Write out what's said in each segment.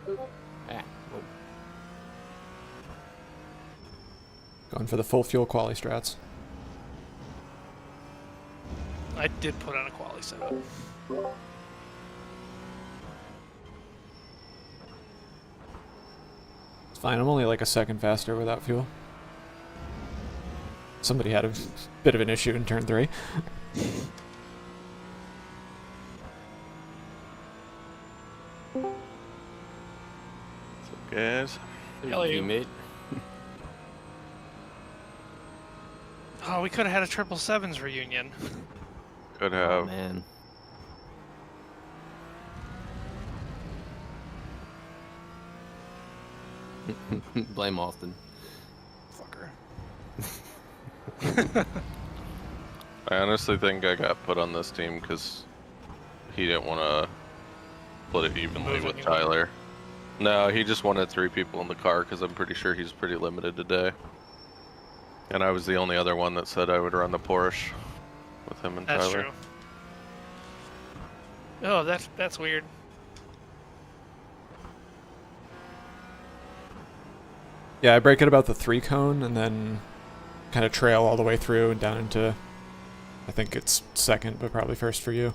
Ah, whoa. Going for the full fuel quali strats. I did put on a quali setup. It's fine, I'm only like a second faster without fuel. Somebody had a bit of an issue in turn 3. Guys. Hell yeah. Teammate. Oh, we could have had a 777s reunion. Could Oh, have. man. Blame Austin. Fucker. I honestly think I got put on this team because he didn't want to split it evenly Move with anyone. Tyler. No, he just wanted 3 people in the car because I'm pretty sure he's pretty limited today. And I was the only other one that said I would run the Porsche with him and That's Tyler. true. Oh, that's weird. Yeah, I break at about the 3 cone and then kind of trail all the way through and down into, I think it's second, but probably first for you.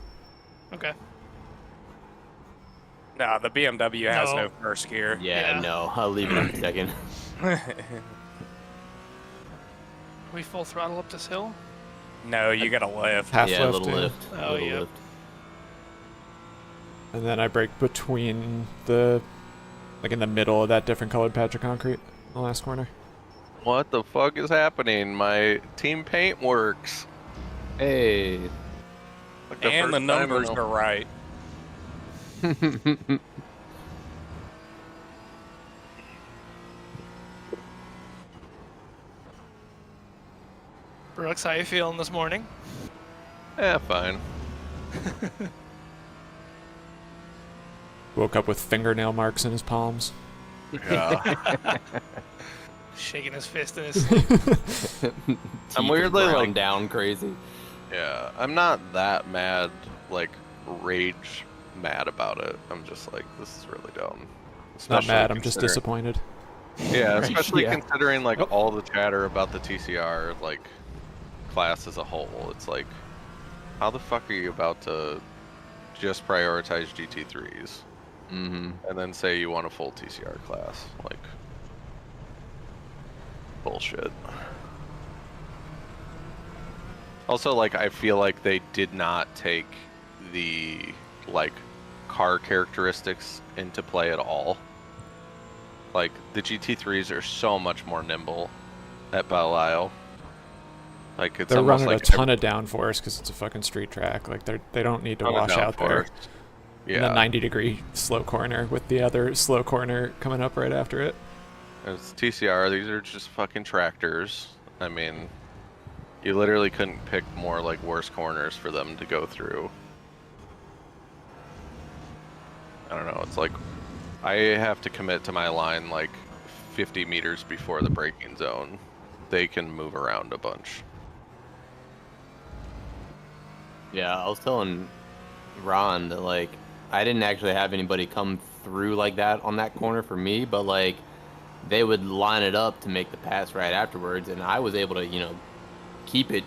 Okay. No, the BMW has No. no first gear. Yeah, Yeah. no. I'll leave it in second. We full throttle up this hill? No, you gotta lift. Half Yeah, a lift, little yeah. lift. Oh, little yeah. lift. And then I break between the, like in the middle of that different colored patch of concrete, the last corner. What the fuck is happening? My team paint works. Hey. Like And the first time numbers in are right. Brooks, how you feeling this morning? Yeah, fine. Woke up with fingernail marks in his palms. Yeah. Shaking his fist in his sleep. I'm weirdly, like- down crazy. Yeah, I'm not that mad, like, rage mad about it. I'm just like, this is really dumb. Not Especially mad, I'm just considering- disappointed. Yeah, Right, especially yeah. considering, like, Oh. all the chatter about the TCR, like, class as a whole. It's like, how the fuck are you about to just prioritize GT3s Mm-hmm. and then say you want a full TCR class? Like, bullshit. Also, like, I feel like they did not take the, like, car characteristics into play at all. Like, the GT3s are so much more nimble at Belle Isle. Like, it's They're almost running like a ton of downforce because it's a fucking street track. Like they don't need to ton of wash out there. downforce. In the Yeah, 90-degree slow corner with the other slow corner coming up right after it. it's TCR. These are just fucking tractors. I mean, you literally couldn't pick more, like, worse corners for them to go through. I don't know. It's like I have to commit to my line like 50 meters before the braking zone. They can move around a bunch. Yeah, I was telling Ron that, like, I didn't actually have anybody come through like that on that corner for me, but, like, they would line it up to make the pass right afterwards, and I was able to, you know, keep it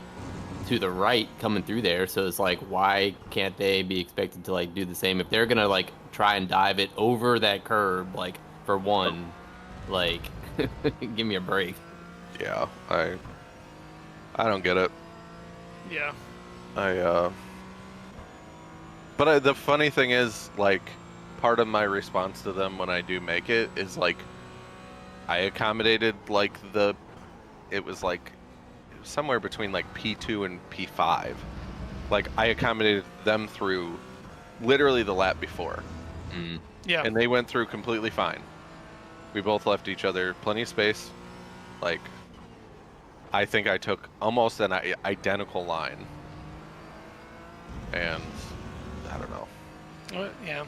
to the right coming through there. So it's like, why can't they be expected to, like, do the same? If they're gonna, like, try and dive it over that curb, like, for one, like, give me a break. Yeah, I don't get it. Yeah. The funny thing is, like, part of my response to them when I do make it is, like, I accommodated, like, it was like somewhere between, like, P2 and P5. Like, I accommodated them through literally the lap before. Mm. Yeah. And they went through completely fine. We both left each other plenty of space. Like, I think I took almost an identical line. And I don't know. Yeah.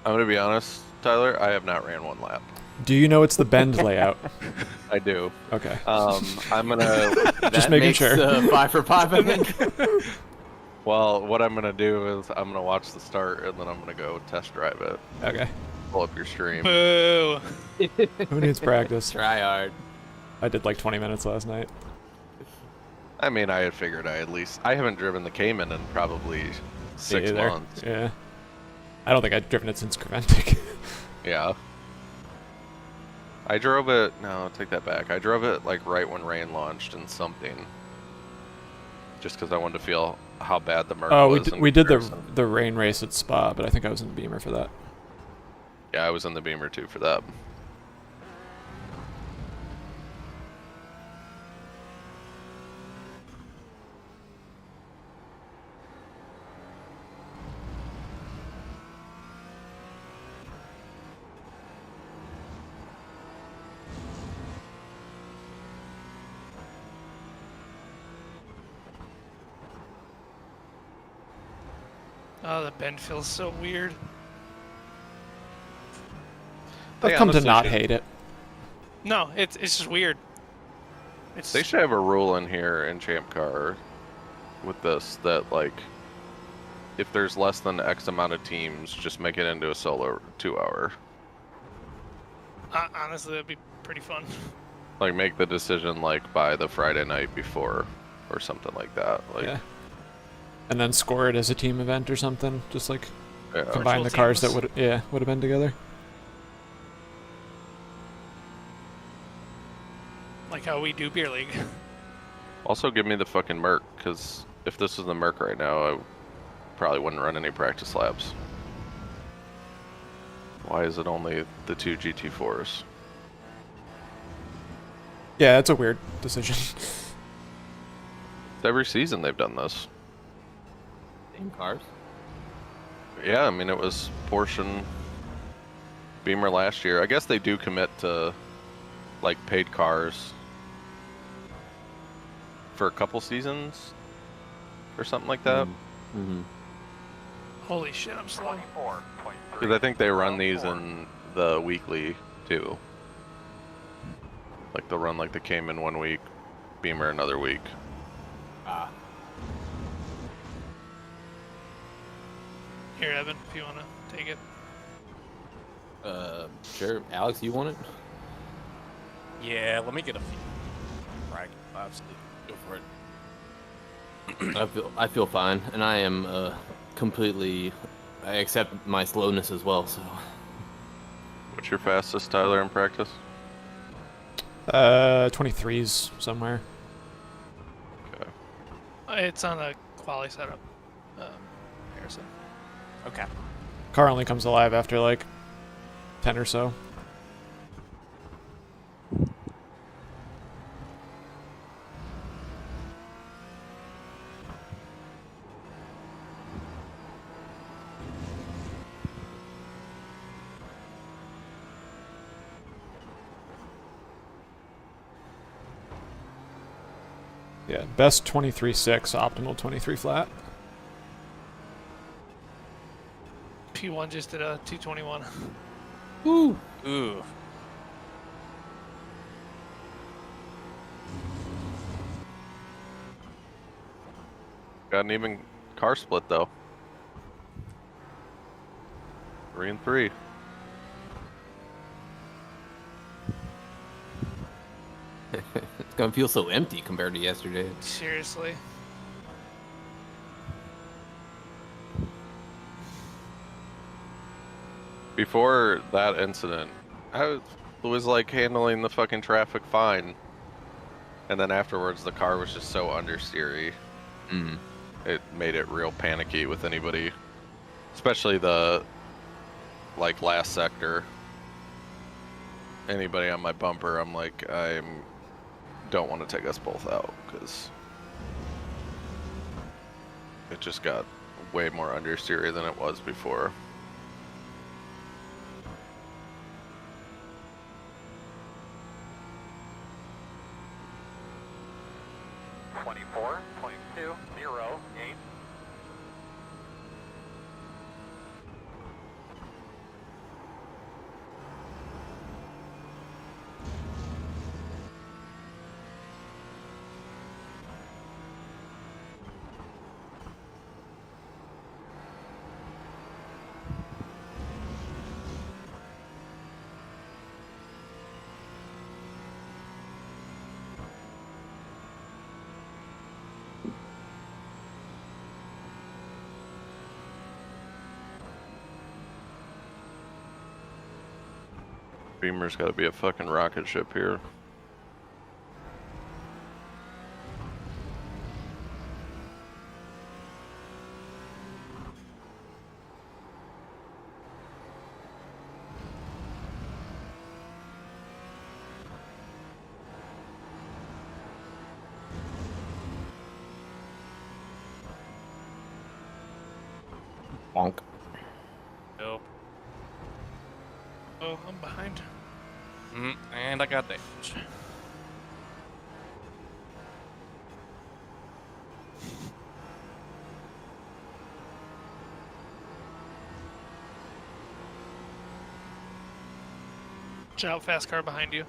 I'm gonna be honest, Tyler, I have not ran one lap. Do you know it's the bend layout? I do. Okay. I'm gonna. Just making makes, sure. 5 for 5, I think. Well, what I'm gonna do is I'm gonna watch the start and then I'm gonna go test drive it. Okay. Pull up your stream. Boo. Who needs practice? Try hard. I did like 20 minutes last night. I mean, I had figured I haven't driven the Cayman in probably 6 Either. months. Yeah. I don't think I've driven it since Creventic. Yeah. I drove it. No, take that back. I drove it like right when rain launched in something. Just because I wanted to feel how bad the Merc Oh, was. we did the comparison. rain race at Spa, but I think I was in the Beamer for that. Yeah, I was in the Beamer too for that. Oh, the bend feels so weird. I've They come to honestly not should- hate it. No, it's just weird. It's They should have a rule in here in Champ Car with this that like if there's less than X amount of teams, just make it into a solo 2-hour. honestly, that'd be pretty fun. Like make the decision like by the Friday night before or something like that. Like Yeah. And then score it as a team event or something. Just like yeah. combine the Virtual cars that teams. would have been together. Like how we do beer league. Also give me the fucking Merc, because if this was the Merc right now, I probably wouldn't run any practice laps. Why is it only the 2 GT4s? Yeah, that's a weird decision. Every season they've done this. Same cars. Yeah, I mean it was Porsche Beamer last year. I guess they do commit to like paid cars for a couple seasons or something like that. Mm-hmm. Holy shit, I'm slow. Because I think they run these in the weekly too. Like they'll run like the Cayman 1 week, Beamer another week. Ah. Here, Evan, if you want to take it. Sure. Alex, you want it? Yeah, let me get a few. Right, absolutely. Go for it. I feel fine, and I am completely. I accept my slowness as well. So. What's your fastest, Tyler, in practice? 23s somewhere. Okay. It's on a quali setup. Harrison. Okay. Car only comes alive after like 10 or so. Yeah, best 23.6, optimal 23 flat. P1 just did a 221. Woo. Ooh. Got an even car split though. 3 and 3. It's gonna feel so empty compared to yesterday. Seriously. Before that incident, I was like handling the fucking traffic fine. And then afterwards the car was just so understeery. Mm. It made it real panicky with anybody. Especially the like last sector. Anybody on my bumper, I'm like, don't want to take us both out because it just got way more understeery than it was before. Beamer's got to be a fucking rocket ship here. Bonk. Nope. Oh, I'm behind. And I got damage. Watch out, fast car behind you.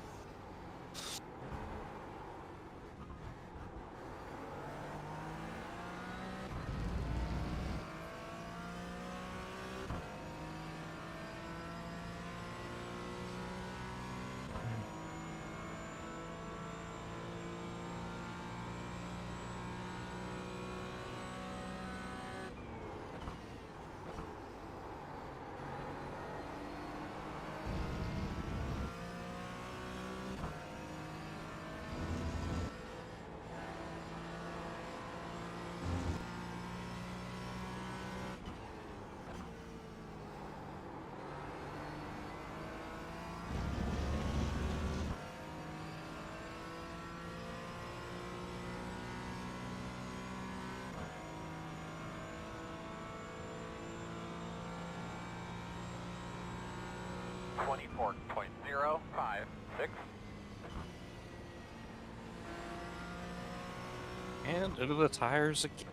And into the tires again.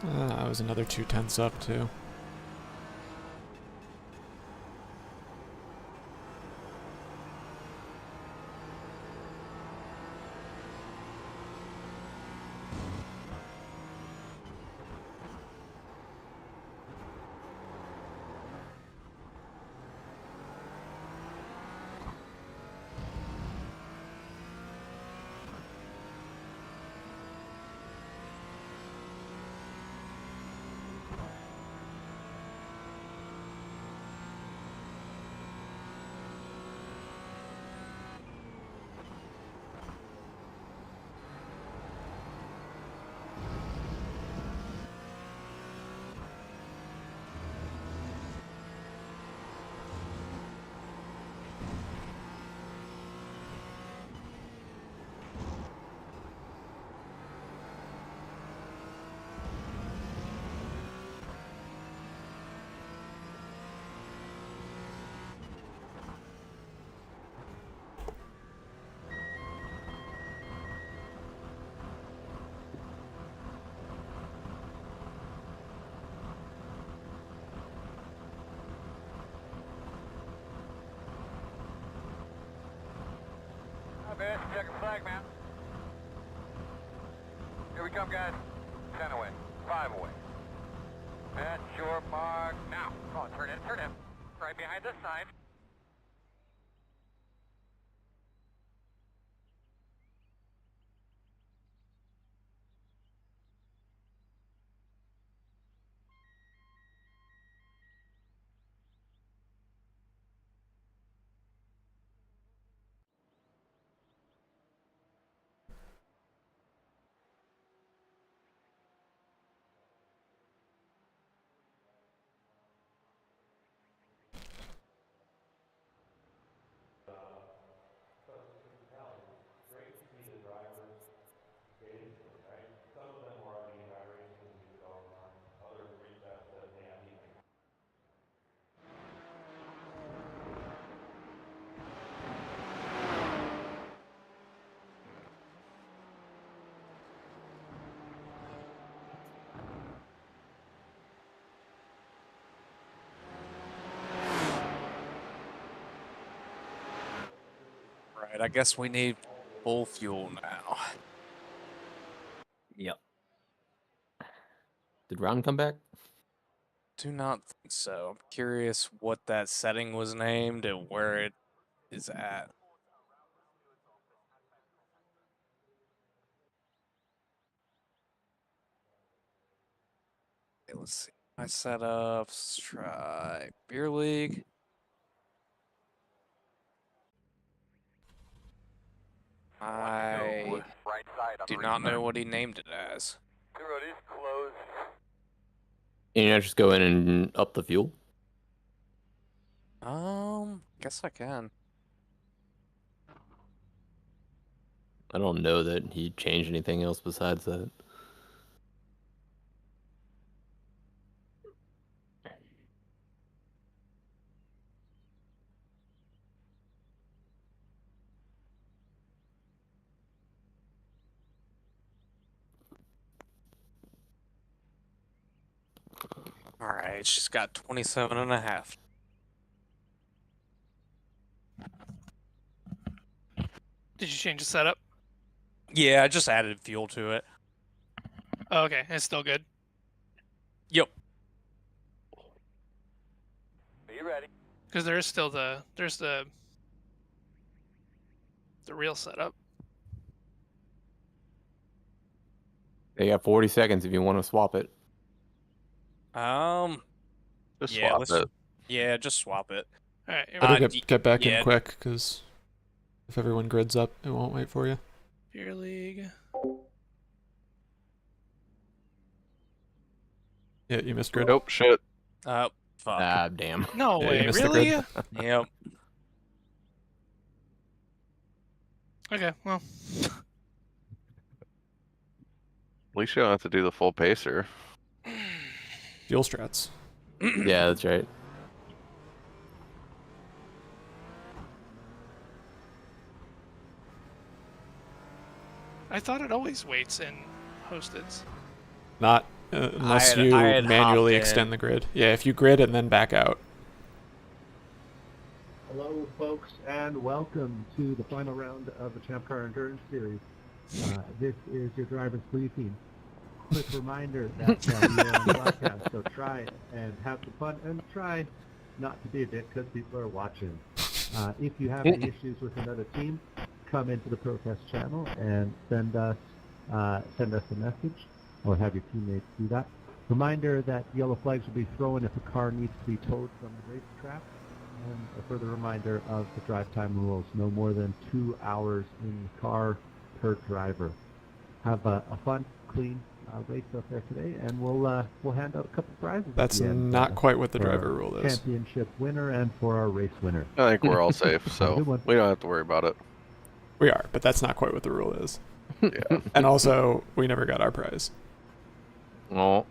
I was another 2/10 up too. Man, check the flag, man. Here we come, guys. 10 away. 5 away. At your mark. Now. Come on, turn in, turn in. Right behind this sign. Right, I guess we need full fuel now. Yep. Did Ron come back? Do not think so. I'm curious what that setting was named and where it is at. Okay, let's see. My setups. Let's try Beer League. I Right side on do the not know restart. what he named it as. Two roadies closed. And you just go in and up the fuel? Guess I can. I don't know that he changed anything else besides that. All right, she's got 27 and a half. Did you change the setup? Yeah, I just added fuel to it. Oh, okay, it's still good. Yep. Be ready. Because there is still the real setup. They got 40 seconds if you want to swap it. Just Yeah, swap let's. it. Yeah, just swap it. All right, here we Better go. get back in yeah. quick, because if everyone grids up, it won't wait for you. Beer League. Yeah, you missed grid. Nope, shit. Fuck. Ah, damn. No Yeah, you way, missed the really? grid. Yep. Okay, well, At least you don't have to do the full pacer. Fuel strats. Yeah, that's right. I thought it always waits in hosteds. Not unless I you had manually hopped extend in. the grid. Yeah, if you grid and then back out. Hello, folks, and welcome to the final round of the Champ Car Endurance Series. This is your driver's briefing. Quick reminder that we are on broadcast, so try and have some fun and try not to be a dick because people are watching. If you have any issues with another team, come into the protest channel and send us a message or have your teammates do that. Reminder that yellow flags will be thrown if a car needs to be towed from the racetrack. And a further reminder of the drive time rules: no more than 2 hours in the car per driver. Have a fun, clean race out there today, and we'll hand out a couple prizes. That's at the end, not quite what the for driver our rule is. championship winner and for our race winner. I think we're all safe, Have a so good one. we don't have to worry about it. We are, but that's not quite what the rule is. Yeah. And also, we never got our prize. Oh,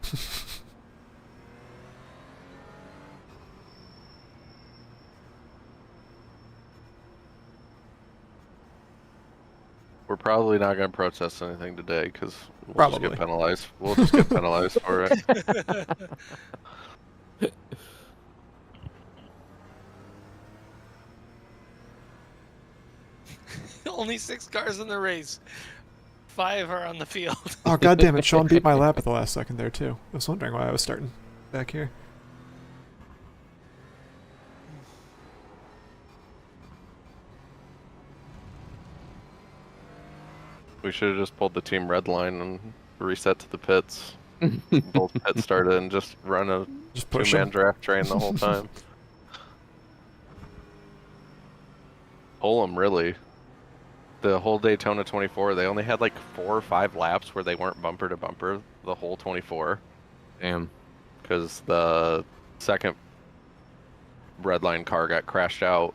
We're probably not going to protest anything today because we'll just Probably. get penalized. We'll just get penalized for it. Only 6 cars in the race. 5 are on the field. Oh, god damn it, Sean beat my lap at the last second there, too. I was wondering why I was starting back here. We should have just pulled the team red line and reset to the pits. Both pits started and just run a Just push two-man him. draft train the whole time. Pull them, really. The whole Daytona 24, they only had like 4 or 5 laps where they weren't bumper to bumper the whole 24. damn. Because the second red line car got crashed out.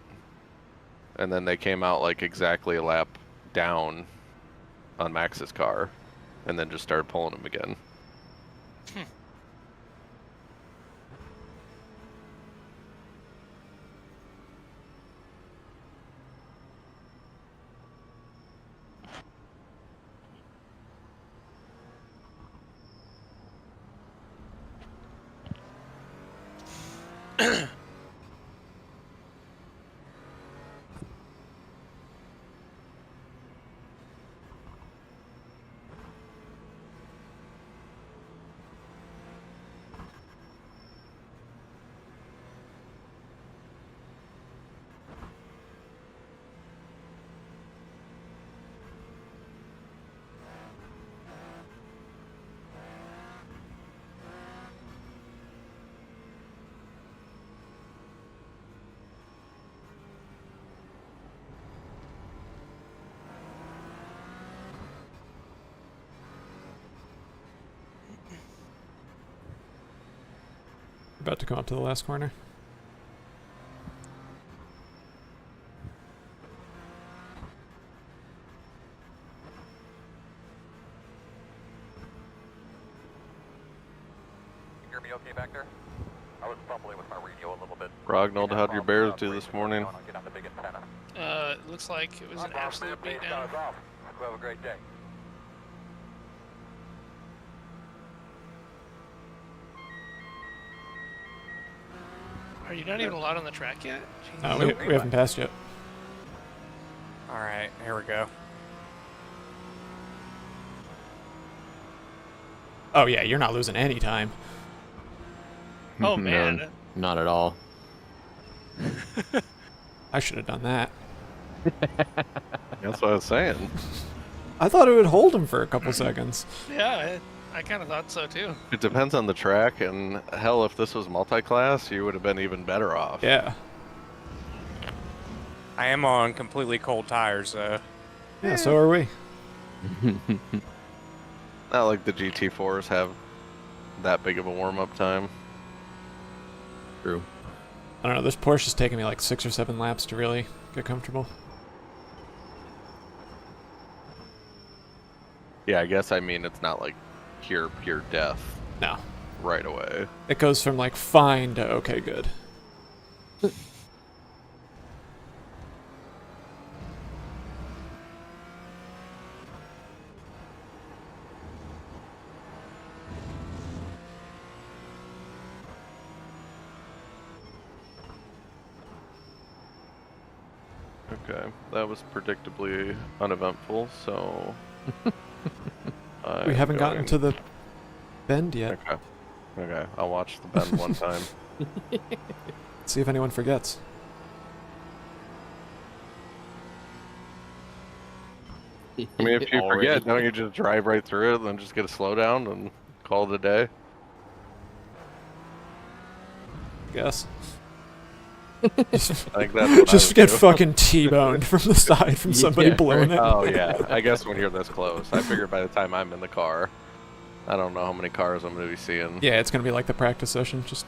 And then they came out like exactly a lap down on Max's car. And then just started pulling him again. About to come up to the last corner. You hear me okay back there? I was fumbling with my radio a little bit. Rognald, how'd your Bears do this morning? Get on the big antenna. It looks like it was an absolute beatdown. Have a great day. Are you not even allowed on the track yet? No, we haven't passed yet. Alright, here we go. Oh yeah, you're not losing any time. Oh, No, man. not at all. I should have done that. That's what I was saying. I thought it would hold him for a couple seconds. Yeah, I kind of thought so too. It depends on the track, and hell, if this was multi-class, you would have been even better off. Yeah. I am on completely cold tires, though. Yeah, so are we. Not like the GT4s have that big of a warm-up time. True. I don't know, this Porsche is taking me like 6 or 7 laps to really get comfortable. Yeah, I guess I mean it's not like pure death No. right away. It goes from like fine to okay good. Okay, that was predictably uneventful, so... We I'm haven't gotten going- to the bend yet. Okay. Okay, I'll watch the bend one time. See if anyone forgets. I mean, if you Already. forget, don't you just drive right through it and then just get a slowdown and call it a day? Guess. I think that's what Just I would get do. fucking T-boned from the side from somebody Yeah, blowing it. Oh yeah, I guess when you're this close, I figure by the time I'm in the car, I don't know how many cars I'm gonna be seeing. Yeah, it's gonna be like the practice session, just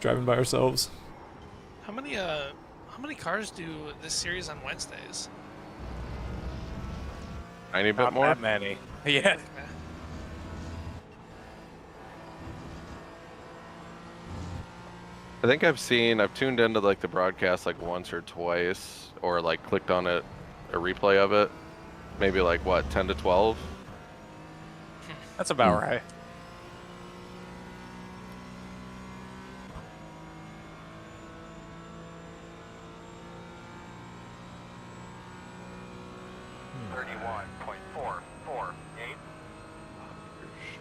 driving by ourselves. How many cars do this series on Wednesdays? Tiny bit Not more. that many. Yeah. Okay. I think I've tuned into like the broadcast like once or twice, or like clicked on it, a replay of it, maybe like what 10 to 12. That's about right.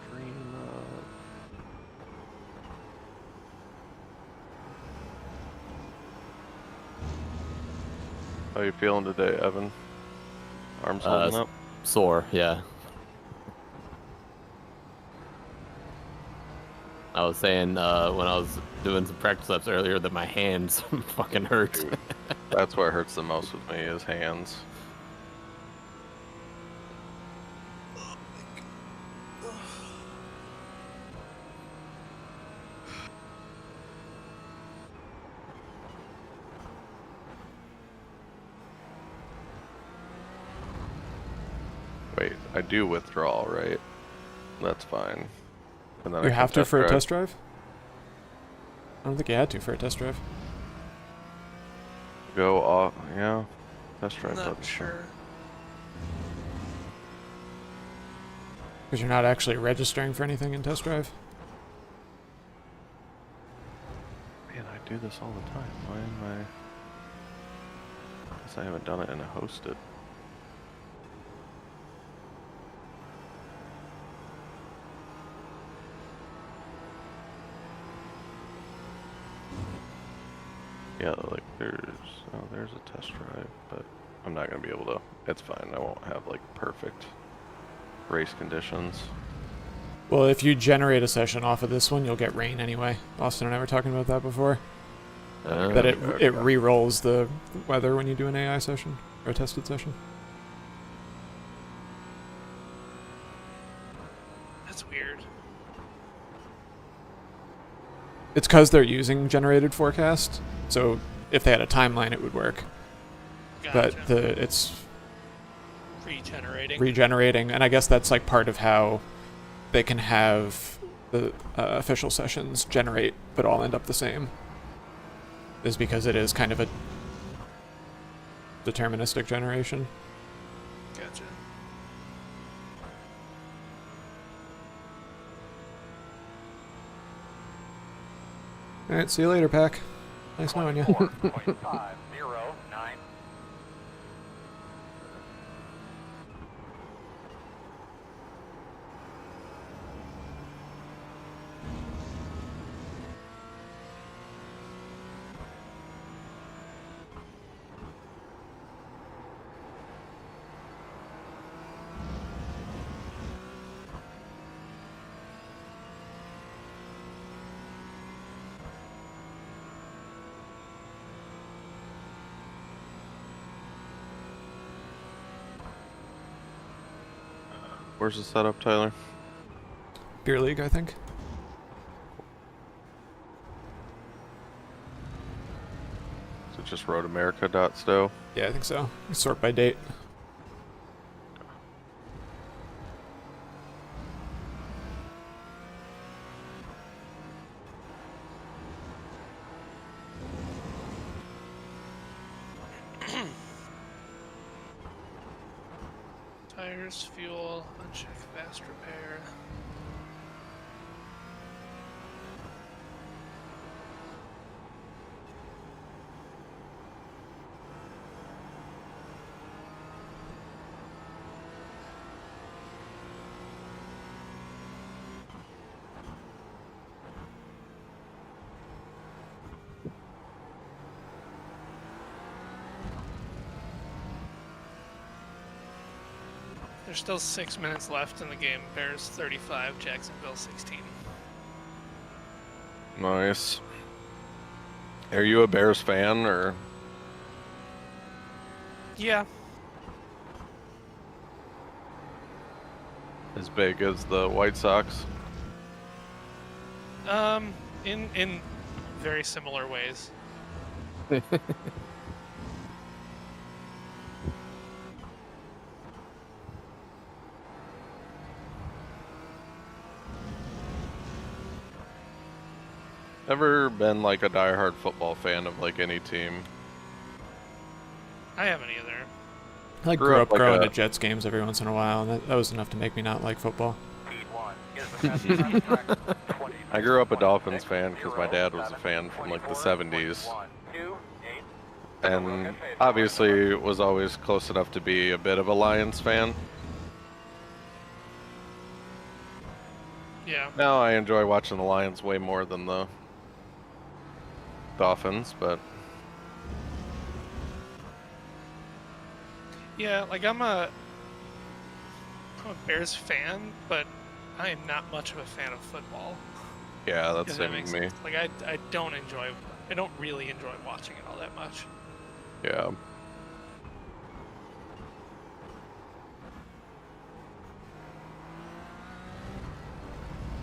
Stream up. How you feeling today, Evan? Arms holding up? Sore, yeah. I was saying when I was doing some practice laps earlier that my hands fucking hurt. Dude, that's what hurts the most with me is hands. Wait, I do withdrawal, right? That's fine. And then I You can have to for a drive. test drive? I don't think you had to for a test drive. Go off, yeah. Test drive Not button. sure. Because you're not actually registering for anything in test drive. Man, I do this all the time. Why am I? Guess I haven't done it in a hosted. Yeah, like there's a test drive, but I'm not gonna be able to. It's fine. I won't have like perfect race conditions. Well, if you generate a session off of this one, you'll get rain anyway. Austin and I were talking about that before. That it re-rolls the weather when you do an AI session or a tested session. That's weird. It's because they're using generated forecast, so if they had a timeline, it would work. Gotcha. But it's Regenerating. regenerating, and I guess that's like part of how they can have the official sessions generate but all end up the same, is because it is kind of a deterministic generation. Gotcha. Alright, see you later, Pack. Nice knowing you. 4.509. Where's the setup, Tyler? Beer League, I think. Is it just roadamerica.sto? Yeah, I think so. Sort by date. Tires, fuel, uncheck fast repair. There's still 6 minutes left in the game. Bears 35, Jacksonville 16. Nice. Are you a Bears fan or? Yeah. As big as the White Sox? In very similar ways. Ever been like a diehard football fan of like any team? I haven't either. I Grew grew up up like going a- to Jets games every once in a while, and that was enough to make me not like football. Speed 1 is the fastest on the track. 20, I grew up a Dolphins 6, fan because my 0, dad was a 7, fan from like the 24, 70s. 21, 2, 8. And obviously was always close enough to be a bit of a Lions fan. Yeah. Now I enjoy watching the Lions way more than the Dolphins, but Yeah, like I'm a Bears fan, but I am not much of a fan of football. yeah, that's If same that makes with me. sense. Like I don't really enjoy watching it all that much. Yeah.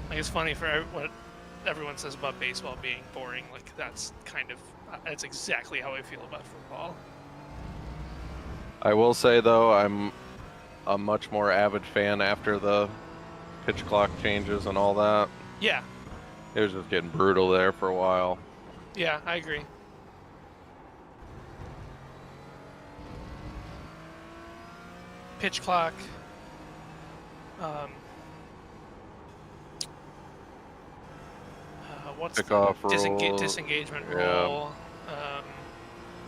Like it's funny for what everyone says about baseball being boring. Like that's exactly how I feel about football. I will say though, I'm a much more avid fan after the pitch clock changes and all that. Yeah, It was just getting brutal there for a while. yeah, I agree. Pitch clock. What's Kickoff the rule. disengagement Yeah. rule?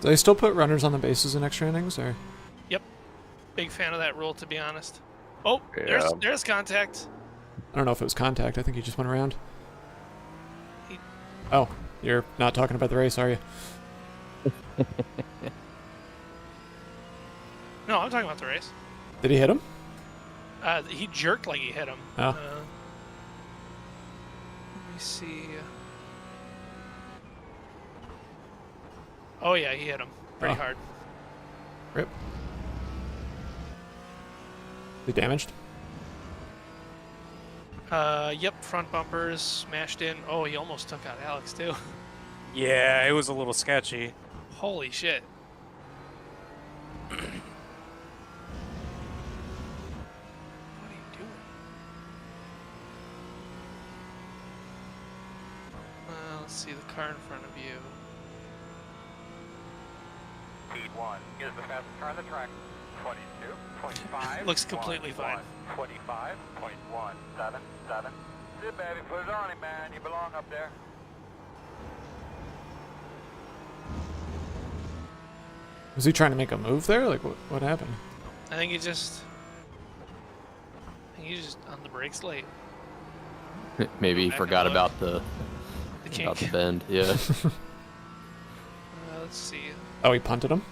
Do they still put runners on the bases in extra innings, or? Yep. Big fan of that rule, to be honest. Oh, Yeah. there's contact. I don't know if it was contact. I think he just went around. He- Oh, you're not talking about the race, are you? No, I'm talking about the race. Did he hit him? He jerked like he hit him. Oh. Let me see. Oh yeah, he hit him pretty Oh. hard. Rip. Is he damaged? Yep, front bumpers smashed in. Oh, he almost took out Alex too. Yeah, it was a little sketchy. Holy shit. What are you doing? Let's see the car in front of you. Speed 1 is the fastest car on the track. 22.5. Looks completely fine. 25.177. Sit baby, put it on him, man. You belong up there. Was he trying to make a move there? Like, what happened? I think he's just on the brakes late. Maybe he Back forgot and look. about the The kink. bend. Yeah. Let's see. Oh, he punted him?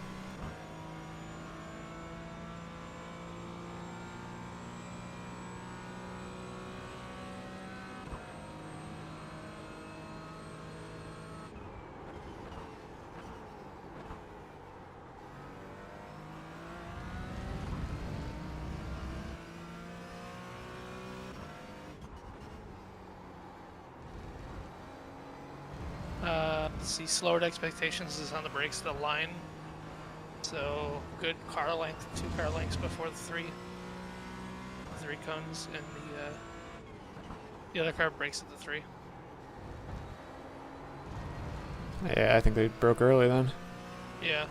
Let's see. Slowered expectations is on the brakes to the line. So good car length, 2 car lengths before the 3. The 3 cones, and the other car brakes at the 3. Yeah, I think they broke early then. Yeah.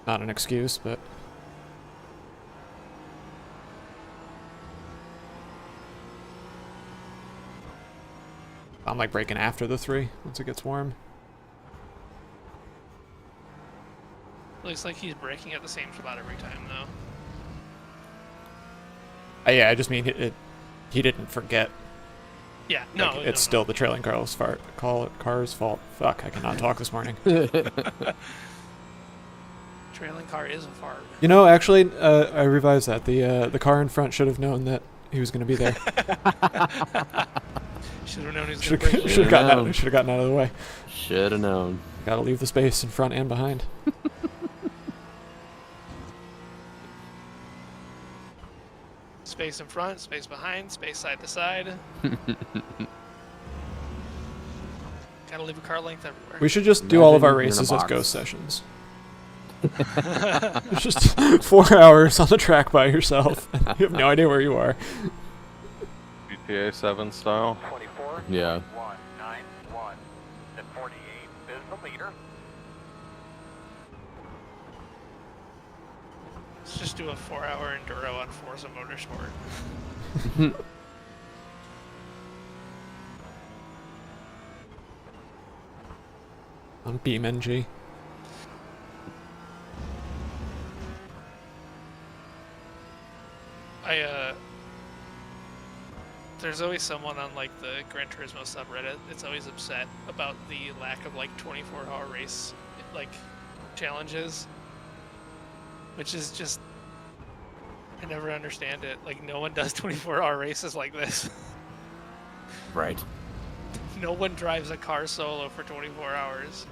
Not an excuse, but... I'm like braking after the 3 once it gets warm. Looks like he's braking at the same spot every time, though. Yeah, I just mean he didn't forget. Yeah, no, Like, it's still the trailing car's car's fault. Fuck, I cannot talk this morning. Trailing car is a fart. You know, actually, I revised that. The car in front should have known that he was going to be there. Should have known he was Should going to break. have gotten out of the way. Should have known. Got to leave the space in front and behind. Space in front, space behind, space side to side. Gotta leave a car length everywhere. We should just do all of our Imagine you're in a races as box. ghost sessions. It's just 4 hours on the track by yourself. You have no idea where you are. GTA 7 style. 24. Yeah. 191. At 48 is the leader. Let's just do a 4-hour enduro on Forza Motorsport. On BeamNG. There's always someone on like the Gran Turismo subreddit that's always upset about the lack of like 24-hour race like challenges, which is just, I never understand it. Like no one does 24-hour races like this. Right. No one drives a car solo for 24 hours.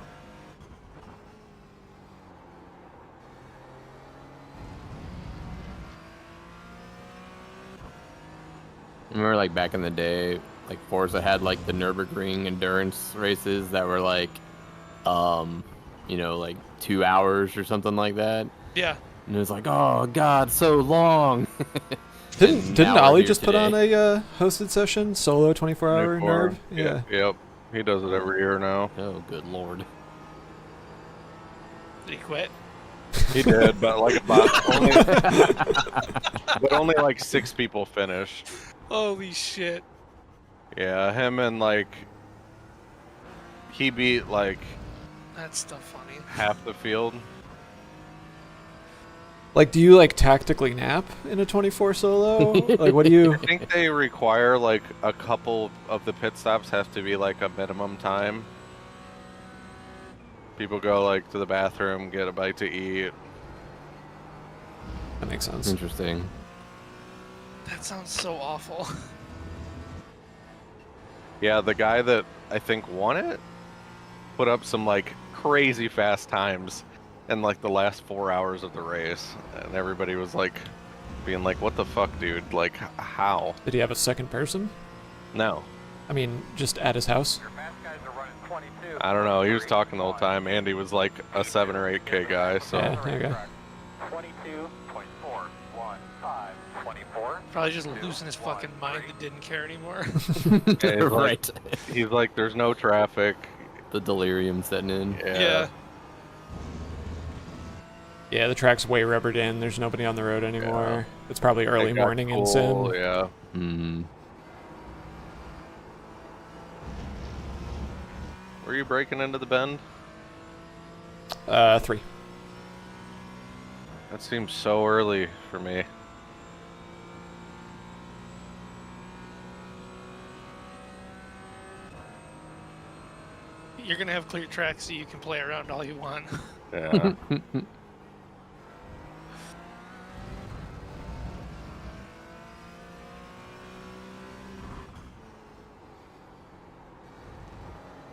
Remember, like back in the day, like Forza had like the Nürburgring endurance races that were like, you know, like 2 hours or something like that. Yeah. And it was like, oh god, so long. Didn't now we're Ollie here just put on today. a hosted session, solo 24-hour 24. nerd? Yeah. Yep. He does it every year now. Oh, good lord. Did he quit? He did, but like but only like 6 people finished. Holy shit. Yeah, him and like he beat like That's still funny. half the field. Like, do you like tactically nap in a 24 solo? Like, what do you? I think they require like a couple of the pit stops have to be like a minimum time. People go like to the bathroom, get a bite to eat. That makes sense. Interesting. That sounds so awful. Yeah, the guy that I think won it put up some like crazy fast times in like the last 4 hours of the race, and everybody was like being like, "What the fuck, dude? Like, how?" Did he have a second person? No, I mean, just at his house? Your fast guys are running 22. I don't know. He was talking the whole time. Andy was like a 7 or 8K guy, so Yeah, okay. 22.415. 24. Probably just losing his fucking mind that didn't care anymore. Yeah, he's like- Right. he's like, "There's no traffic." The delirium setting in. Yeah. Yeah, the track's way rubbered in. There's nobody on the road anymore. It's probably It early got morning in cool, Sim. Yeah. Hmm. Were you breaking into the bend? 3. That seems so early for me. You're gonna have clear tracks so you can play around all you want. Yeah.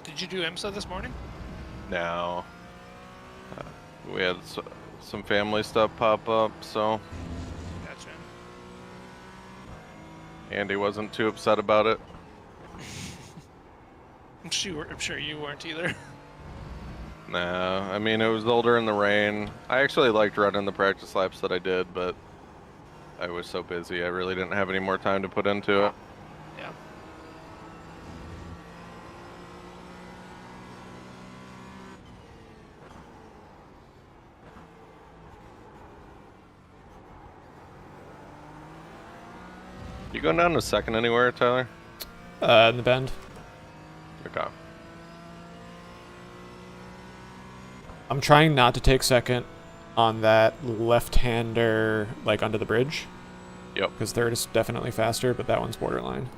Did you do IMSA this morning? Now, we had some family stuff pop up, so Gotcha. Andy wasn't too upset about it. I'm sure you weren't either. Nah, I mean, it was older in the rain. I actually liked running the practice laps that I did, but I was so busy, I really didn't have any more time to put into it. Yeah. You going down to second anywhere, Tyler? In the bend. Okay. I'm trying not to take second on that left-hander, like, under the bridge. Yep. Because third is definitely faster, but that one's borderline.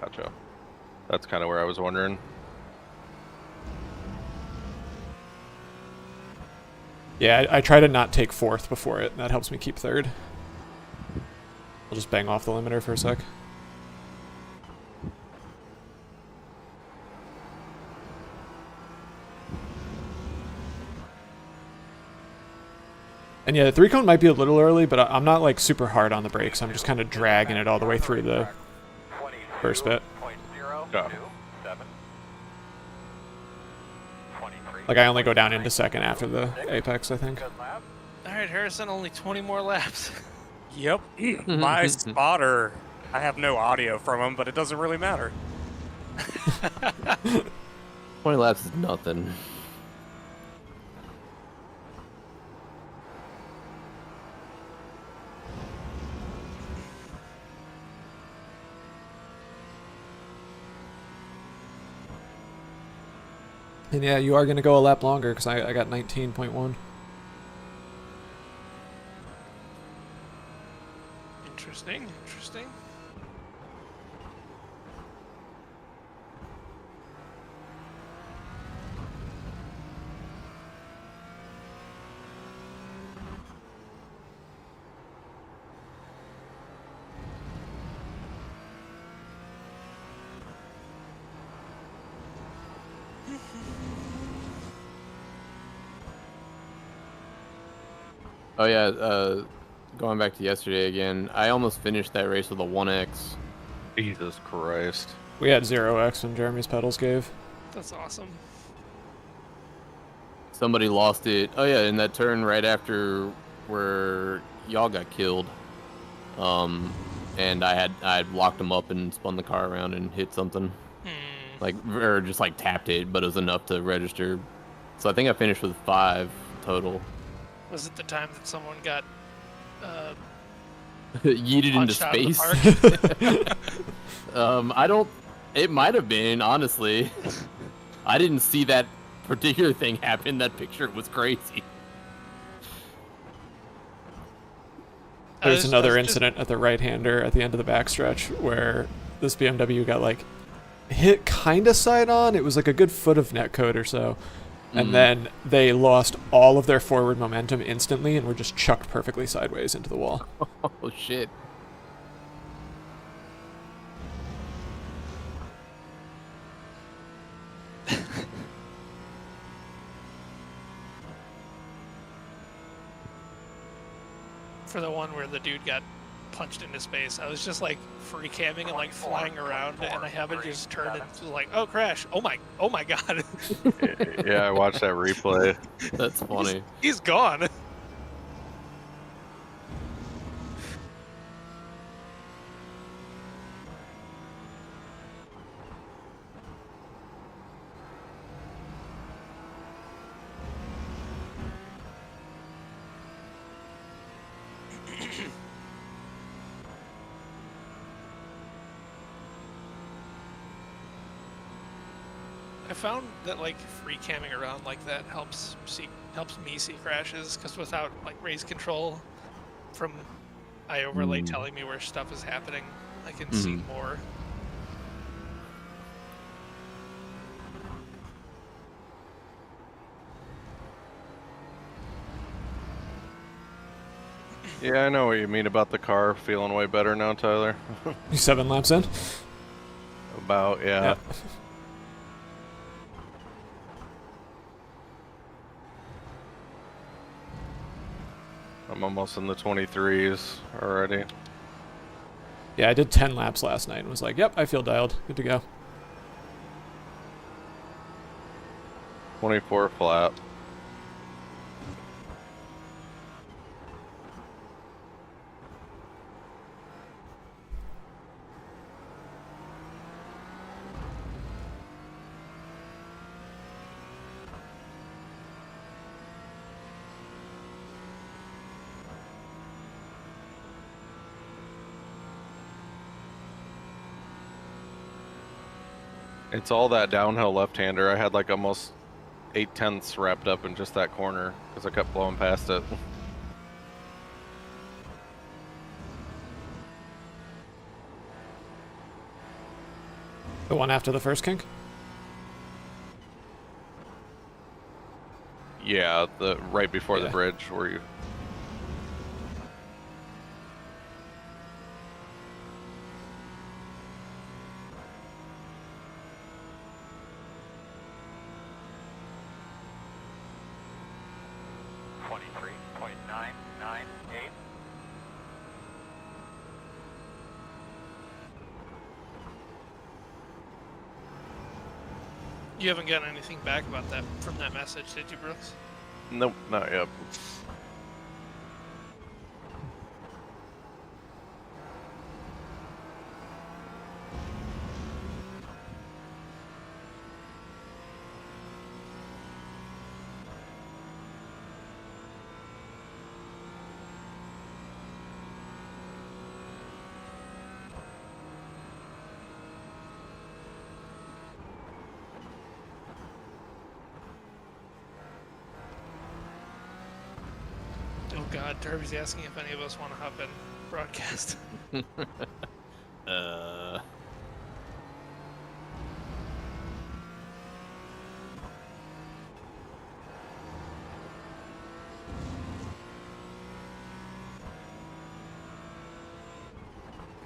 Gotcha. That's kind of where I was wondering. Yeah, I try to not take fourth before it. That helps me keep third. I'll just bang off the limiter for a sec. And yeah, the 3-cone might be a little early, but I'm not like super hard on the brakes. I'm just kind of dragging it all the way through the first bit. Yeah. Like I only go down into second after the apex, I think. All right, Harrison, only 20 more laps. Yep. My spotter, I have no audio from him, but it doesn't really matter. 20 laps is nothing. And yeah, you are going to go a lap longer because I got 19.1. Interesting, interesting. Oh yeah, going back to yesterday again, I almost finished that race with a 1X. Jesus Christ. We had 0x when Jeremy's pedals gave. That's awesome. Somebody lost it. Oh yeah, in that turn right after where y'all got killed. And I had locked them up and spun the car around and hit something. Like, or just like tapped it, but it was enough to register. So I think I finished with 5 total. Was it the time that someone got Yeeted into punched out of space? the park? I don't. It might have been, honestly. I didn't see that particular thing happen. That picture was crazy. There's another incident at the right-hander at the end of the backstretch where this BMW got like hit kind of side on. It was like a good foot of netcode or so. And then they lost all of their forward momentum instantly and were just chucked perfectly sideways into the wall. Oh, shit. For the one where the dude got punched into space, I was just like free camming and like flying around, and I happened to just turn and was like, oh crash, oh my god. Yeah, I watched that replay. That's funny. He's gone. I found that like free camming around like that helps me see crashes, because without like raise control from iOverlay telling me where stuff is happening, I can see more. Yeah, I know what you mean about the car feeling way better now, Tyler. You 7 laps in? About, yeah. I'm almost in the 23s already. Yeah, I did 10 laps last night and was like, yep, I feel dialed. Good to go. 24 flat. It's all that downhill left-hander. I had like almost 8/10ths wrapped up in just that corner because I kept blowing past it. The one after the first kink? Yeah, the right before the Yeah. bridge where you. You haven't gotten anything back about that from that message, did you, Brooks? Nope, not yet. Oh God, Derby's asking if any of us want to hop in broadcast. uh,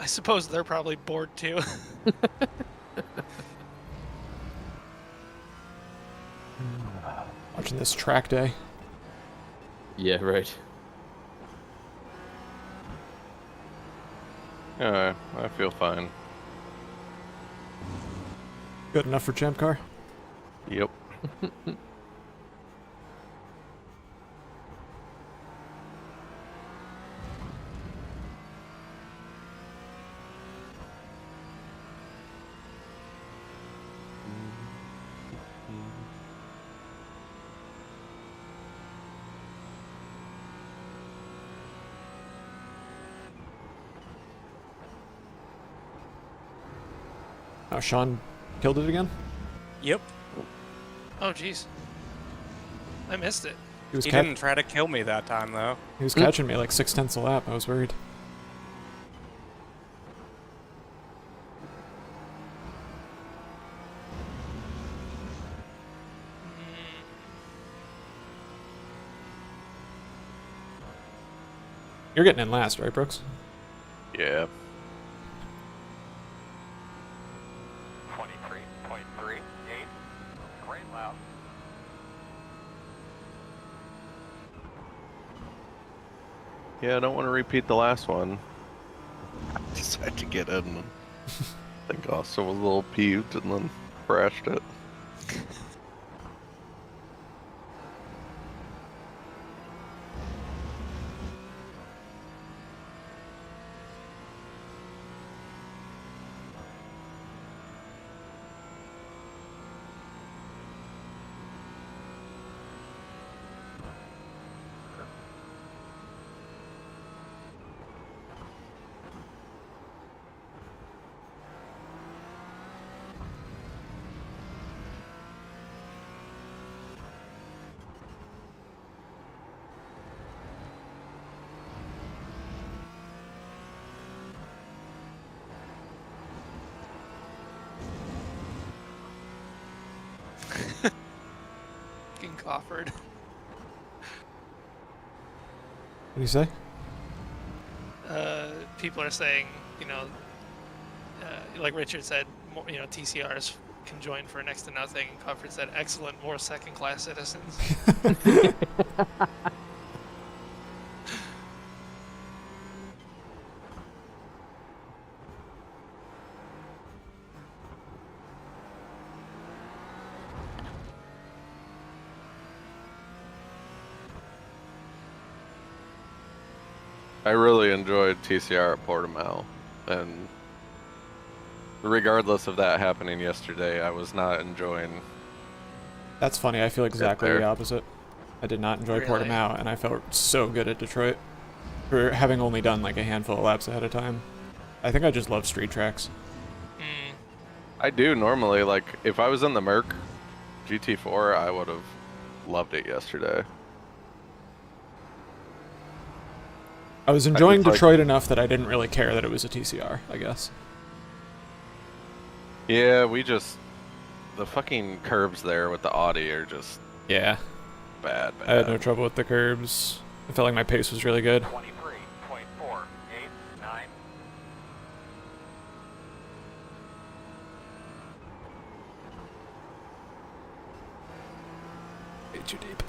I suppose they're probably bored too. Watching this track day. yeah, right. Yeah, I feel fine. Good enough for Champ Car? Yep. Oh, Sean killed it again? Yep. Oh jeez, I missed it. He was, He ca- didn't try to kill me that time, though. he was catching me like 6/10 a lap. I was worried. You're getting in last, right, Brooks? Yeah. 23.38. Great loud. Yeah, I don't want to repeat the last one. I decided to get in and I think Austin was a little peeved and then crashed it. Fucking Crawford. What do you say? People are saying, you know, like Richard said, more, you know, TCRs can join for next to nothing. And Crawford said, excellent, more second-class citizens. I really enjoyed TCR at Portimao, and regardless of that happening yesterday, I was not enjoying. That's funny. I feel exactly there. the opposite. I did not enjoy Really? Portimao, and I felt so good at Detroit for having only done like a handful of laps ahead of time. I think I just love street tracks. Mm. I do normally, like, if I was in the Merc GT4, I would have loved it yesterday. I was enjoying just like- Detroit enough that I didn't really care that it was a TCR, I guess. Yeah, the fucking curves there with the Audi are just, Yeah. bad. I had no trouble with the curbs. I felt like my pace was really good. 23.489. Way too deep.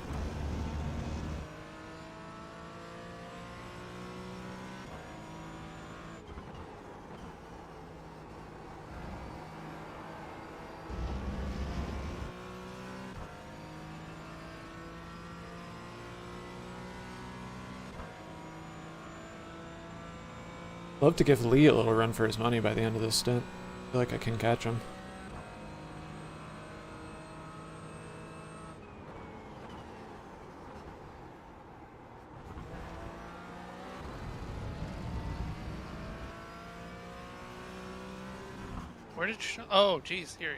Love to give Lee a little run for his money by the end of this stint. I feel like I can catch him. Where did Sean? Oh, geez, here.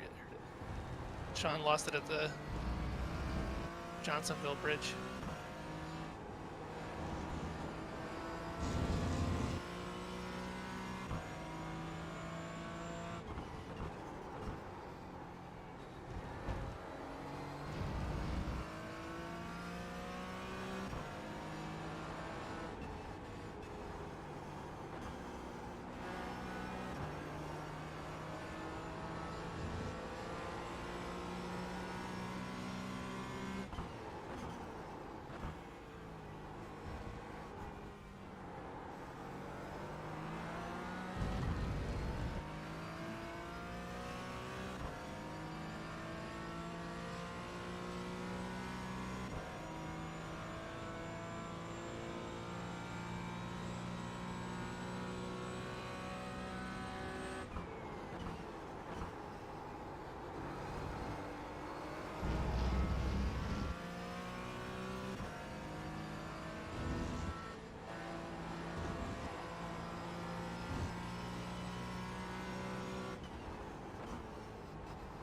Sean lost it at the Johnsonville Bridge.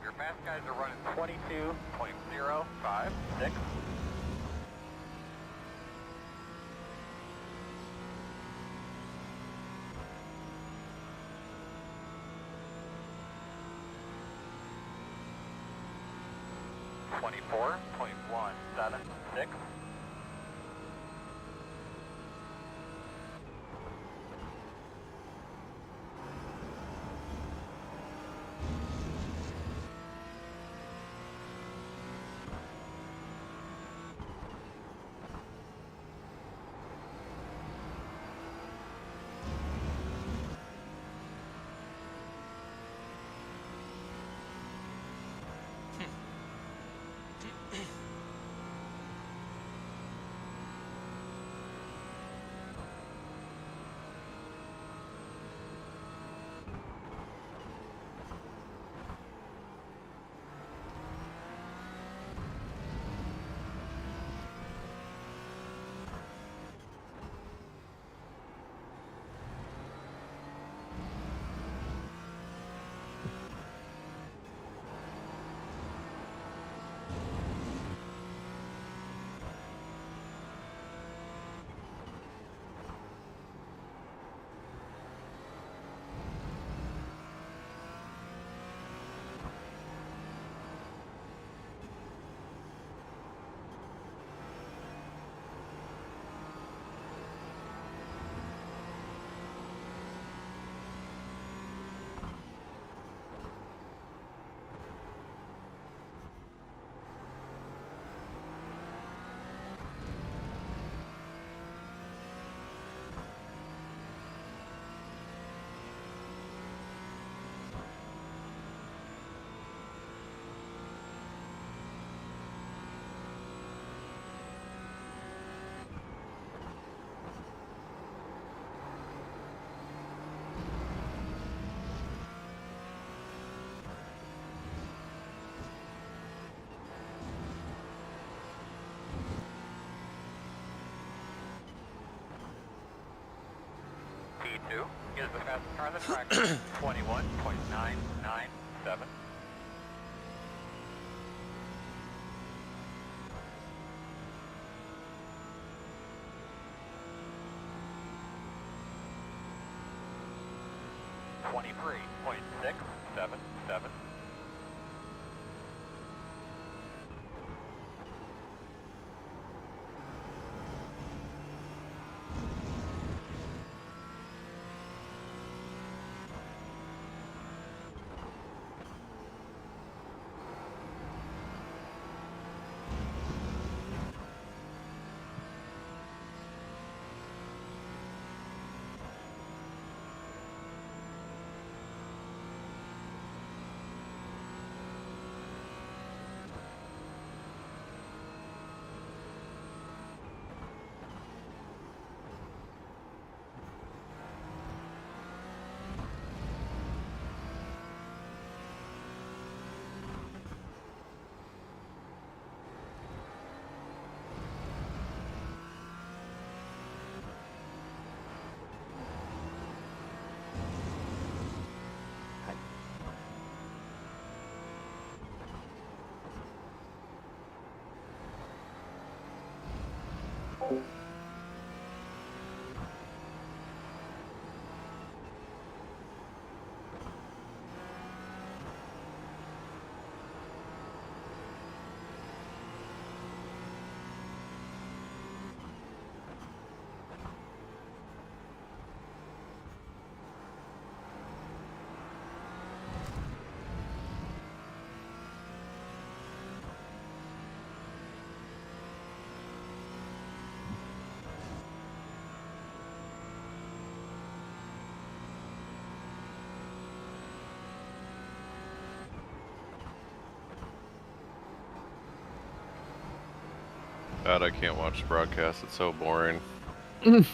Your fast guys are running 22.056. 24.176. P2 is the fastest car on the track, 21.997. .677. God, I can't watch the broadcast. It's so boring. Should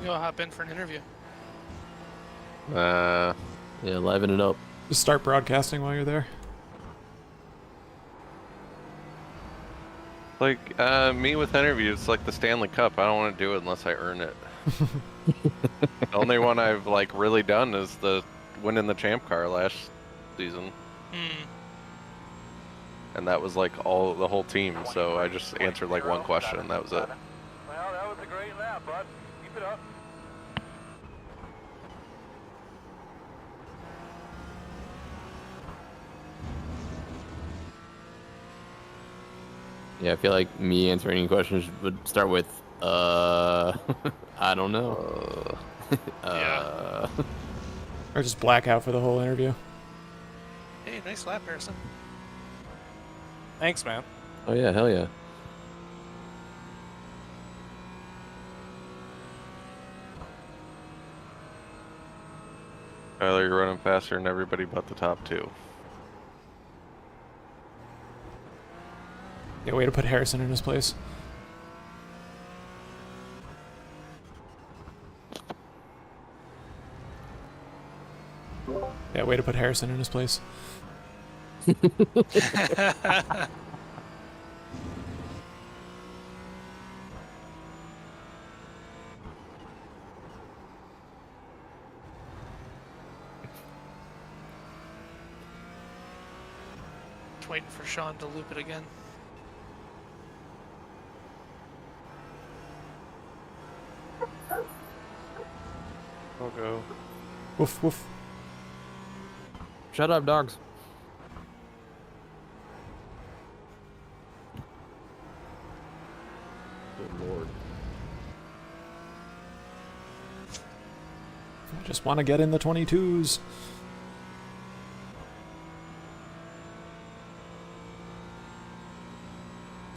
go hop in for an interview. Uh, Yeah, liven it up. Just start broadcasting while you're there. like me with interviews, like the Stanley Cup. I don't want to do it unless I earn it. The only one I've like really done is the winning the champ car last season, and that was like the whole team. So I just answered like one question, and that was it. Well, that was a great lap, bud. Keep it up. Yeah, I feel like me answering any questions would start with, I don't know. Yeah. Or just black out for the whole interview. Hey, nice lap, Harrison. Thanks, man. Oh yeah, hell yeah. Tyler, you're running faster than everybody but the top two. Yeah, way to put Harrison in his place. Yeah, way to put Harrison in his place. Just waiting for Sean to loop it again. I'll go. Woof, woof. Shut up, dogs. Good lord. I just want to get in the 22s.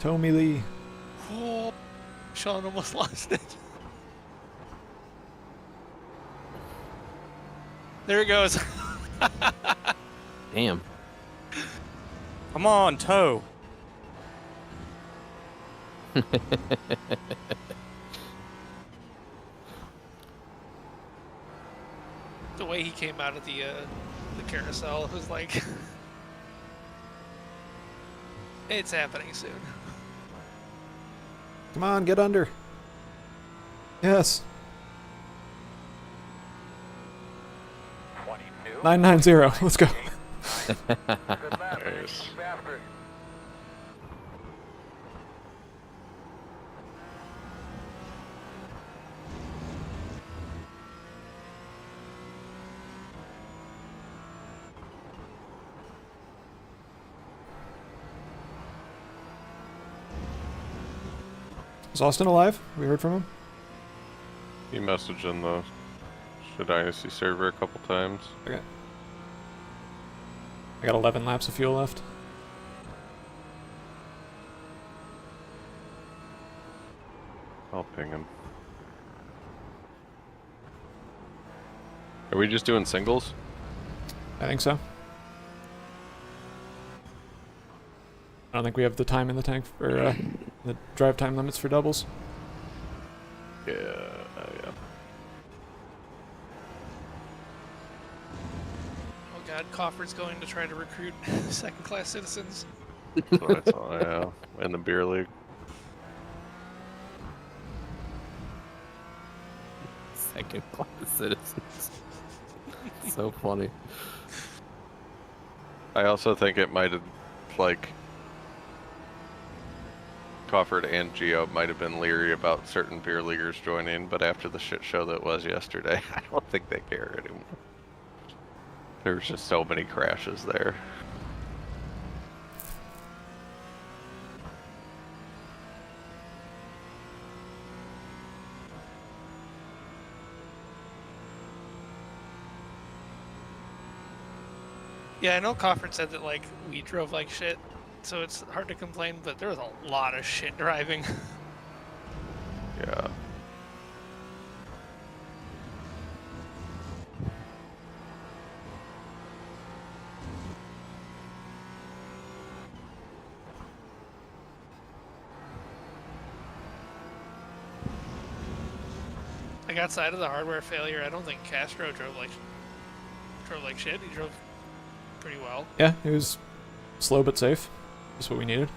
Tommy Lee. Oh, Sean almost lost it. There it goes. Damn. Come on, toe. The way he came out of the carousel was like, it's happening soon. Come on, get under. Yes. 22. 990. Let's go. Good lap, man. Nice. Keep after it. Is Austin alive? We heard from him? He messaged in the Shit ISC server a couple times. Okay. I got 11 laps of fuel left. I'll ping him. Are we just doing singles? I think so. I don't think we have the time in the tank for the drive time limits for doubles. Yeah, yeah. Oh God, Coffer's going to try to recruit second-class citizens. So that's all, yeah. In the beer league. Second class citizens. So funny. I also think it might have, like, Crawford and Geo might have been leery about certain beer leaguers joining, but after the shit show that was yesterday, I don't think they care anymore. There was just so many crashes there. Yeah, I know Crawford said that like we drove like shit, so it's hard to complain. But there was a lot of shit driving. Yeah. Like outside of the hardware failure, I don't think Castro drove like shit. He drove pretty well. Yeah, it was slow but safe. That's what we needed.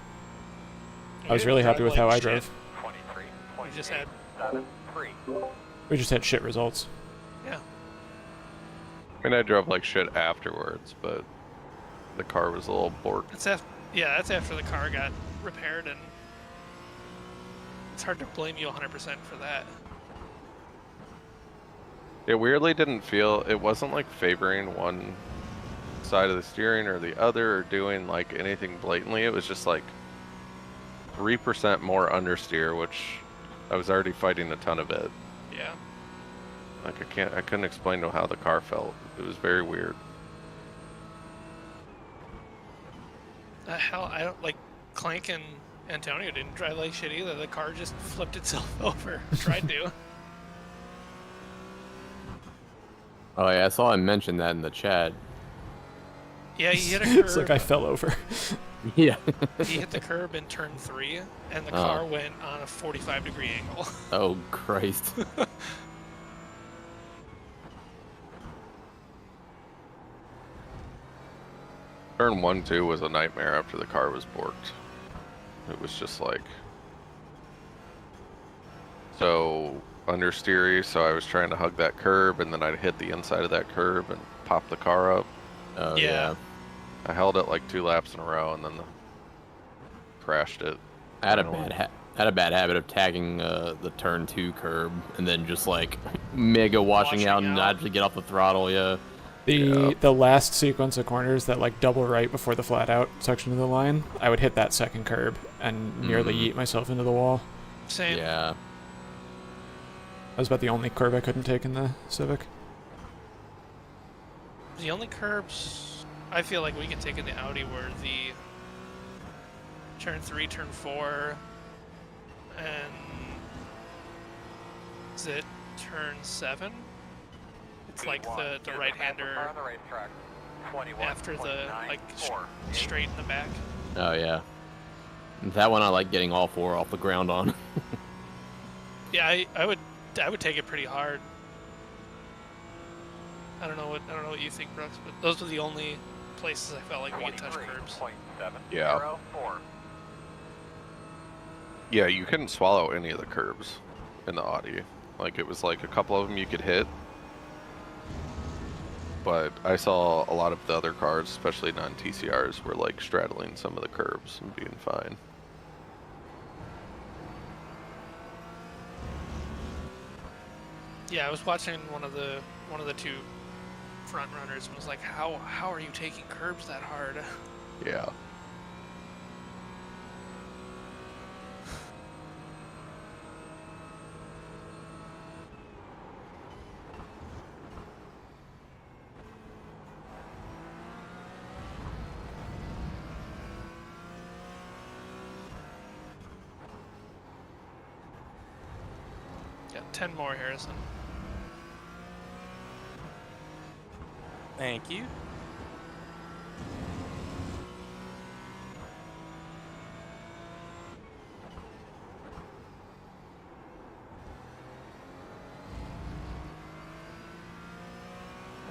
I was didn't really happy drive with how like I shit. drove. 23. We just had 3. We just had shit results. yeah. I mean, I drove like shit afterwards, but the car was a little borked. That's after the car got repaired, and it's hard to blame you 100% for that. It weirdly didn't feel, it wasn't like favoring one side of the steering or the other or doing like anything blatantly. It was just like 3% more understeer, which I was already fighting a ton of it. Yeah. Like I couldn't explain to how the car felt. It was very weird. Hell, I don't like Clank and Antonio didn't drive like shit either. The car just flipped itself over. Tried to. Oh yeah, I saw him mention that in the chat. Yeah, he hit a curb. It's like I fell over. Yeah. He hit the curb in turn 3, and the Oh. car went on a 45-degree angle. Oh Christ. Turn 1-2 was a nightmare after the car was borked. It was just like so understeery, so I was trying to hug that curb and then I'd hit the inside of that curb and pop the car up. Oh Yeah. yeah. I held it like 2 laps in a row and then crashed it. I had a Finally. had a bad habit of tagging the turn 2 curb and then just like mega washing out and not actually get off the throttle. Yeah. The last sequence of corners that like double right before the flat out section of the line, I would hit that second curb and nearly yeet myself into the wall. Same. Yeah. That was about the only curb I couldn't take in the Civic. The only curbs I feel like we can take in the Audi were the turn 3, turn 4, and is it turn 7? It's like the right-hander On the racetrack. 21, after the like 4. straight in the back. Oh yeah. That one I like getting all 4 off the ground on. Yeah, I would take it pretty hard. I don't know what you think, Brooks, but those were the only places I felt like we could touch curbs. 23.7. Yeah. 4. Yeah, you couldn't swallow any of the curbs in the Audi. Like it was like a couple of them you could hit. But I saw a lot of the other cars, especially non-TCRs, were like straddling some of the curbs and being fine. Yeah, I was watching one of the 2 front runners and was like, how are you taking curbs that hard? Yeah. Got 10 more, Harrison. Thank you.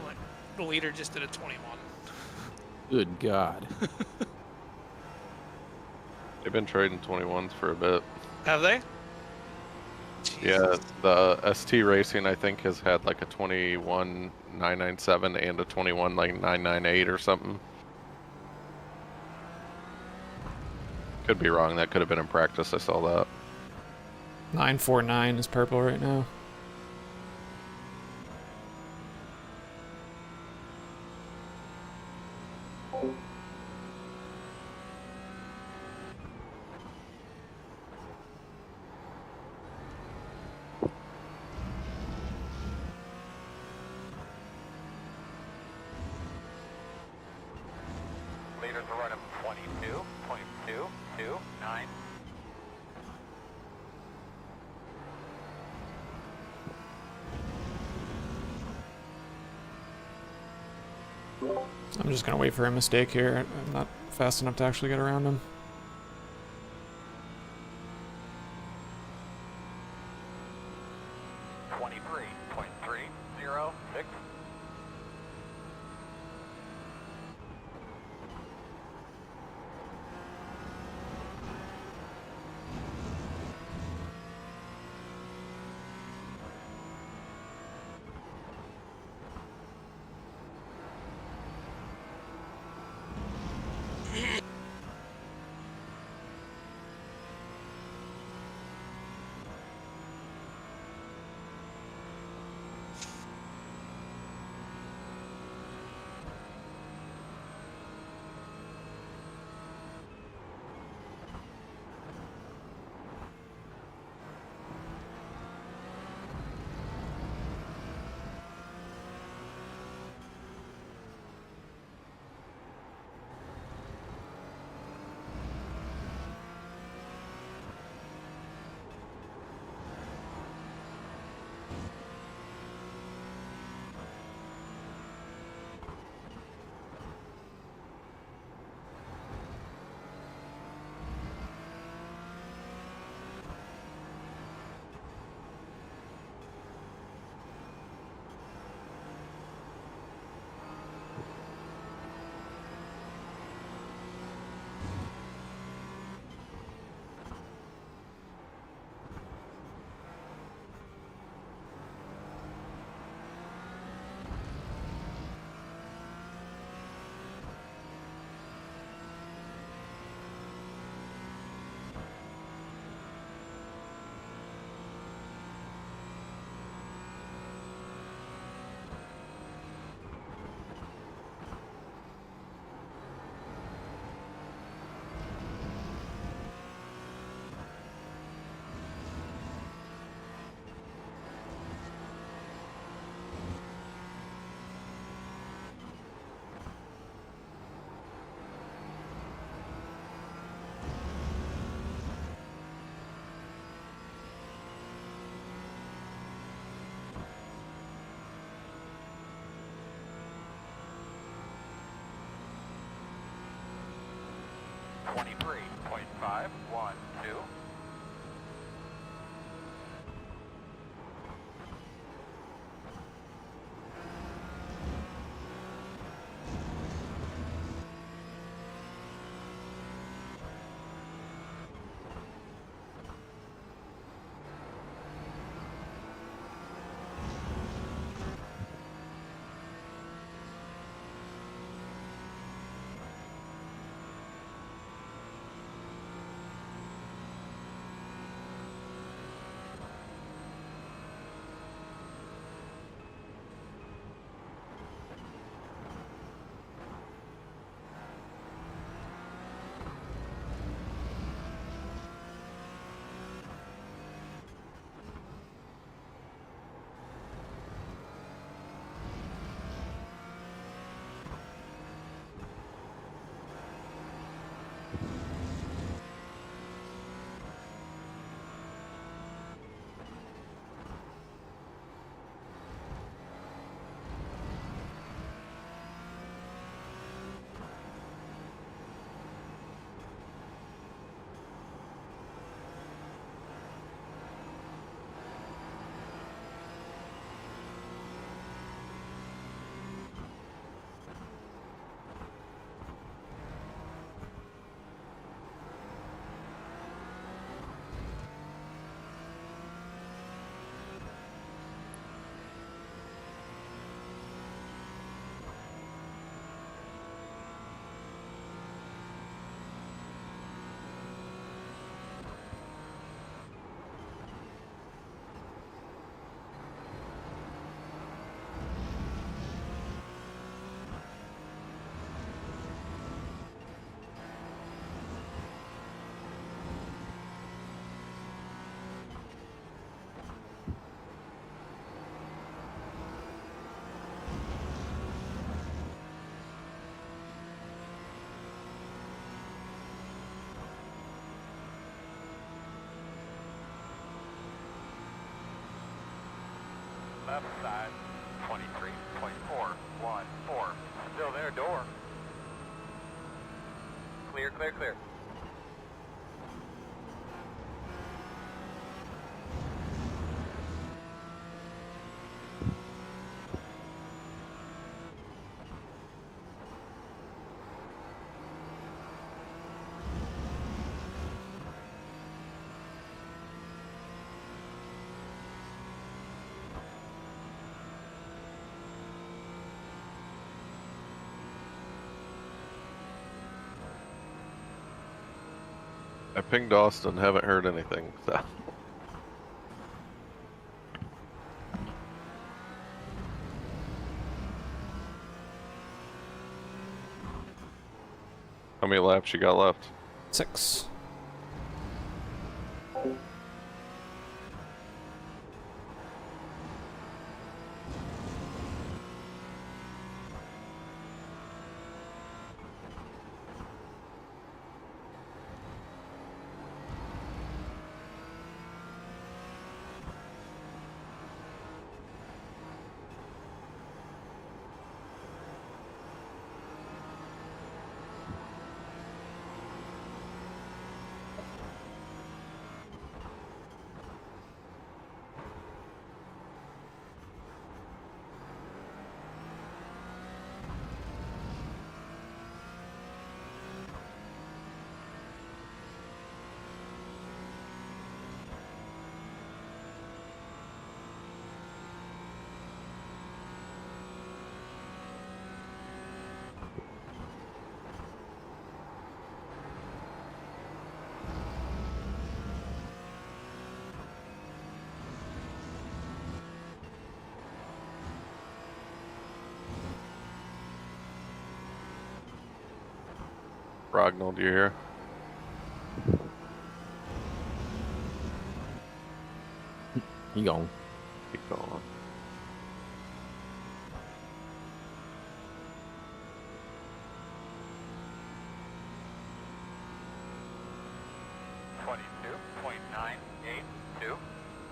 What? The leader just did a 21. Good God. They've been trading 21s for a bit. Have they? Yeah, the ST Racing I think has had like a 21.997 and a 21 like 998 or something. Could be wrong. That could have been in practice. I saw that. 949 is purple right now. Leaders are running 22.229. I'm just gonna wait for a mistake here. I'm not fast enough to actually get around him. Twenty-three point three zero six. Twenty-three point five one two. left side. 23.414. Still there, door. Clear, clear, clear. I pinged Austin, haven't heard anything. So. How many laps you got left? 6. Rognald, you here? You gone. Keep going.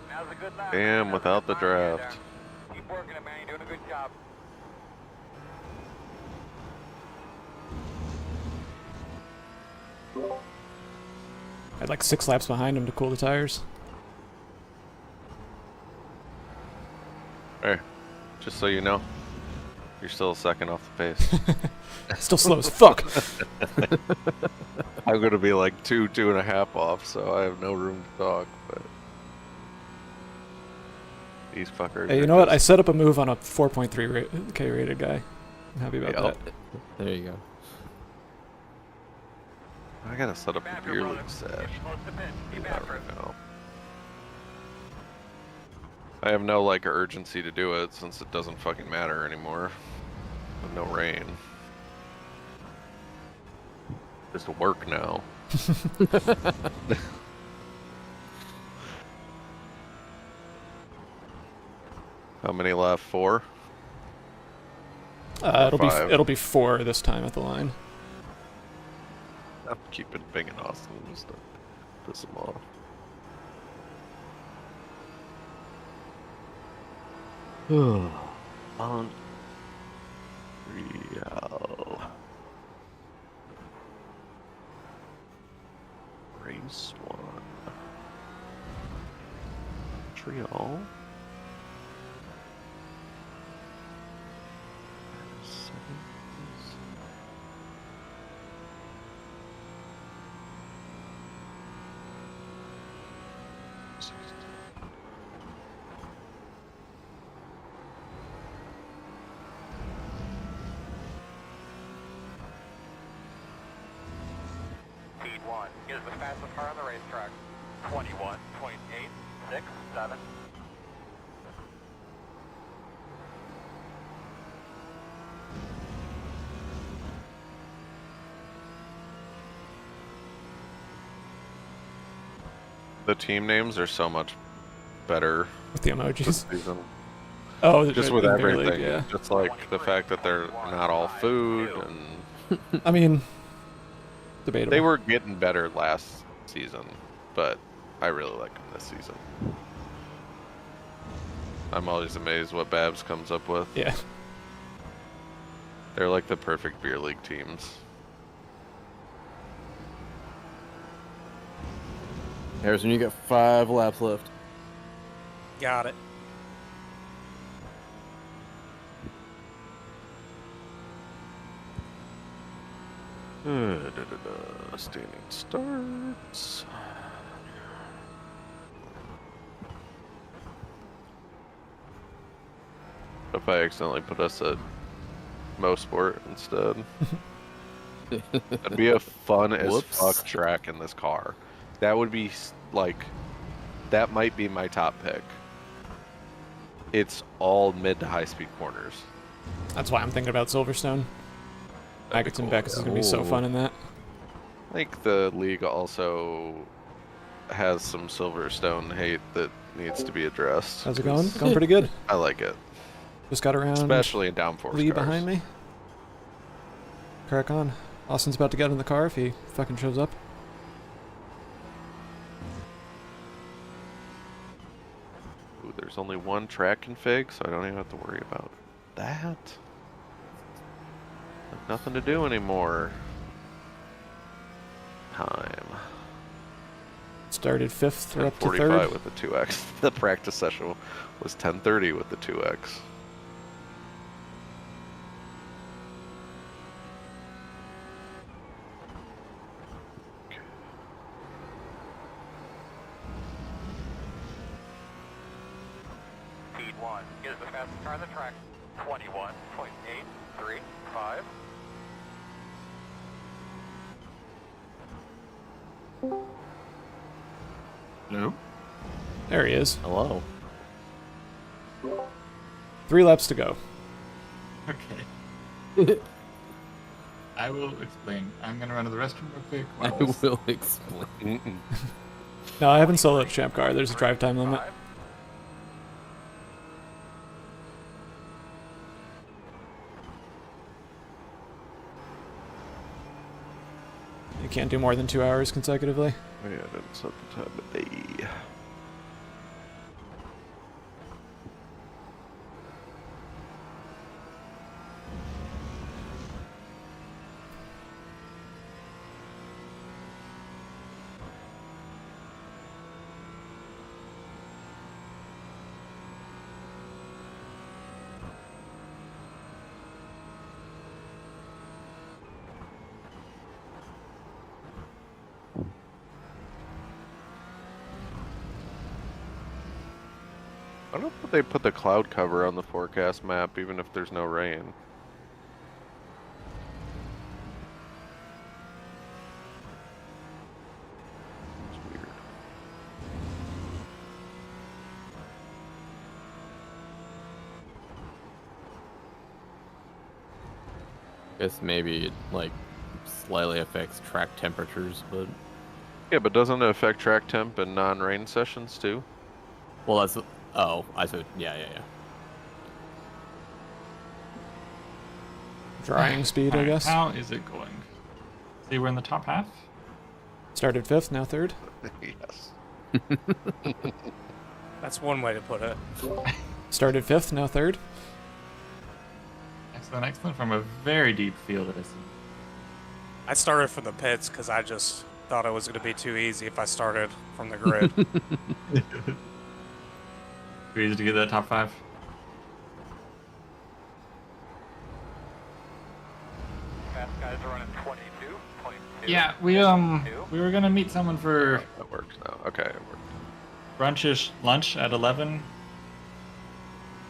Now's a good lap. Damn, without the There. draft. Keep working it, man. You're doing a good job. I had like 6 laps behind him to cool the tires. Hey, just so you know, you're still second off the pace. Still slow as fuck. I'm gonna be like 2.5 off, so I have no room to talk. But these fuckers. Hey, you know what? I set up a move on a 4.3 K rated guy. I'm happy about that. There you go. I gotta set up Keep a after, beer brother. league set. Getting close to pin. Do Keep that after it. right now. I have no like urgency to do it since it doesn't fucking matter anymore. With no rain. Just work now. How many left? 4? It'll 5. be 4 this time at the line. I'm keeping Bing and Austin just to piss them off. Unreal. Race 1. Montreal. Speed 1 is the fastest car on the racetrack. 21.867. The team names are so much better With the this emojis. season. Oh, Just with in Beer League, everything. yeah. Just like the fact that they're not all food and I mean, debatable. they were getting better last season, but I really like them this season. I'm always amazed what Babs comes up with. Yeah. They're like the perfect beer league teams. Harrison, you got 5 laps left. Got it. Standing starts. If I accidentally put us at Mosport instead. That'd be a fun as Whoops. fuck track in this car. That would be like, that might be my top pick. It's all mid to high speed corners. That's why I'm thinking about Silverstone. That'd be Agates and cool, Beckus is yeah. going to be so fun in that. I think the league also has some Silverstone hate that needs to be addressed. How's it going? Going pretty good. I like it, Just got around. especially in downforce Lee cars. behind me. Crack on. Austin's about to get in the car if he fucking shows up. Ooh, there's only one track config, so I don't even have to worry about that. Like nothing to do anymore. Time. Started 5th, we're up to 10:45 3rd. with the 2x. The practice session was 10:30 with the 2x. Speed 1 is the fastest car on the track. 21.835. Hello? There he is. Hello. 3 laps to go. Okay. I will explain. I'm gonna run to the restroom real quick. I while this- will explain. No, I haven't soloed Champ Car. There's a drive time limit. You can't do more than 2 hours consecutively. Oh yeah, I didn't set the time of day. I don't know if they put the cloud cover on the forecast map, even if there's no rain. It's weird. Guess maybe it like slightly affects track temperatures, but Yeah, but doesn't it affect track temp and non-rain sessions too? well, that's oh, I said yeah. Drying speed, I Alright, guess. How is it going? See, we're in the top half. Started 5th, now 3rd. Yes. That's one way to put it. Started 5th, now 3rd. Excellent, excellent. From a very deep field, I see. I started from the pits because I just thought it was going to be too easy if I started from the grid. Too easy to get that top 5. Fast guys are running 22.2. Yeah, we were gonna meet someone for That works now. Okay, it worked. brunchish lunch at 11.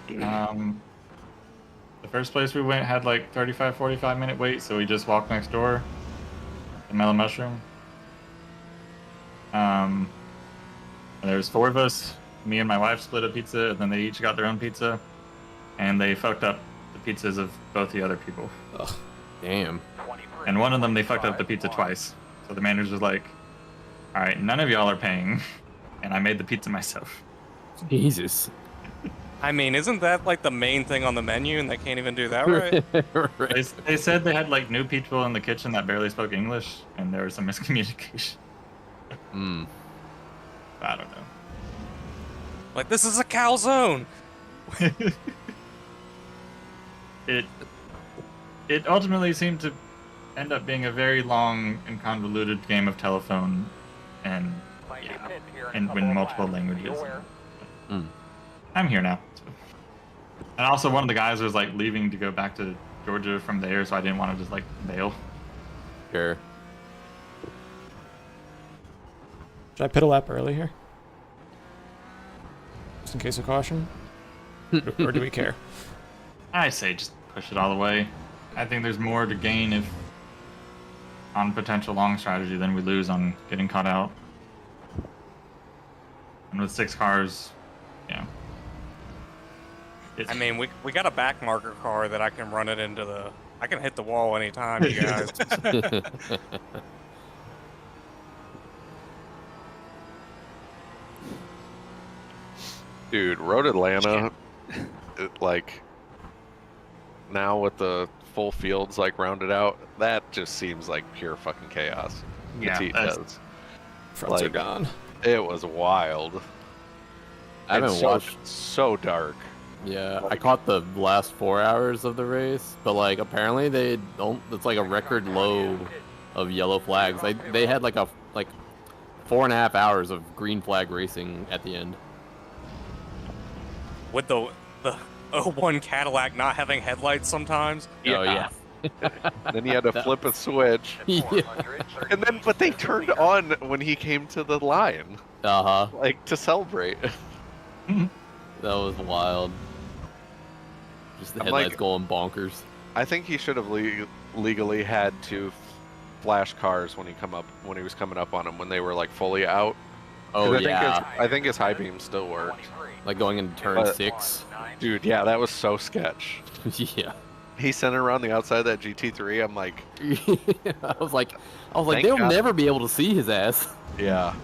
The first place we went had like 45 minute wait, so we just walked next door. The Mellow Mushroom. And there was 4 of us. Me and my wife split a pizza, and then they each got their own pizza. And they fucked up the pizzas of both the other people. Damn. And one of them, they fucked up the pizza twice. So the manager was like, alright, none of y'all are paying. And I made the pizza myself. Jesus. I mean, isn't that like the main thing on the menu and they can't even do that right? Right. They said they had like new people in the kitchen that barely spoke English, and there was some miscommunication. Hmm. I don't know. Like, this is a calzone! it ultimately seemed to end up being a very long and convoluted game of telephone and in multiple languages. I'm here now. And also one of the guys was like leaving to go back to Georgia from there, so I didn't want to just like bail. Sure. Should I pit a lap early here? Just in case of caution? Or do we care? I say just push it all the way. I think there's more to gain if on potential long strategy than we lose on getting caught out. And with 6 cars, yeah. I mean, we got a back marker car that I can run it into the. I can hit the wall anytime, you guys. Dude, Road Atlanta, like, now with the full fields, like, rounded out, that just seems like pure fucking chaos. Yeah, It does. Fronts are Like, gone. It was wild. I haven't It's watched. so dark. Yeah, I caught the last 4 hours of the race, but like apparently they don't. It's like a record low of yellow flags. They had like 4.5 hours of green flag racing at the end. With the 01 Cadillac not having headlights sometimes. Oh yeah. Then he had to flip a switch. Yeah. And then, but they turned on when he came to the line, Uh huh. like, to celebrate. That was wild. Just the I'm headlights like- going bonkers. I think he should have legally had to flash cars when he was coming up on them when they were like fully out. Oh 'Cause yeah. I think his high beam still worked. Like going into turn But- 6. Dude, yeah, that was so sketch. Yeah. He sent it around the outside of that GT3. I'm like, I was like, Thank they'll God. never be able to see his ass. yeah.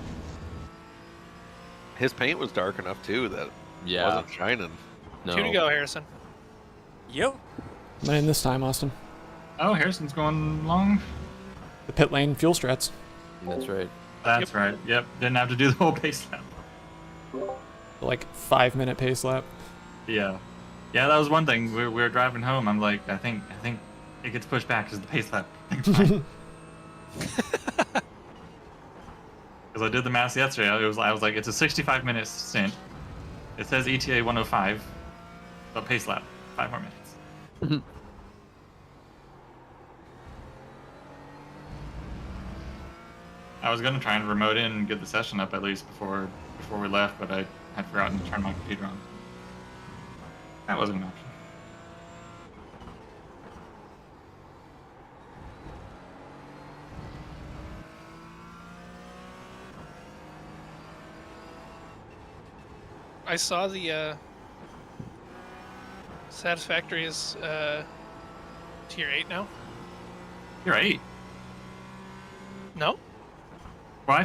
His paint was dark enough too that it Yeah. wasn't shining. No. 2 to go, Harrison. Yep. I'm in this time, Austin. Oh, Harrison's going long. The pit lane fuel strats. That's right. That's right. Yep. Didn't have to do the whole pace lap. Like 5-minute pace lap. Yeah. Yeah, that was one thing. We were driving home. I'm like, I think it gets pushed back because the pace lap. Because I did the math yesterday. I was like, it's a 65-minute stint. It says ETA 105, but pace lap 5 more minutes. I was gonna try and remote in and get the session up at least before we left, but I had forgotten to turn my computer on. That wasn't an option. I saw the Satisfactory is tier 8 now. You're right. No? Well,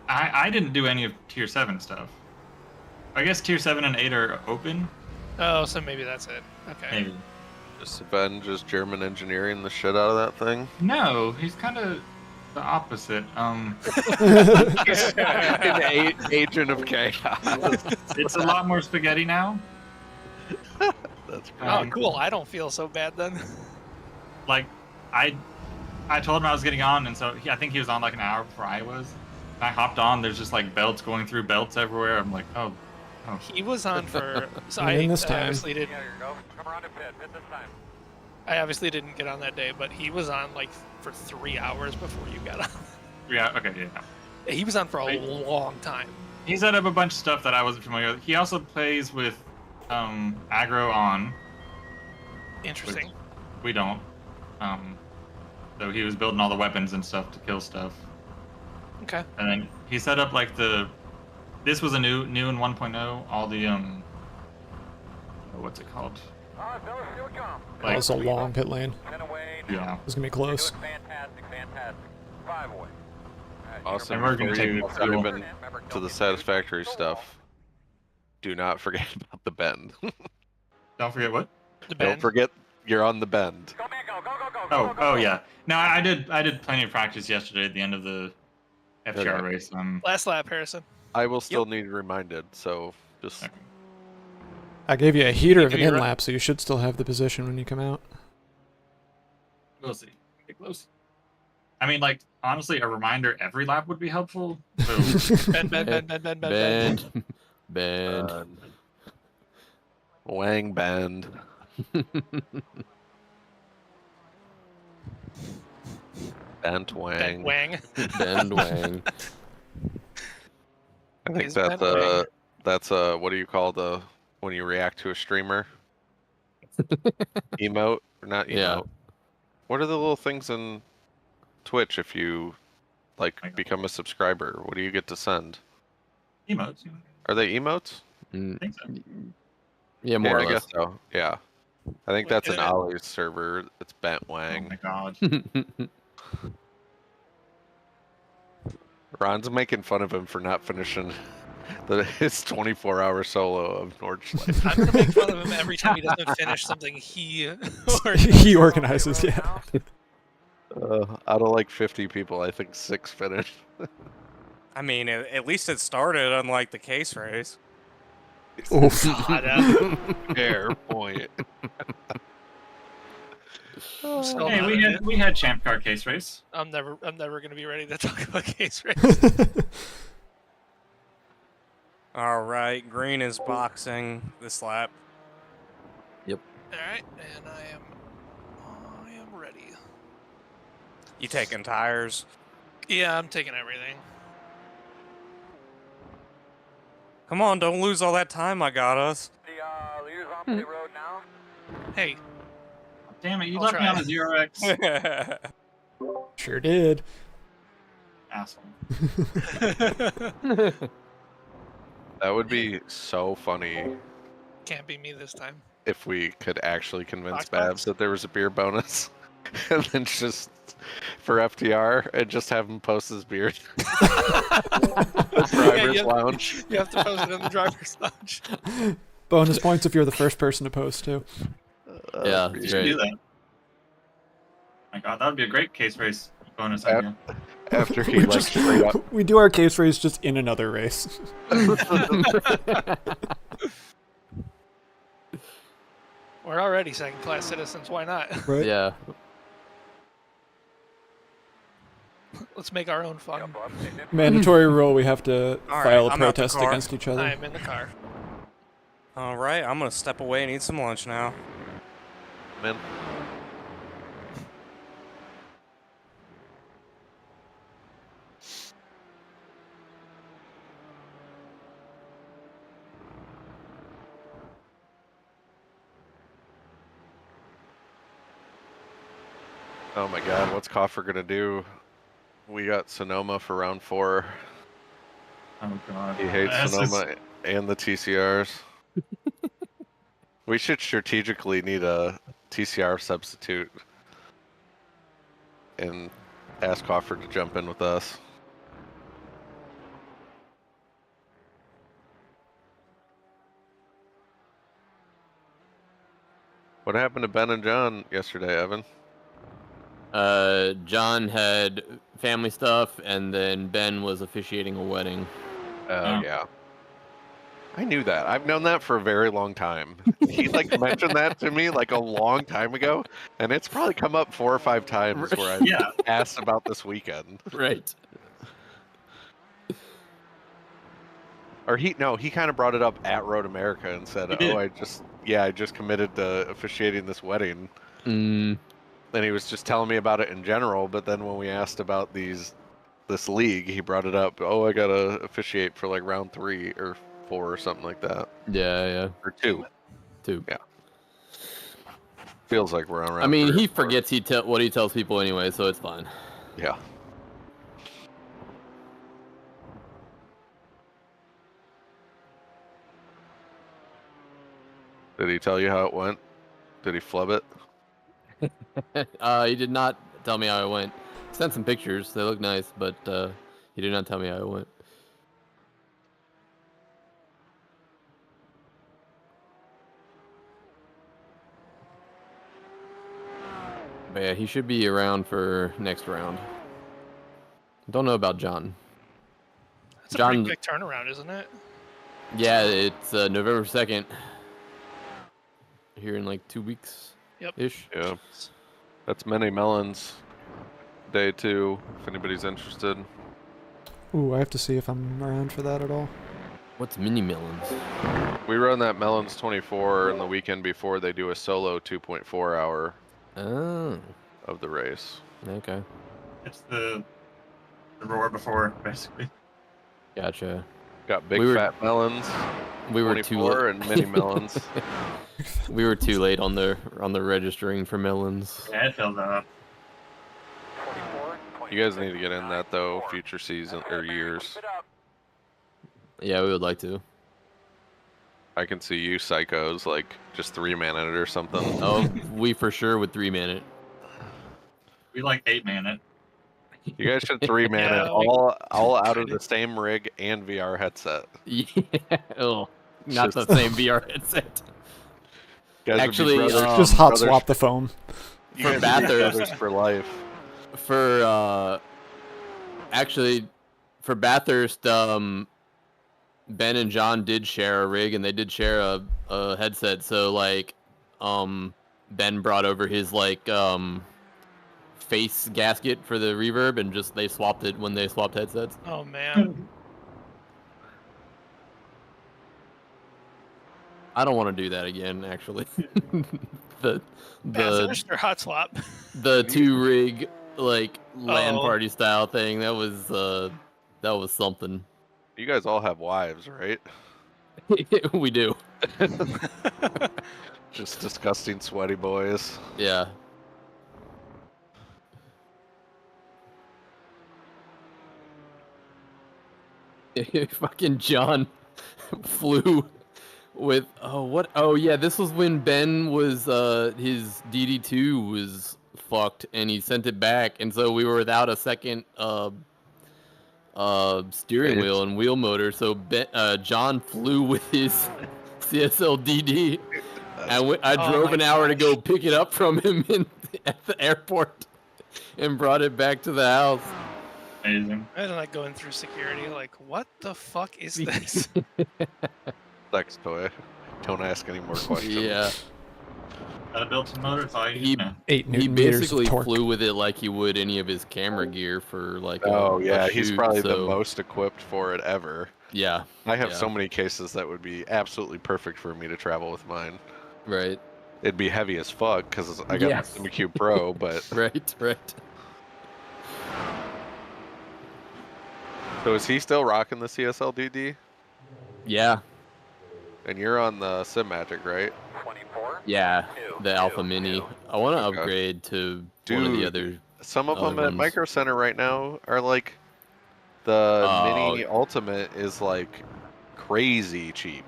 I didn't do any of tier 7 stuff. I guess tier 7 and 8 are open. Oh, so maybe that's it. Okay. Maybe. Sven just German engineering the shit out of that thing. No, he's kind of the opposite. An agent of chaos. It's a lot more spaghetti now. That's Oh, great. cool. I don't feel so bad then. Like, I told him I was getting on, and so I think he was on like an hour before I was. And I hopped on. There's just like belts going through belts everywhere. I'm like, oh. He was on for. So In this time. obviously didn't. Yeah, here you go. Come around to pit. Pit this time. I obviously didn't get on that day, but he was on like for 3 hours before you got on. Yeah. Okay. Yeah. He was on for a Wait. long time. He set up a bunch of stuff that I wasn't familiar with. He also plays with aggro on. Interesting. We don't. So he was building all the weapons and stuff to kill stuff. Okay. And then he set up like this was a new in 1.0, all the what's it called? All right, fellas, here we come. That was a long pit lane. 10 away. Now. Yeah. It's gonna be You're close. doing fantastic, fantastic. 5 away. Also, And we're gonna before take you more dive fuel. in to the Satisfactory stuff, do not forget about the bend. Don't forget what? The Don't bend. forget you're on the bend. Go, man, go, go, go, go. Oh, go, go, go. yeah. No, I did plenty of practice yesterday at the end of the FTR Okay. race. Last lap, Harrison. I will still need reminded, so just Okay. I gave you a heater of an Give you a in run. lap, so you should still have the position when you come out. We'll see. Get close. I mean, like, honestly, a reminder every lap would be helpful. So, Bend, bend, bend, bend, bend, bend, bend. Bend. Wang bend. Bent wang. Bend wang. Bend wang. I think Is bent wang. that's what do you call when you react to a streamer? Emote or not emote? Yeah. What are the little things in Twitch if you like I got become a subscriber? What do you get to send? emotes. Are they emotes? I think so. Yeah, more Yeah, or I less. guess so. Yeah. I think Wait, that's an isn't it- Ollie's server. It's Bent Oh Wang. my god. Ron's making fun of him for not finishing his 24-hour solo of Nordschleife. I'm gonna make fun of him every time he doesn't finish something he He organizes, yeah. Out of like 50 people, I think 6 finished. I mean, at least it started, unlike the case race. Oof. Fair point. Still Hey, not we had Champ Car case race. I'm never gonna be ready to talk about case race. All right, green is boxing this lap. Alright, and I am ready. You taking tires? Yeah, I'm taking everything. Come on, don't lose all that time I got us. The leaders on pit road now. Hey, Damn it, you I'll left me try. on a 0x. Sure did. Asshole. That would be so funny can't be me this time. if we could actually convince Box Babs box? that there was a beer bonus. And then just for FTR and just have him post his beer. The driver's you have- lounge. You have to post it in the driver's lounge. Bonus points if you're the first person to post, too. Yeah, You it's should do great. that. My god, that would be a great case race bonus Yep. idea. After he We like just straight up. we do our case race just in another race. We're already second-class citizens. Why not? Right? Yeah. Let's make our own fun. Mandatory rule: we have to All file right, a I'm out the protest car. against each other. I am in the car. All right, I'm gonna step away and eat some lunch now. Man. Oh my god, what's Coffer gonna do? We got Sonoma for round 4. Oh god. He hates This is- Sonoma and the TCRs. We should strategically need a TCR substitute and ask Coffer to jump in with us. What happened to Ben and John yesterday, Evan? John had family stuff, and then Ben was officiating a wedding. Oh. Yeah. I knew that. I've known that for a very long time. He like mentioned that to me like a long time ago, and it's probably come up 4 or 5 times where I've Yeah. asked about this weekend. Right. Or he kind of brought it up at Road America and said, He did. "Oh, I just committed to officiating this wedding." Mm, And he was just telling me about it in general, but then when we asked about this league, he brought it up. Oh, I gotta officiate for like round 3 or 4 or something like that, yeah. or 2. Yeah. Feels like we're on round. I mean, 3 or he 4. forgets what he tells people anyway, so it's fine. Yeah. Did he tell you how it went? Did he flub it? He did not tell me how it went. He sent some pictures. They look nice, but he did not tell me how it went. But yeah, he should be around for next round. Don't know about John. That's a John- pretty quick turnaround, isn't it? Yeah, it's November 2nd. here in like 2 weeks. Yep. Ish. Yeah. That's Many Melons day 2, if anybody's interested. Ooh, I have to see if I'm around for that at all. What's mini melons? We run that Melons 24, and the weekend before they do a solo 2.4 hour Oh, of the race. okay. It's the roar before, basically. Gotcha. Got big We were- fat melons, We were too 24, late. and mini melons. We were too late on the registering for melons. Yeah, it fills up. 24, You guys need to get in that though, future season or years. Yeah, we would like to. I can see you psychos like just 3-man it or something. Oh, we for sure would 3-man it. We like 8-man it. You guys should 3-man Yeah, it all out of the same rig and VR headset. Yeah. Oh, not Just- the same VR headset. You guys Actually, would be brothers, Just hot brothers- swap the foam. you for guys would be Bathurst. brothers for life. For actually, for Bathurst, Ben and John did share a rig, and they did share a headset. So like, Ben brought over his like face gasket for the reverb, and just they swapped it when they swapped headsets. Oh man. I don't want to do that again. Actually, the Bathurst or hot swap? the 2-rig like LAN Oh. party style thing, that was something. You guys all have wives, right? We do. Just disgusting, sweaty boys. Yeah. Fucking John flew with oh yeah, this was when Ben was his DD2 was fucked and he sent it back, and so we were without a second steering It's- wheel and wheel motor, so John flew with his CSL DD. And I Oh drove my an hour to gosh. go pick it up from him at the airport and brought it back to the house. Amazing. Imagine like going through security, like, what the fuck is this? Sex toy. Don't ask any more questions. Yeah, Gotta build some motors. All you he know. 8 he newton meters basically of torque. flew with it like he would any of his camera gear for like. Oh a yeah, he's shoot, probably the so, most equipped for it ever. Yeah, I have Yeah. so many cases that would be absolutely perfect for me to travel with mine. right, It'd be heavy as fuck because I got Yes. the SimuCube Pro, but right. so is he still rocking the CSL DD? Yeah, And you're on the Sim-Magic, right? 24. yeah. The Alpha Mini. I want to Okay. upgrade to one of the Dude, other. Some of Other them at ones. Micro Center right now are like the Oh. Mini Ultimate is like crazy cheap.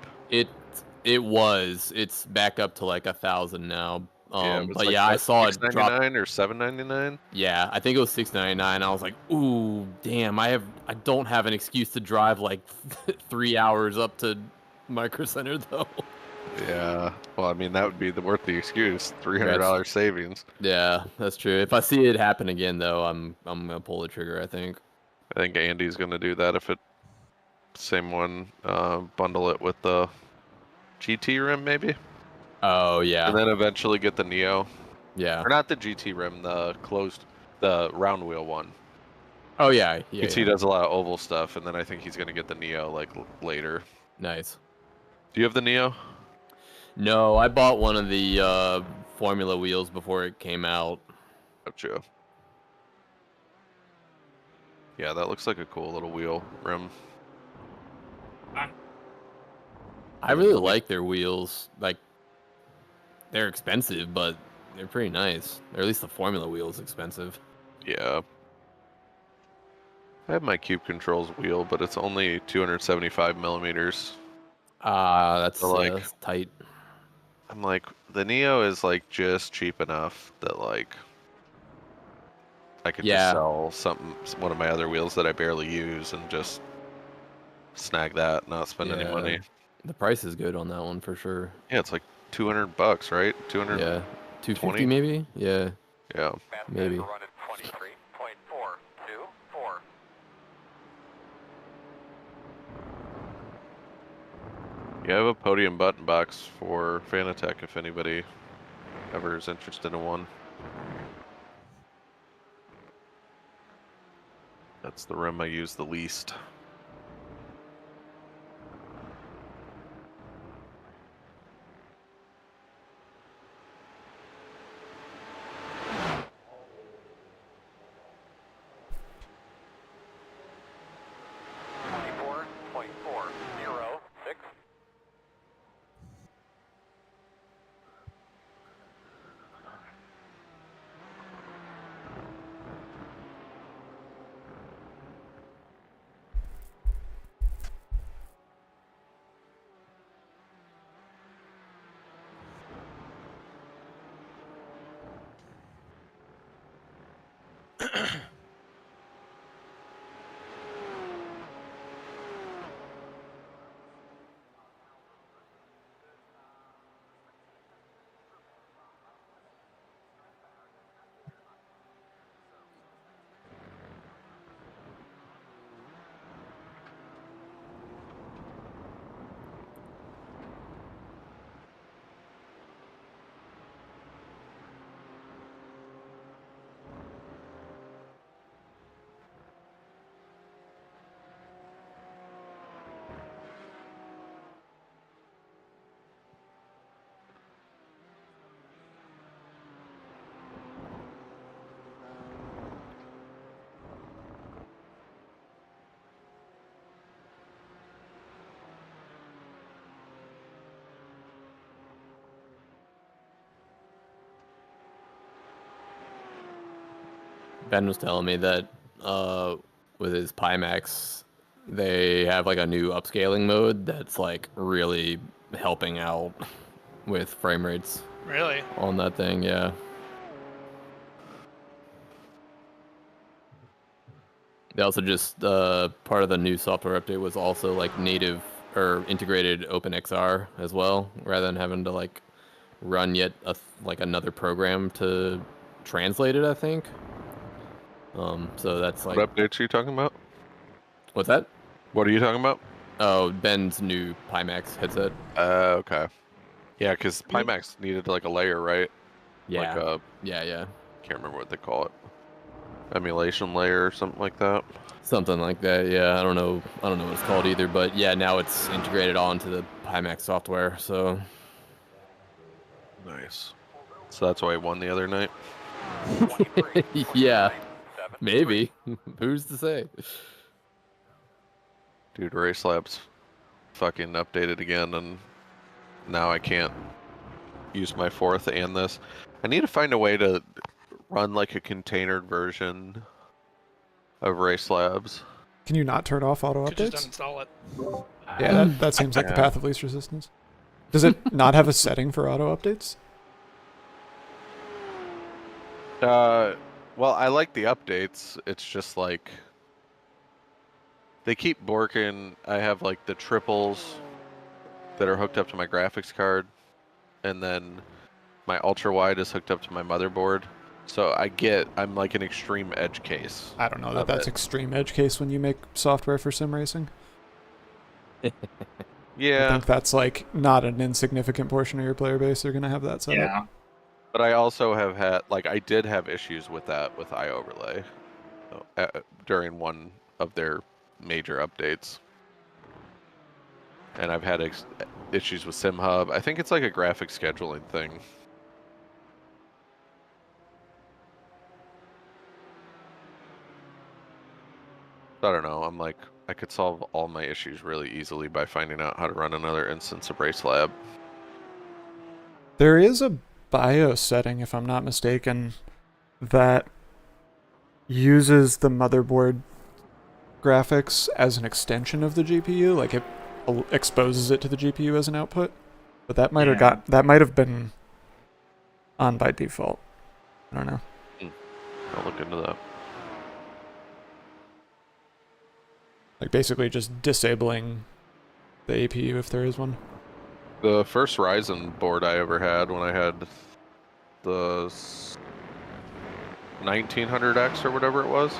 It's back up to like 1,000 now. It was But like yeah, I saw it drop. $6.99 or $7.99. Yeah, I think it was $6.99. I was like, ooh, damn! I don't have an excuse to drive like 3 hours up to Micro Center though. Yeah, well, I mean that would be worth the excuse. $300 savings. Yeah, that's true. If I see it happen again though, I'm gonna pull the trigger. I think. I think Andy's gonna do that if it same one. Bundle it with the GT rim maybe, Oh yeah, and then eventually get the Neo, yeah. or not the GT rim, the round wheel one. Oh yeah, yeah. Because he does a lot of oval stuff, and then I think he's gonna get the Neo like later. Nice. Do you have the Neo? No, I bought one of the Formula wheels before it came out. Gotcha. Yeah, that looks like a cool little wheel rim. I really like their wheels. Like, they're expensive, but they're pretty nice. Or at least the Formula wheel is expensive. Yeah. I have my Cube Controls wheel, but it's only 275 millimeters. That's, So, like- that's tight. I'm like, the Neo is like just cheap enough that like I could Yeah. just sell one of my other wheels that I barely use and just snag that, not spend any Yeah. money. The price is good on that one for sure. Yeah, it's like $200, right? 200. Yeah. 250 20? maybe? Yeah. Yeah. Maybe. Running 23.424. You have a podium button box for Fanatec if anybody ever is interested in one. That's the rim I use the least. Ben was telling me that with his Pimax, they have like a new upscaling mode that's like really helping out with frame rates Really? on that thing. Yeah. They also just part of the new software update was also like native or integrated OpenXR as well, rather than having to like run yet like another program to translate it. I think. So that's like What updates are you talking about? what's that? What are you talking about? Oh, Ben's new Pimax headset. Okay. Yeah, because Pimax needed like a layer, right? Like Yeah. a, Yeah. can't remember what they call it. Emulation layer or something like that. Something like that. Yeah. I don't know what it's called either, but yeah, now it's integrated all into the Pimax software. So Nice. So that's why I won the other night. yeah, maybe. Who's to say? Dude, Race Labs fucking updated again, and now I can't use my fourth and this. I need to find a way to run like a containered version of Race Labs. Can you not turn off auto Could just updates? uninstall it. Yeah, that seems like the path of least resistance. Does it not have a setting for auto updates? Well, I like the updates. It's just like they keep borking. I have like the triples that are hooked up to my graphics card, and then my ultra wide is hooked up to my motherboard. So I'm like an extreme edge case. I don't know that that's extreme edge case when you make software for sim racing. I Yeah, think that's like not an insignificant portion of your player base. They're gonna have that set up. Yeah. but I also have had like I did have issues with that with iOverlay during one of their major updates, and I've had issues with SimHub. I think it's like a graphic scheduling thing. I don't know. I'm like, I could solve all my issues really easily by finding out how to run another instance of Race Lab. There is a BIOS setting, if I'm not mistaken, that uses the motherboard graphics as an extension of the GPU. Like it exposes it to the GPU as an output. But that might have been on by default. I don't know. I'll look into that. Like basically just disabling the APU if there is one. The first Ryzen board I ever had when I had the 1900X or whatever it was,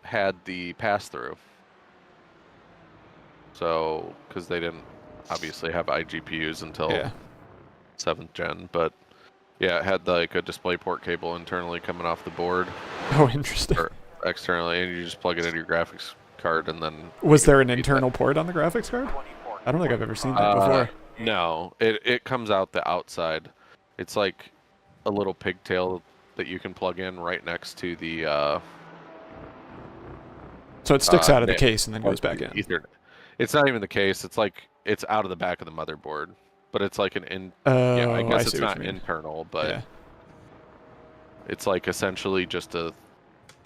had the pass-through. So, because they didn't obviously have iGPUs until 7th gen, but yeah, it had like a display port cable internally coming off the board. Oh, interesting. Or externally, and you just plug it into your graphics card, and then. Was there an internal port on the graphics card? I don't think I've ever seen that before. No, it comes out the outside. It's like a little pigtail that you can plug in right next to the. So it sticks out of the case and then goes back in. Ethernet. It's not even the case. It's like it's out of the back of the motherboard, but it's like yeah, I guess it's not internal, but it's like essentially just a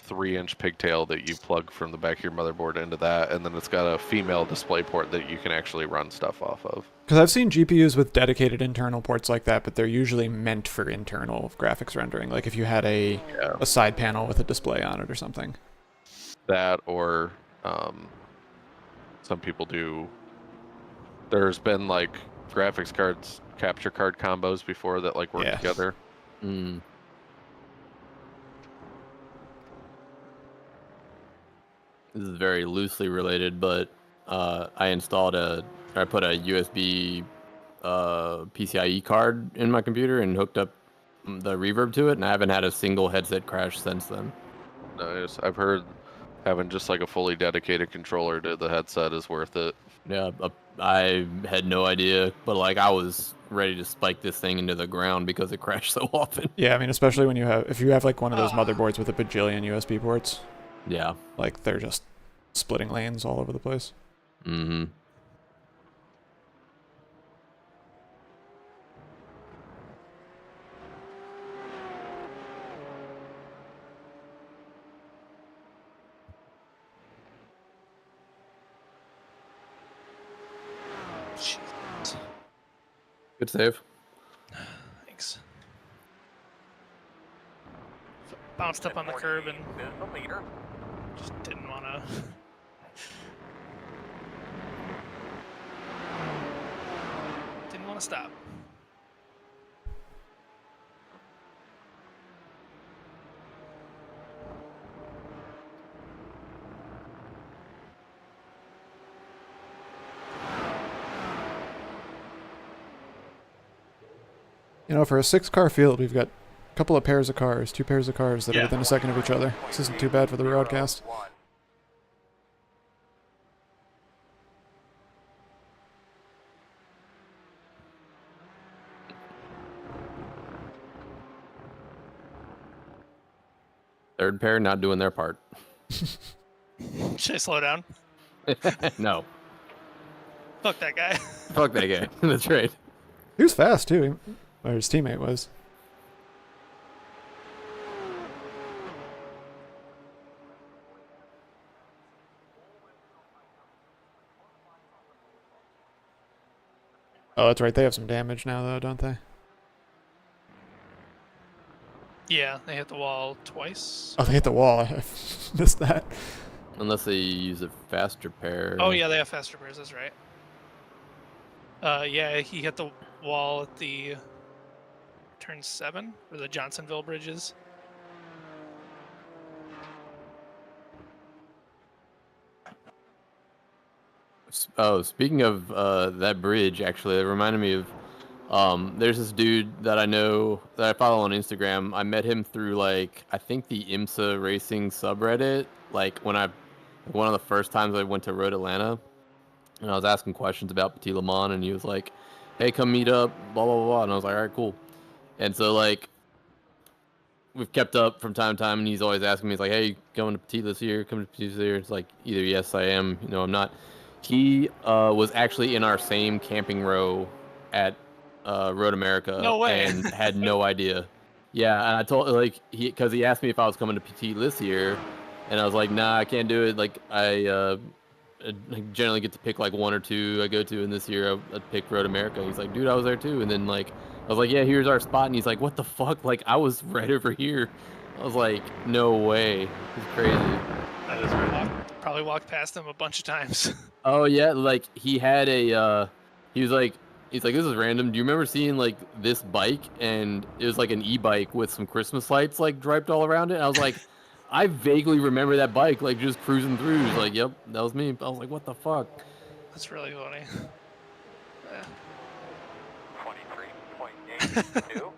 3-inch pigtail that you plug from the back of your motherboard into that, and then it's got a female display port that you can actually run stuff off of. Because I've seen GPUs with dedicated internal ports like that, but they're usually meant for internal graphics rendering. Like if you had a side panel with a display on it or something. That, or some people do. There's been like graphics cards, capture card combos before that like work together. Mm. This is very loosely related, but I put a USB PCIe card in my computer and hooked up the reverb to it, and I haven't had a single headset crash since then. Nice. I've heard having just like a fully dedicated controller to the headset is worth it. Yeah, I had no idea, but like I was ready to spike this thing into the ground because it crashed so often. Yeah, I mean, especially when if you have like one of those motherboards with a bajillion USB ports. Yeah. Like they're just splitting lanes all over the place. Mm-hmm. Good save. Thanks. Bounced up on the curb and just didn't want to. Didn't want to stop. You know, for a 6-car field, we've got a couple of pairs of cars, 2 pairs of cars that are within a second of each other. This isn't too bad for the broadcast. Third pair not doing their part. Should I slow down? No. Fuck that guy. Fuck that guy. That's right. He was fast, too. Or his teammate was. Oh, that's right. They have some damage now, though, don't they? Yeah, they hit the wall twice. Oh, they hit the wall. I missed that. Unless they use a faster pair. Oh yeah, they have faster pairs. That's right. Yeah, he hit the wall at the turn 7, where the Johnsonville bridge is. Oh, speaking of that bridge, actually, it reminded me of there's this dude that I know that I follow on Instagram. I met him through like I think the IMSA racing subreddit. Like one of the first times I went to Road Atlanta, and I was asking questions about Petit Le Mans, and he was like, "Hey, come meet up," blah blah blah, and I was like, "All right, cool." And so like we've kept up from time to time, and he's always asking me, he's like, "Hey, going to Petit this year? Coming to Petit this year?" It's like either yes, I am, I'm not. He was actually in our same camping row at Road America. No way. And had no idea. Yeah, and I told because he asked me if I was coming to PT this year, and I was like, nah, I can't do it. Like I generally get to pick like 1 or 2 I go to, and this year I picked Road America. He's like, dude, I was there too. And then like I was like, yeah, here's our spot, and he's like, what the fuck? Like I was right over here. I was like, no way. It's crazy. That is right. Probably walked past him a bunch of times. Oh yeah, like he had a he's like this is random. Do you remember seeing like this bike, and it was like an e-bike with some Christmas lights like draped all around it? And I was like, I vaguely remember that bike like just cruising through. He's like, yep, that was me. I was like, what the fuck? That's really funny. 23.825.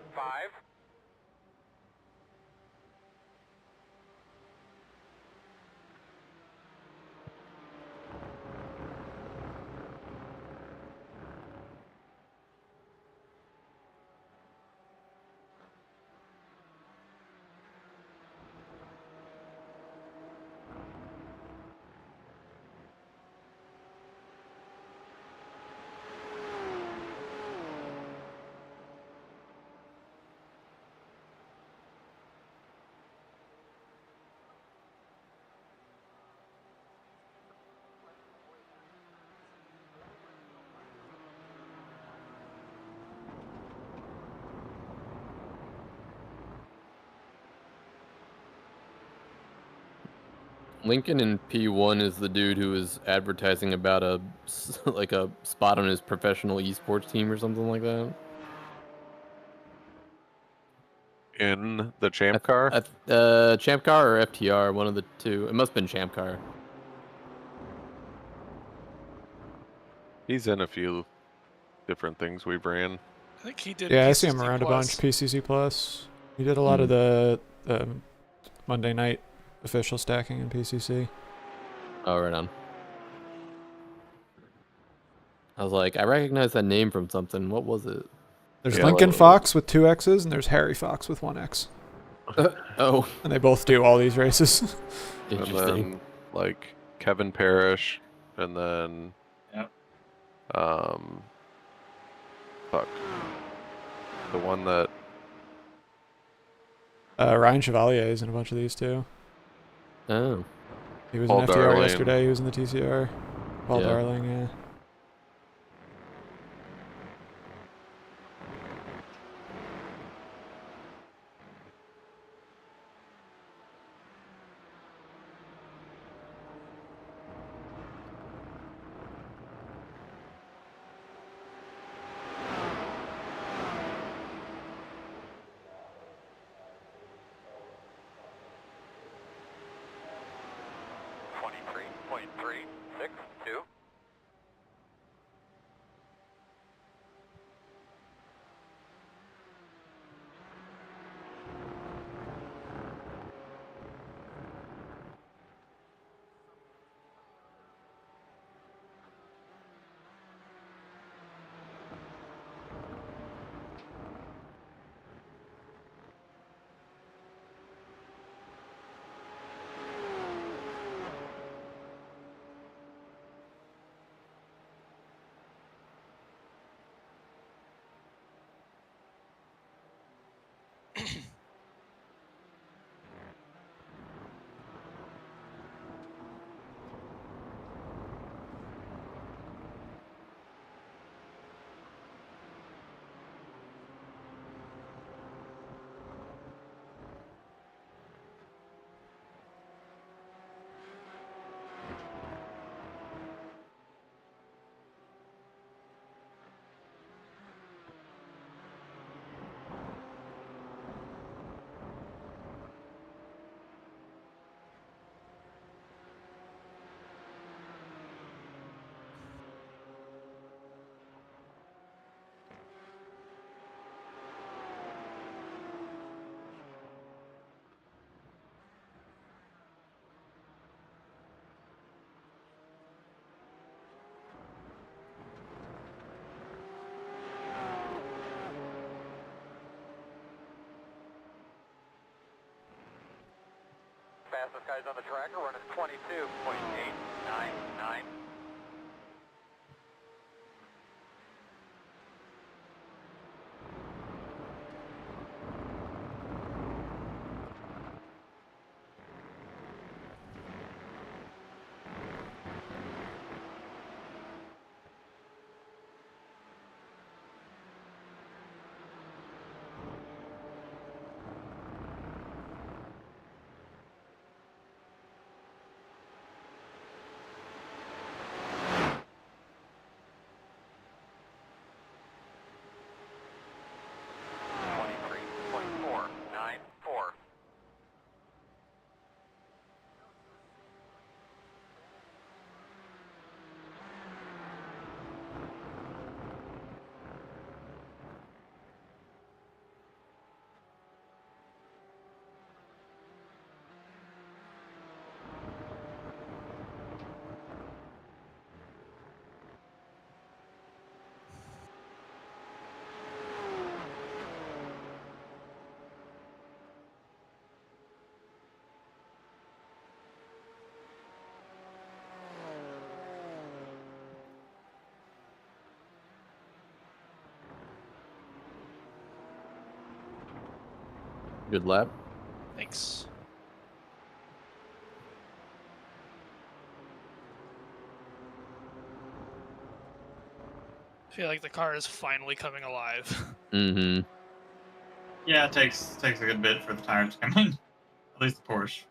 Lincoln in P1 is the dude who is advertising about a like a spot on his professional esports team or something like that. In the champ car? Champ car or FTR, one of the two. It must have been Champ car. He's in a few different things we've ran. I think he did. Yeah, I see him PCC around Plus. a bunch. PCC Plus. He did a lot of the Monday night official stacking in PCC. Oh, right on. I was like, I recognize that name from something. What was it? There's Yeah, Lincoln like- Fox with 2 X's, and there's Harry Fox with 1 X. Oh, And they both do all these races. And interesting. then like Kevin Parrish, and then Yep. fuck, the one that Ryan Chevalier is in a bunch of these too. Oh, He was Paul in FTR Darling. yesterday. He was in the TCR. Paul Yeah. Darling, yeah. .362. Fastest guys on the track are running 22.899. Good lap. Thanks. I feel like the car is finally coming alive. Mm-hmm. Yeah, it takes a good bit for the tires to come in. At least the Porsche.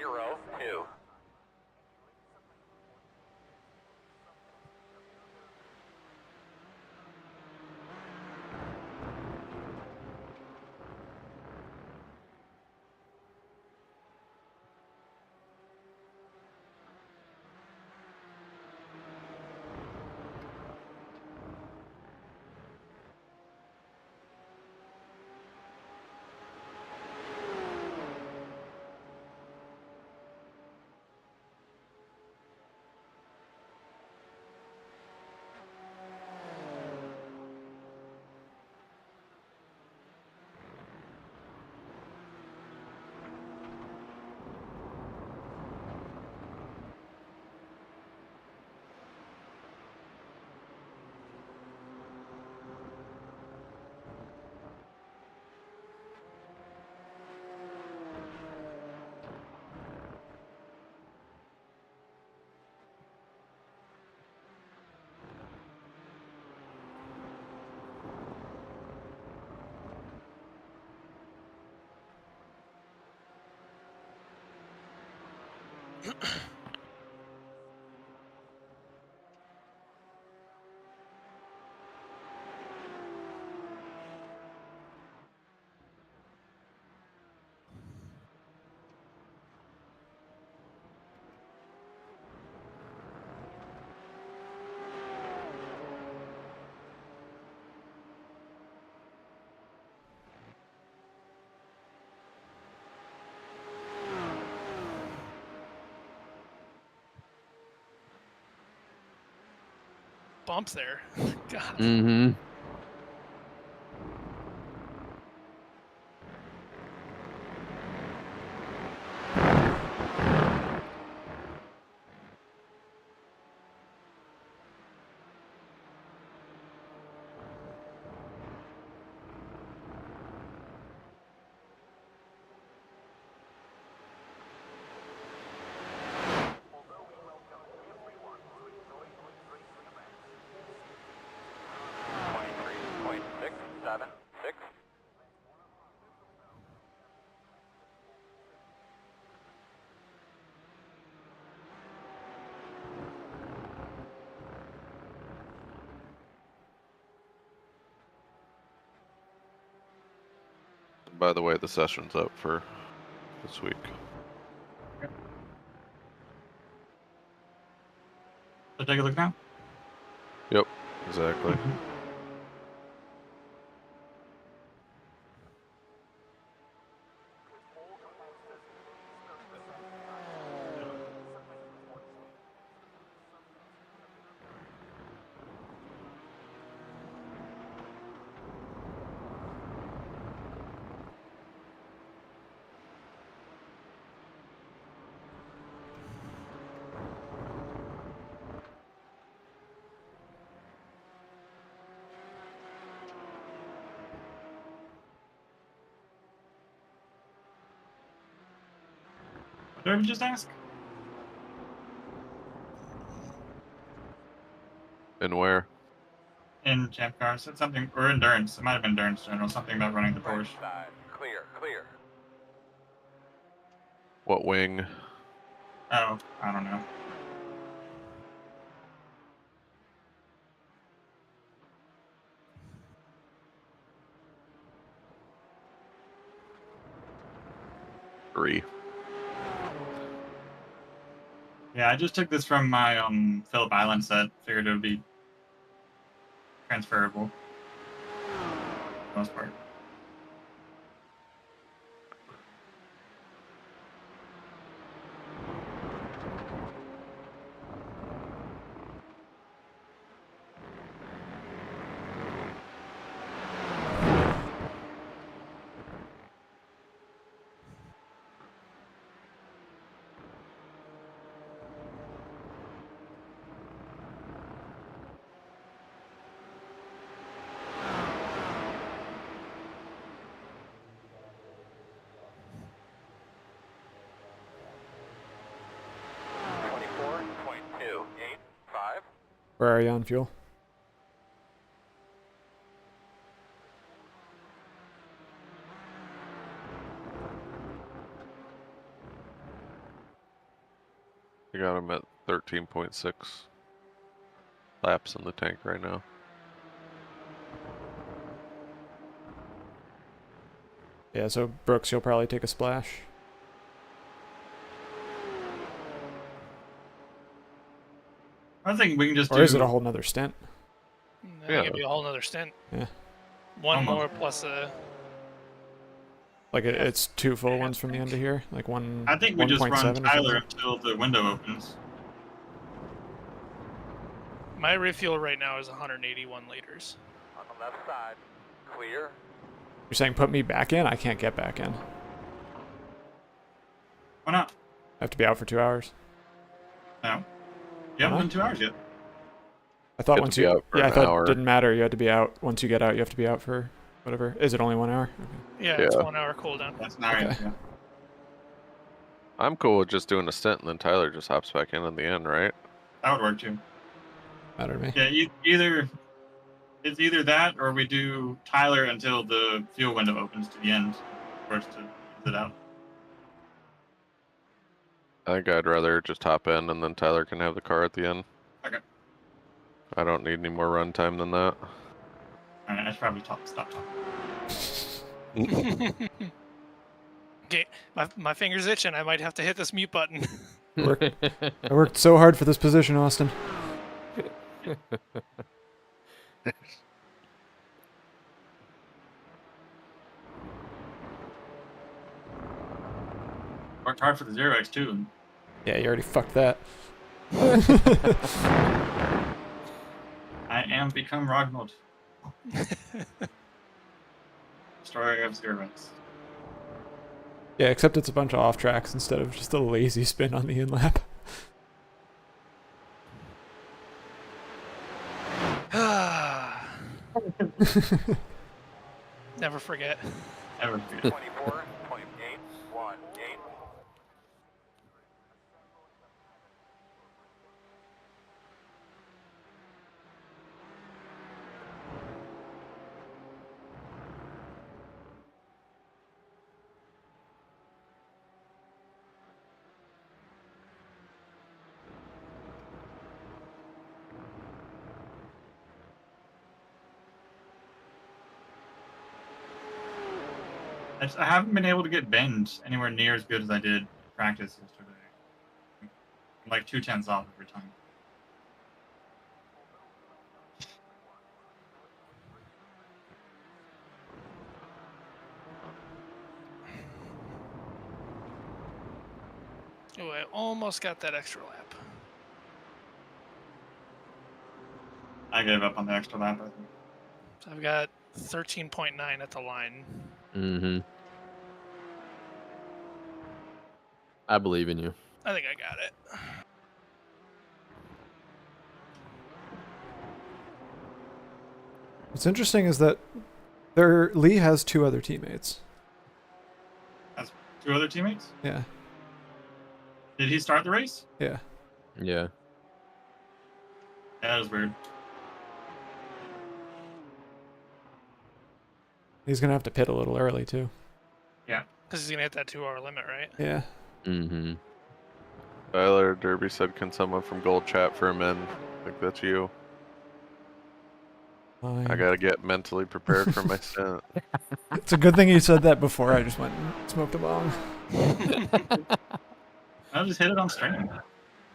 .02. Bumps there. God. Mm-hmm. By the way, the session's up for this week. So take a look now. Yep, exactly. Did I just ask? And where? In Champ Car, said something, or Endurance. It might have been Endurance General, something about running the Right Porsche. side. Clear, clear. What wing? Oh, I don't know. Three. Yeah, I just took this from my Phillip Island set. Figured it would be transferable for the most part. Where are you on fuel? I got him at 13.6 laps in the tank right now. Yeah, so Brooks, you'll probably take a splash. I think we can just Or do. is it a whole nother stint? I think Yeah. it'd be a whole nother stint. Yeah. One Almost. more plus a. Like it's two full ones from the end to here? Like one. I think we just run 1.7 or Tyler something? until the window opens. My refuel right now is 181 liters. On the left side. Clear. You're saying put me back in? I can't get back in. Why not? I have to be out for 2 hours. No. You haven't Why been 2 hours yet. I thought You have once to be you. out for Yeah, I an thought hour. it didn't matter. You had to be out. Once you get out, you have to be out for whatever. Is it only 1 hour? Okay. Yeah, it's Yeah. 1 hour cooldown. That's not Okay. yeah. I'm cool with just doing a stint and then Tyler just hops back in at the end, right? That would work too. Matter to me. Yeah, either it's either that or we do Tyler until the fuel window opens to the end, of course, to ease it out. I think I'd rather just hop in and then Tyler can have the car at the end. Okay. I don't need any more run time than that. All right, I should probably stop talking. Okay, my finger's itching. I might have to hit this mute button. I worked so hard for this position, Austin. Worked hard for the 0x too. Yeah, you already fucked that. I am become Ragnald. Destroyer of 0x. Yeah, except it's a bunch of off tracks instead of just a lazy spin on the in lap. Never forget. Ever. 24.818. I haven't been able to get bend anywhere near as good as I did in practice yesterday. I'm like 2/10 off every time. Oh, I almost got that extra lap. I gave up on the extra lap, I think. So I've got 13.9 at the line. Mm-hmm. I believe in you. I think I got it. What's interesting is that Lee has 2 other teammates. Has 2 other teammates? Yeah. Did he start the race? Yeah. Yeah. Yeah, that was weird. He's gonna have to pit a little early too. Yeah. Because he's gonna hit that 2-hour limit, right? Yeah. Mm-hmm. Tyler Derby said, "Can someone from Gold chat for him in?" I think that's you. Fine. I gotta get mentally prepared for my stint. It's a good thing you said that before I just went and smoked a bong. I'll just hit it on stream.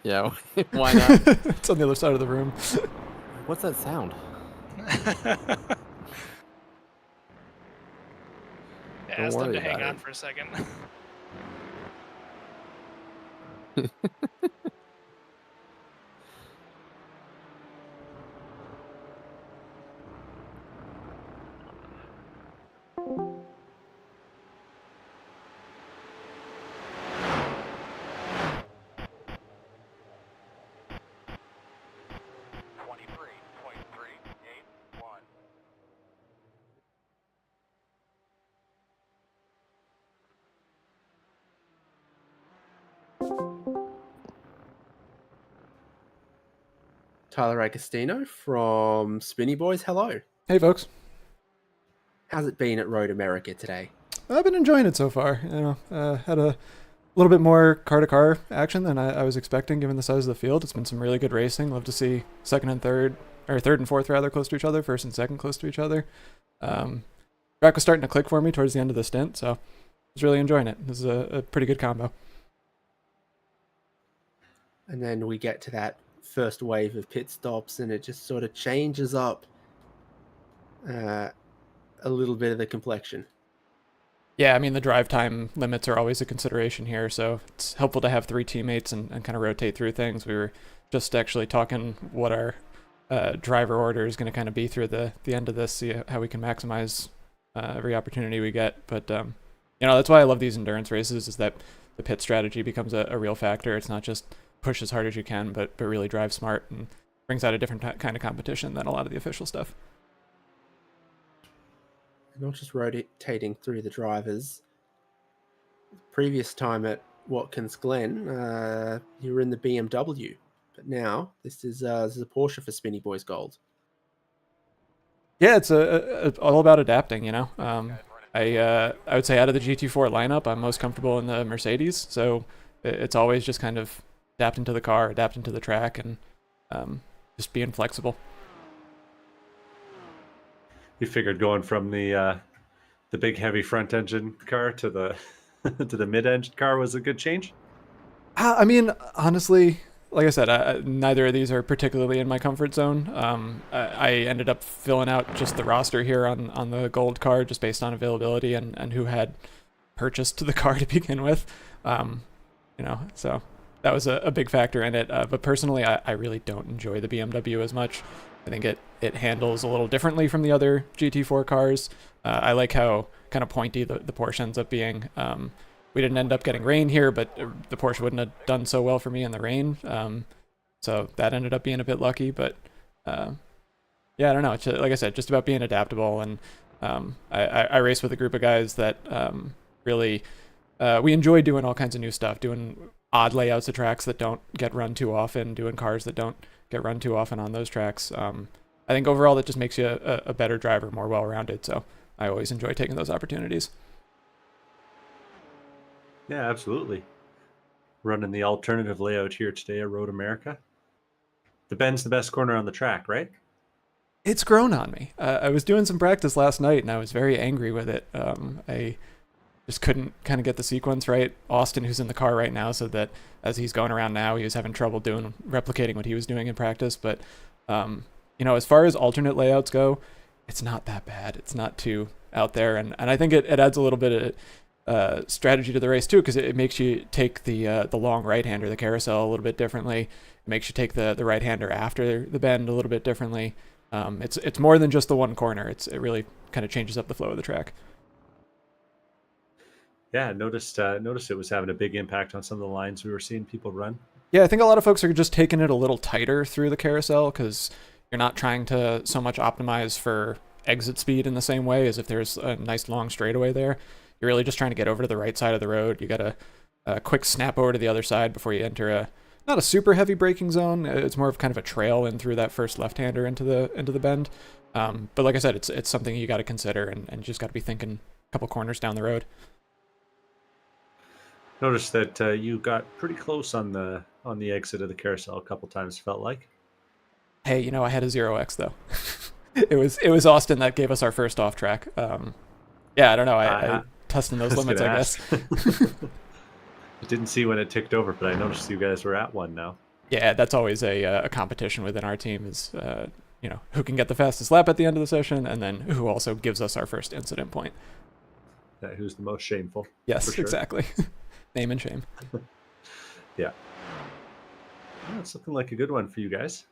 Yeah, why not? It's on the other side of the room. What's that sound? Yeah, Don't ask them worry to hang about on it. for a second. Tyler Agostino from Spinny Boys. Hello. Hey, folks. How's it been at Road America today? I've been enjoying it so far. You know, had a little bit more car-to-car action than I was expecting, given the size of the field. It's been some really good racing. Love to see third and fourth rather close to each other, first and second close to each other. Track was starting to click for me towards the end of the stint, so I was really enjoying it. This is a pretty good combo. And then we get to that first wave of pit stops, and it just sort of changes up a little bit of the complexion. Yeah, I mean, the drive time limits are always a consideration here, so it's helpful to have 3 teammates and kind of rotate through things. We were just actually talking what our driver order is going to kind of be through the end of this, see how we can maximize every opportunity we get. But, you know, that's why I love these endurance races, is that the pit strategy becomes a real factor. It's not just push as hard as you can, but really drive smart, and brings out a different kind of competition than a lot of the official stuff. Not just rotating through the drivers. Previous time at Watkins Glen, you were in the BMW, but now this is a Porsche for Spinny Boys Gold. Yeah, it's all about adapting, you know. I would say out of the GT4 lineup, I'm most comfortable in the Mercedes, so it's always just kind of adapting to the car, adapting to the track, and just being flexible. You figured going from the big heavy front engine car to the to the mid engine car was a good change? I mean, honestly, like I said, neither of these are particularly in my comfort zone. I ended up filling out just the roster here on the gold car, just based on availability and who had purchased the car to begin with. You know, so that was a big factor in it. But personally, I really don't enjoy the BMW as much. I think it handles a little differently from the other GT4 cars. I like how kind of pointy the Porsche ends up being. We didn't end up getting rain here, but the Porsche wouldn't have done so well for me in the rain. So that ended up being a bit lucky. But yeah, I don't know. It's like I said, just about being adaptable. And I race with a group of guys that really we enjoy doing all kinds of new stuff, doing odd layouts of tracks that don't get run too often, doing cars that don't get run too often on those tracks. I think overall that just makes you a better driver, more well-rounded. So I always enjoy taking those opportunities. Yeah, absolutely. Running the alternative layout here today at Road America. The bend's the best corner on the track, right? It's grown on me. I was doing some practice last night, and I was very angry with it. I just couldn't kind of get the sequence right. Austin, who's in the car right now, said that as he's going around now, he was having trouble replicating what he was doing in practice. But, you know, as far as alternate layouts go, it's not that bad. It's not too out there. And I think it adds a little bit of strategy to the race, too, because it makes you take the long right-hander, the carousel, a little bit differently. It makes you take the right-hander after the bend a little bit differently. It's more than just the one corner. It really kind of changes up the flow of the track. Yeah, noticed it was having a big impact on some of the lines we were seeing people run. Yeah, I think a lot of folks are just taking it a little tighter through the carousel because you're not trying to so much optimize for exit speed in the same way as if there's a nice long straightaway there. You're really just trying to get over to the right side of the road. You got to a quick snap over to the other side before you enter not a super heavy braking zone. It's more of kind of a trail in through that first left-hander into the bend. But like I said, it's something you got to consider and just got to be thinking a couple corners down the road. Notice that you got pretty close on the exit of the carousel a couple times. Felt like. Hey, I had a 0x though. it was Austin that gave us our first off track. Yeah, I don't know. I testing those limits, I guess. I didn't see when it ticked over, but I noticed you guys were at one now. Yeah, that's always a competition within our team is, who can get the fastest lap at the end of the session, and then who also gives us our first incident point. Who's the most shameful? Yes, sure. Exactly. Name and shame. Yeah. Well, that's looking like a good one for you guys.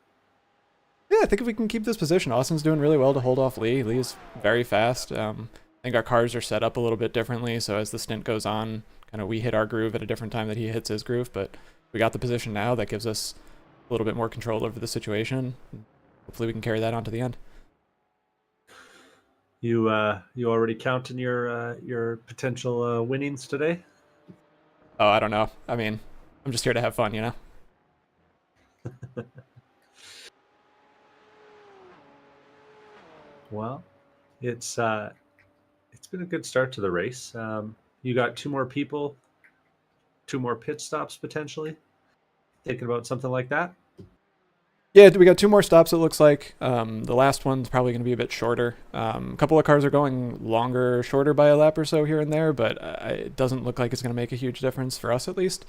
Yeah, I think if we can keep this position, Austin's doing really well to hold off Lee. Lee is very fast. I think our cars are set up a little bit differently, so as the stint goes on, kind of we hit our groove at a different time that he hits his groove, but we got the position now that gives us a little bit more control over the situation. Hopefully we can carry that on to the end. You already counting your potential winnings today? Oh, I don't know. I mean, I'm just here to have fun, Well, it's been a good start to the race. You got 2 more people, 2 more pit stops potentially. Thinking about something like that? Yeah, we got 2 more stops, it looks like. The last one's probably going to be a bit shorter. A couple of cars are going longer, shorter by a lap or so here and there, but it doesn't look like it's going to make a huge difference for us at least.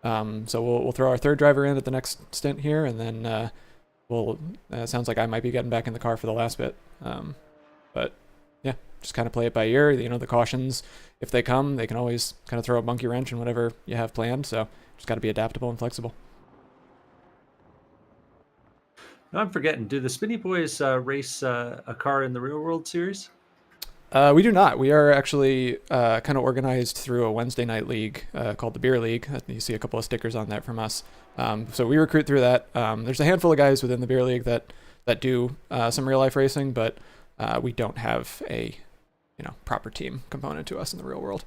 So we'll throw our third driver in at the next stint here, and then sounds like I might be getting back in the car for the last bit. But yeah, just kind of play it by ear. The cautions, if they come, they can always kind of throw a monkey wrench in whatever you have planned. So just got to be adaptable and flexible. No, I'm forgetting. Do the Spinny Boys race a car in the Real World Series? We do not. We are actually kind of organized through a Wednesday night league called the Beer League. You see a couple of stickers on that from us. So we recruit through that. There's a handful of guys within the Beer League that do some real life racing, but we don't have a proper team component to us in the real world.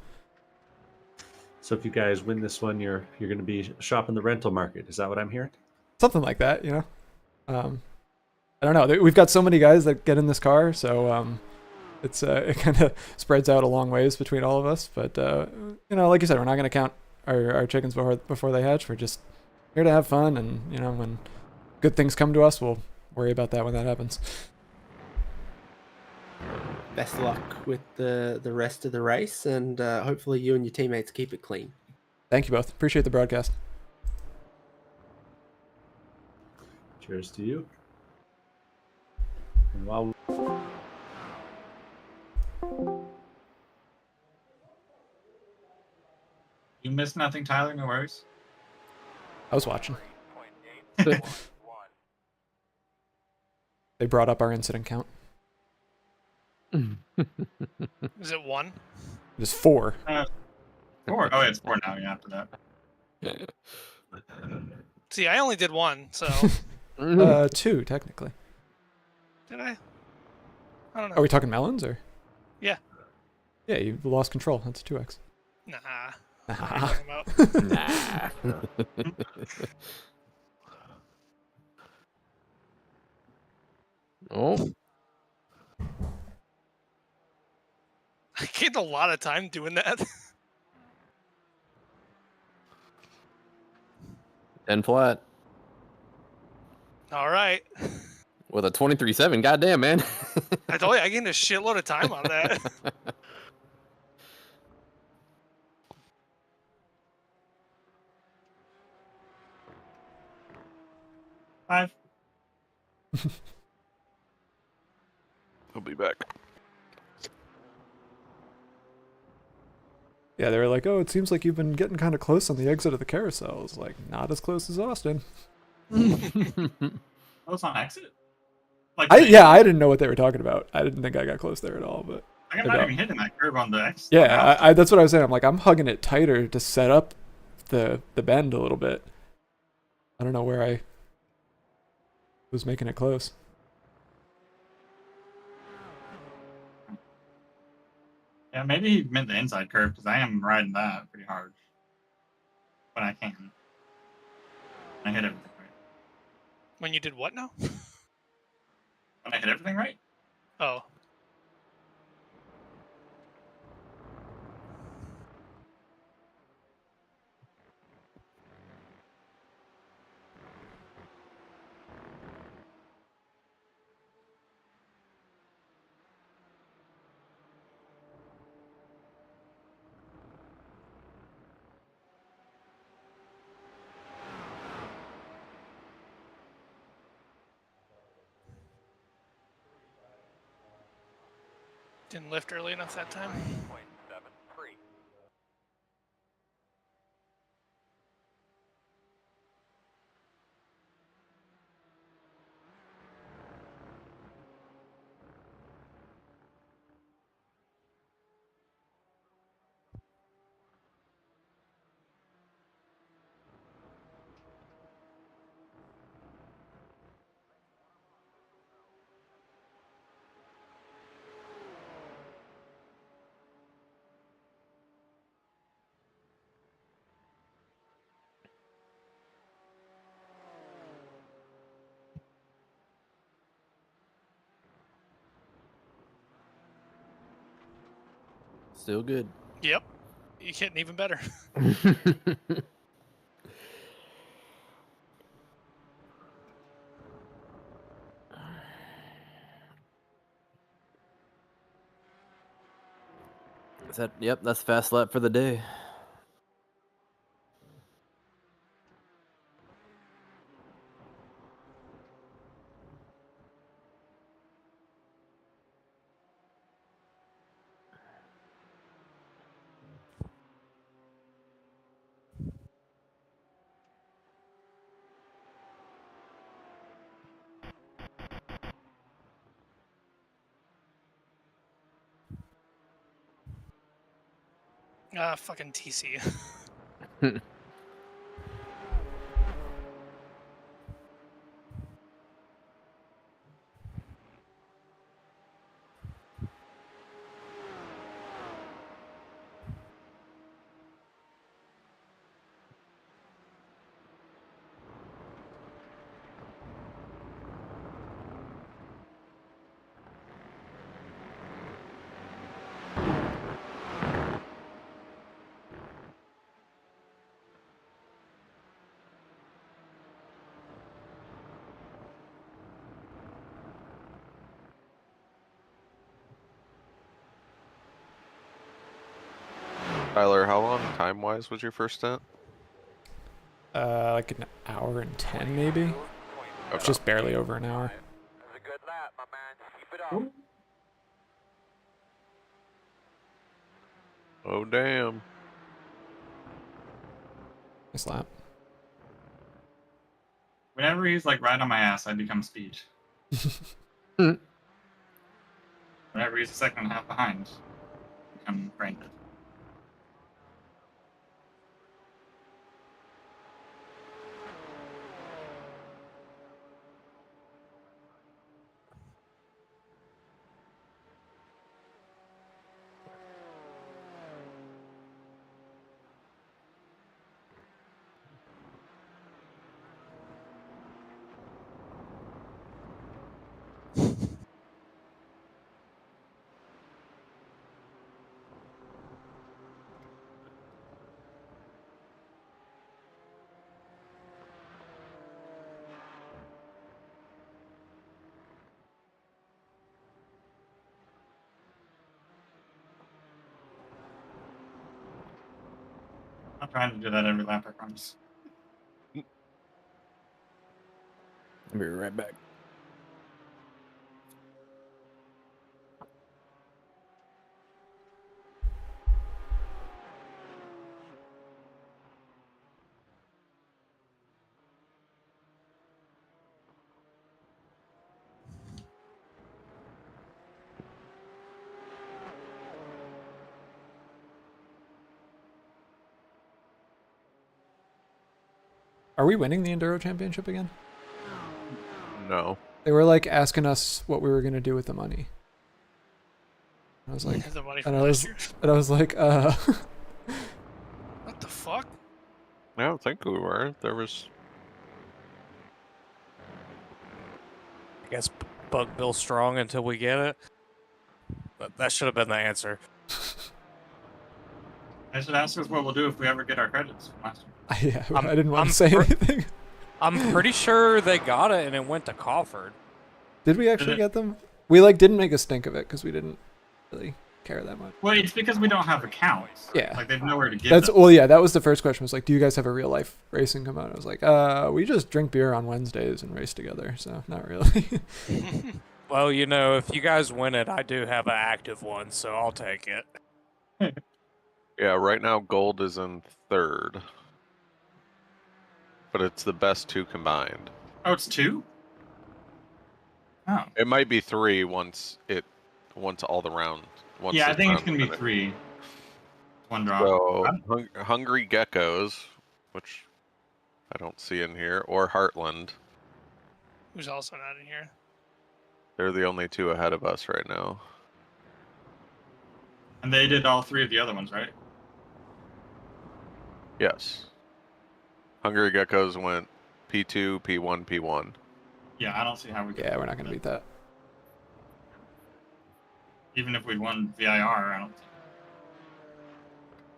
So if you guys win this one, you're going to be shopping the rental market. Is that what I'm hearing? Something like that, I don't know. We've got so many guys that get in this car, so it kind of spreads out a long ways between all of us. But like you said, we're not going to count our chickens before they hatch. We're just here to have fun, and when good things come to us, we'll worry about that when that happens. Best of luck with the rest of the race, and hopefully you and your teammates keep it clean. Thank you both. Appreciate the broadcast. Cheers to you. And while you missed nothing, Tyler. No worries. I was watching. They brought up our incident count. Is it 1? It was 4. 4. Oh, it's 4 now. Yeah, after that. See, I only did 1, so. 2 technically. Did I? I don't know. Are we talking melons or? Yeah. Yeah, you lost control. That's a 2x. Nah. Nah. What are you talking about? Nah. Oh. I gained a lot of time doing that. 10 flat. All right. With a 23.7. Goddamn, man. I told you, I gained a shitload of time on that. Five. He'll be back. Yeah, they were like, "Oh, it seems like you've been getting kind of close on the exit of the carousel." I was like, "Not as close as Austin." Oh, it's on exit? Like, I didn't know what they were talking about. I didn't think I got close there at all, but I'm not even hitting that curve on the exit. yeah, I that's what I was saying. I'm like, I'm hugging it tighter to set up the bend a little bit. I don't know where I was making it close. Yeah, maybe he meant the inside curve because I am riding that pretty hard. when I can. I hit everything right. When you did what now? When I hit everything right? Oh. Didn't lift early enough that time. 9.73. Still good. Yep. You're getting even better. Is that, yep, that's fast lap for the day. Fucking TC. Tyler, how long time-wise was your first stint? Like an hour and 10 maybe. It's just barely over an hour. That's a good lap, my man. Keep it up. Oh, damn. Nice lap. Whenever he's like right on my ass, I become speed. Whenever he's a second and a half behind, I become grounded. I'm trying to do that every lap, I promise. I'll be right back. Are we winning the Enduro Championship again? No. They were like asking us what we were gonna do with the money. I was like, The money and from last year. I was like, What the fuck? I don't think we were. There was. I guess bug Bill Strong until we get it. But that should have been the answer. I should ask us what we'll do if we ever get our credits from last year. Yeah, I didn't want to say anything. I'm pretty sure they got it and it went to Crawford. Did we actually get them? We like didn't make a stink of it because we didn't really care that much. Well, it's because we don't have accounts. Yeah. Like they've nowhere to give That's them. well, yeah. That was the first question. Was like, do you guys have a real life racing come out? I was like, we just drink beer on Wednesdays and race together, so not really. Well, you know, if you guys win it, I do have an active one, so I'll take it. Yeah, right now gold is in 3rd. But it's the best 2 combined. Oh, it's 2? Oh. It might be 3 once all the rounds. Yeah, I think it's going to be 3. One drop. So, Hungry Geckos, which I don't see in here, or Heartland. Who's also not in here. They're the only 2 ahead of us right now. And they did all 3 of the other ones, right? Yes. Hungry Geckos went P2, P1, P1. Yeah, I don't see how we can. Yeah, we're not going to beat that. Even if we'd won VIR, I don't think.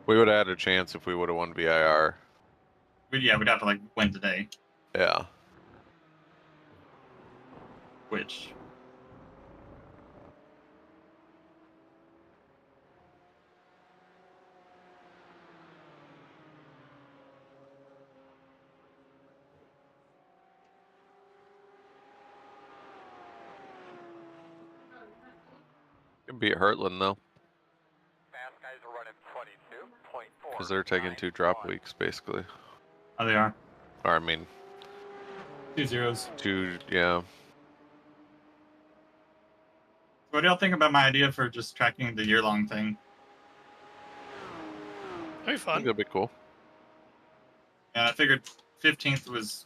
We would have had a chance if we would have won VIR. We'd have to, like, win today. Yeah. Which... Can beat Heartland, though. Fast guys are running 22.4. Because they're taking 2 drop weeks, basically. Oh, they are. Or, I mean... 2 zeros. 2, yeah. What do y'all think about my idea for just tracking the year-long thing? That'd be I fun. think that'd be cool. And I figured 15th was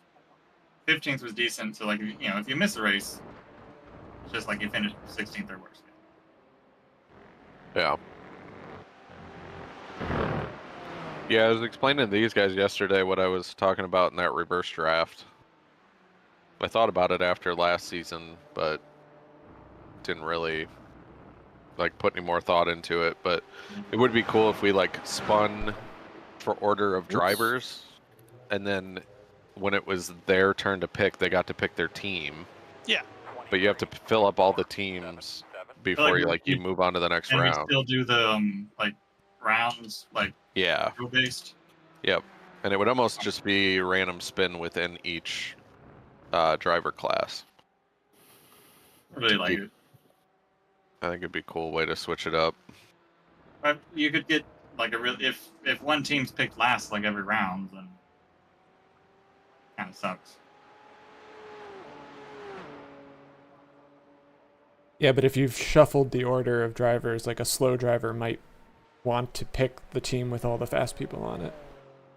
decent. So, like, you know, if you miss a race, it's just like you finished 16th or worse. Yeah. Yeah, I was explaining to these guys yesterday what I was talking about in that reverse draft. I thought about it after last season, but didn't really like put any more thought into it. But it would be cool if we like spun for order of drivers, and then when it was their turn to pick, they got to pick their team. Yeah. But you have to fill up all the teams before you move on to the next and round. We still do the like rounds, like yeah, rule based. Yep, and it would almost just be random spin within each driver class. I really like it. I think it'd be a cool way to switch it up. But you could get like a real if one team's picked last like every round, then kind of sucks. Yeah, but if you've shuffled the order of drivers, like a slow driver might want to pick the team with all the fast people on it.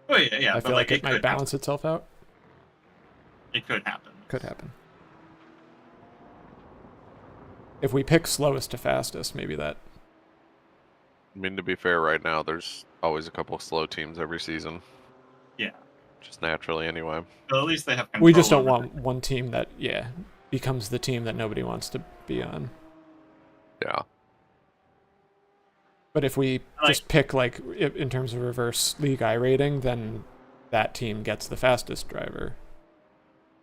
Oh yeah. I feel like it might balance itself out. It could happen. Could happen. If we pick slowest to fastest, maybe that. I mean, to be fair, right now there's always a couple of slow teams every season. Yeah. Just naturally, anyway. But at least they have control. We just don't want one team that, becomes the team that nobody wants to be on. Yeah. But if we just pick, like, in terms of reverse league I rating, then that team gets the fastest driver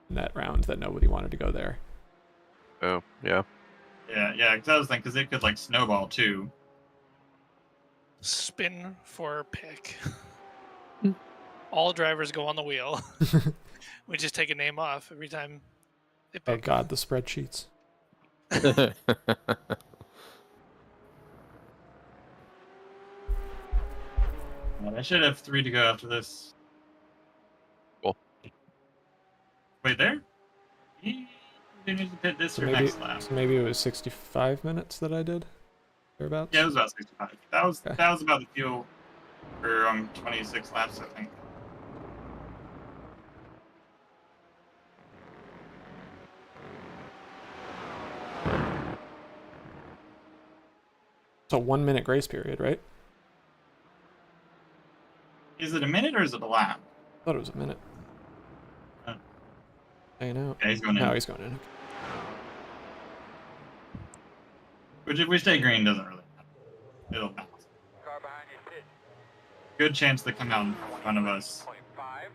in that round that nobody wanted to go there. Oh, yeah. Yeah, because I was thinking, because it could, like, snowball, too. Spin for pick. All drivers go on the wheel. We just take a name off every time they pick. Oh, God, the spreadsheets. Well, I should have 3 to go after this. Cool. Wait, there? You need to pit this or next lap. So maybe it was 65 minutes that I did? Thereabouts? Yeah, it was about 65. That was about the fuel for 26 laps, I think. It's a 1 minute grace period, right? Is it a minute or is it a lap? thought it was a minute. Uh, Hanging out. Yeah, he's going in. No, he's going in. Which, if we stay green, doesn't really matter. It'll bounce. Car behind you, sit. Good chance they come out in front of us. 0.5, 8,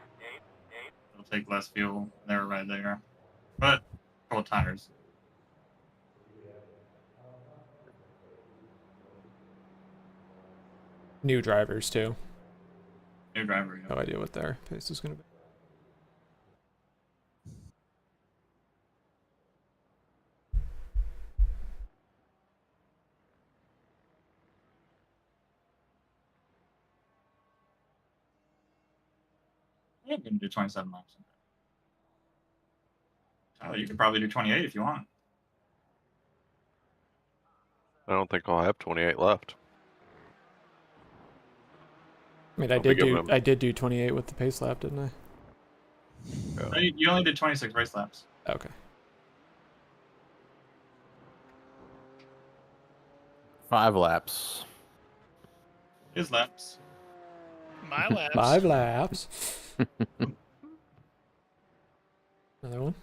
8. It'll take less fuel. They're right there. But, cold tires. New drivers too. New driver, yeah. No idea what their pace is going to be. I'm going to do 27 laps. Tyler, you could probably do 28 if you want. I don't think I'll have 28 left. I mean, I'll be giving him- I did do 28 with the pace lap, didn't I? Yeah. No, you only did 26 race laps. Okay. Five laps. His laps. My laps. 5 laps. Another one.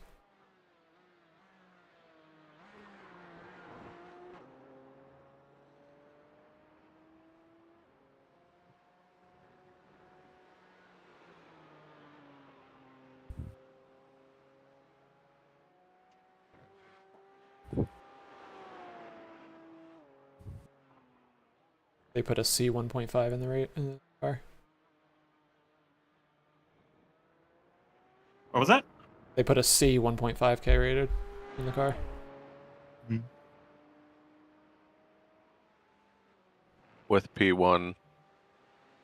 They put a C 1.5 in the car. What was that? They put a C 1.5K rated in the car. With P1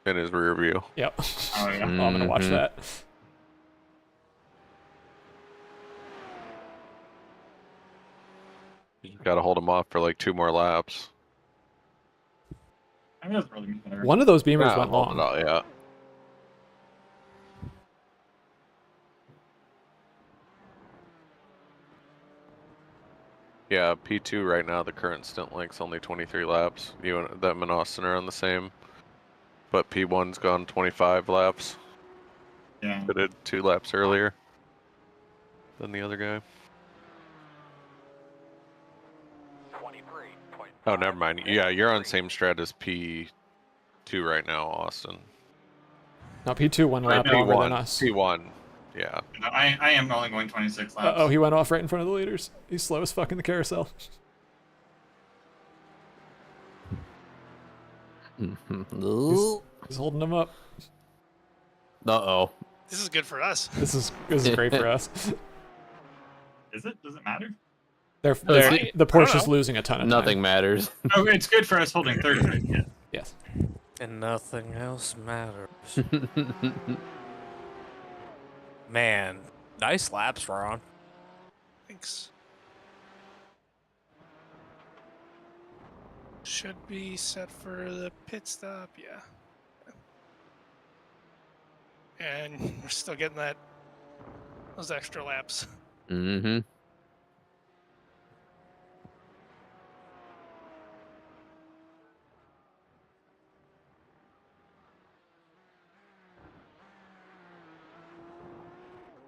in his rear view. Yep. Oh, yeah. I'm gonna watch that. You got to hold him off for like 2 more laps. I mean, it doesn't really matter. One of those beamers Nah, went hold it long. out, yeah. Yeah, P2 right now, the current stint length's only 23 laps. You and them and Austin are on the same. But P1's gone 25 laps. Yeah. But it 2 laps earlier than the other guy. 23.5. Oh, never mind. Yeah, you're on same strat as P2 right now, Austin. No, P2 one lap longer than us. P1, yeah. No, I am only going 26 laps. Oh, he went off right in front of the leaders. He's slow as fuck in the carousel. He's holding them up. Uh-oh. This is good for us. This is great for us. Is it? Does it matter? The Porsche's losing a ton of Nothing time. matters. Oh, it's good for us holding third. Right? Yeah. Yes. And nothing else matters. Man, nice laps, Ron. Thanks. Should be set for the pit stop, yeah. And we're still getting those extra laps. Mm-hmm.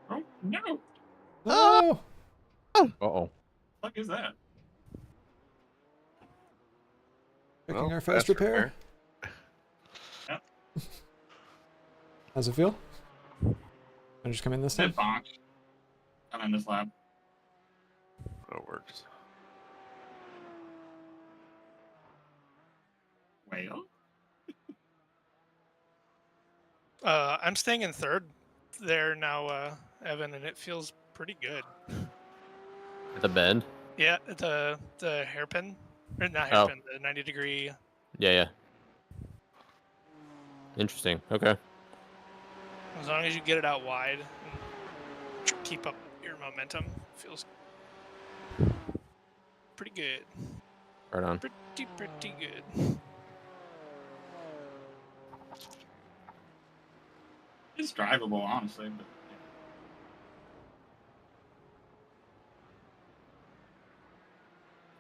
Oh, no. Oh! Uh-oh. What is that? Checking Well, our fast repair. Yep. How's it feel? I just come in this time? It bonked. I'm in this lap. That works. Whale? I'm staying in third there now, Evan, and it feels pretty good. At the bend? Yeah, the hairpin, or not Oh. hairpin, the 90-degree. Yeah, yeah. Interesting. Okay. As long as you get it out wide and keep up your momentum, feels pretty good. Right on. Pretty good. It's drivable, honestly, but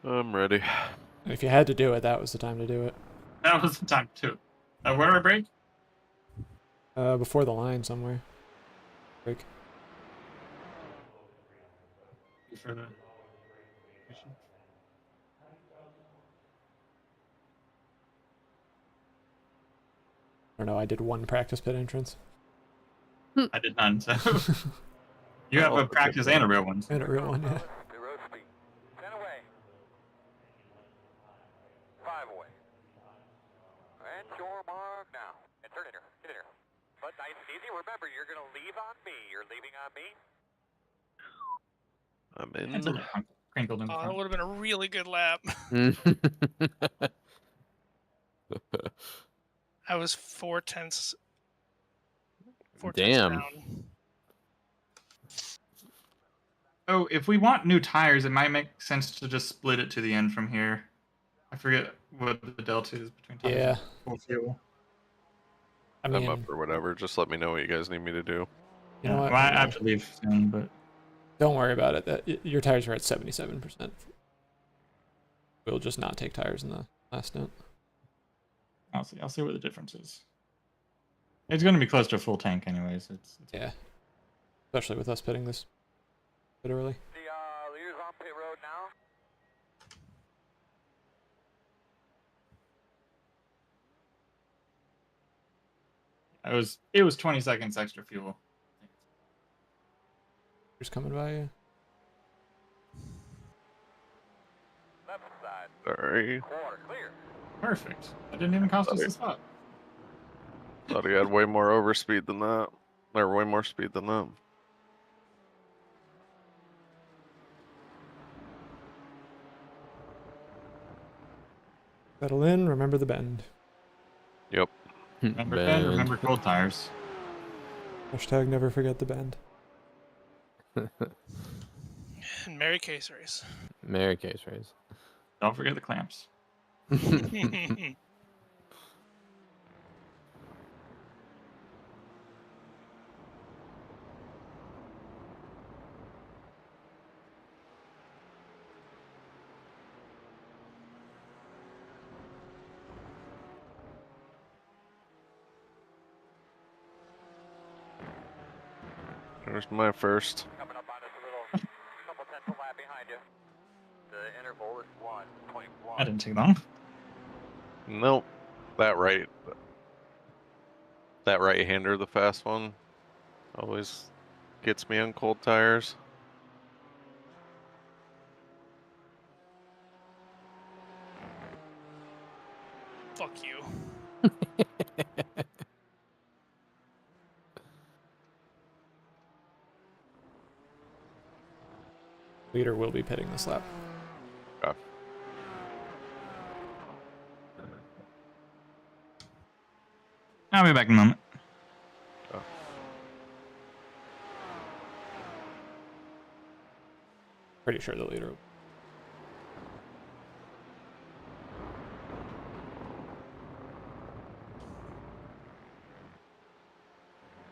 I'm ready. And if you had to do it, that was the time to do it. that was the time too. Where do I break? Before the line somewhere. Break. For the I don't know. I did one practice pit entrance I did none. So you have a practice and a real one. and a real one. Yeah. Pit road speed. 10 away. 5 away. And your mark now. And turn in here. Get in here. But nice and easy. Remember, you're going to leave on me. You're leaving on me. I'm It's a in. little crinkled in the Oh, that front. would have been a really good lap. I was 4/10. 4/10 Damn. down. Oh, if we want new tires, it might make sense to just split it to the end from here. I forget what the delta is between tires Yeah. and full fuel. I I'm mean, up for whatever. Just let me know what you guys need me to do. you know what? Well, I have to leave soon, but Don't worry about it. Your tires are at 77%. We'll just not take tires in the last stint. I'll see. I'll see what the difference is. It's going to be close to a full tank, anyways. It's Yeah. Especially with us pitting this bit early. The leaders on pit road now. It was 20 seconds extra fuel. Just coming by you. Left side. Sorry. Quarter clear. Perfect. That didn't even cost us a spot. Thought he had way more overspeed than that. Or way more speed than that. Settle in. Remember the bend. Yep. Remember Ben, remember cold tires. Hashtag never forget the bend. And Mary Case race. Mary case race. Don't forget the clamps. There's my first. Coming up on us a little. Couple tenths a lap behind you. The interval is 1.1. That didn't take long. Nope. That right-hander, the fast one, always gets me on cold tires. Fuck you. Leader will be pitting this lap. Okay. I'll be back in a moment. Pretty sure the leader will.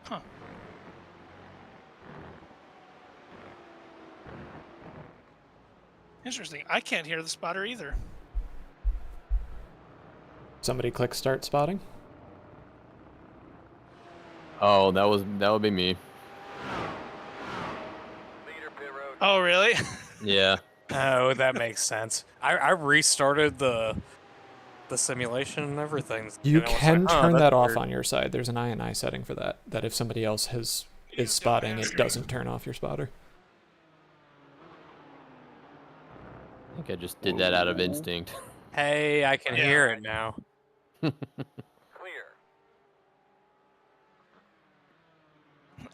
Huh. Interesting. I can't hear the spotter either. Somebody click start spotting. Oh, that would be me. Leader pit road. Oh, really? Yeah. Oh, that makes sense. I restarted the simulation and everything. You and I was can like, "Huh, turn that's that off weird." on your side. There's an INI setting for that. That if somebody else is spotting, it doesn't turn off your spotter. I think I just did that out of instinct. Hey, I can Yeah. hear it now. Clear.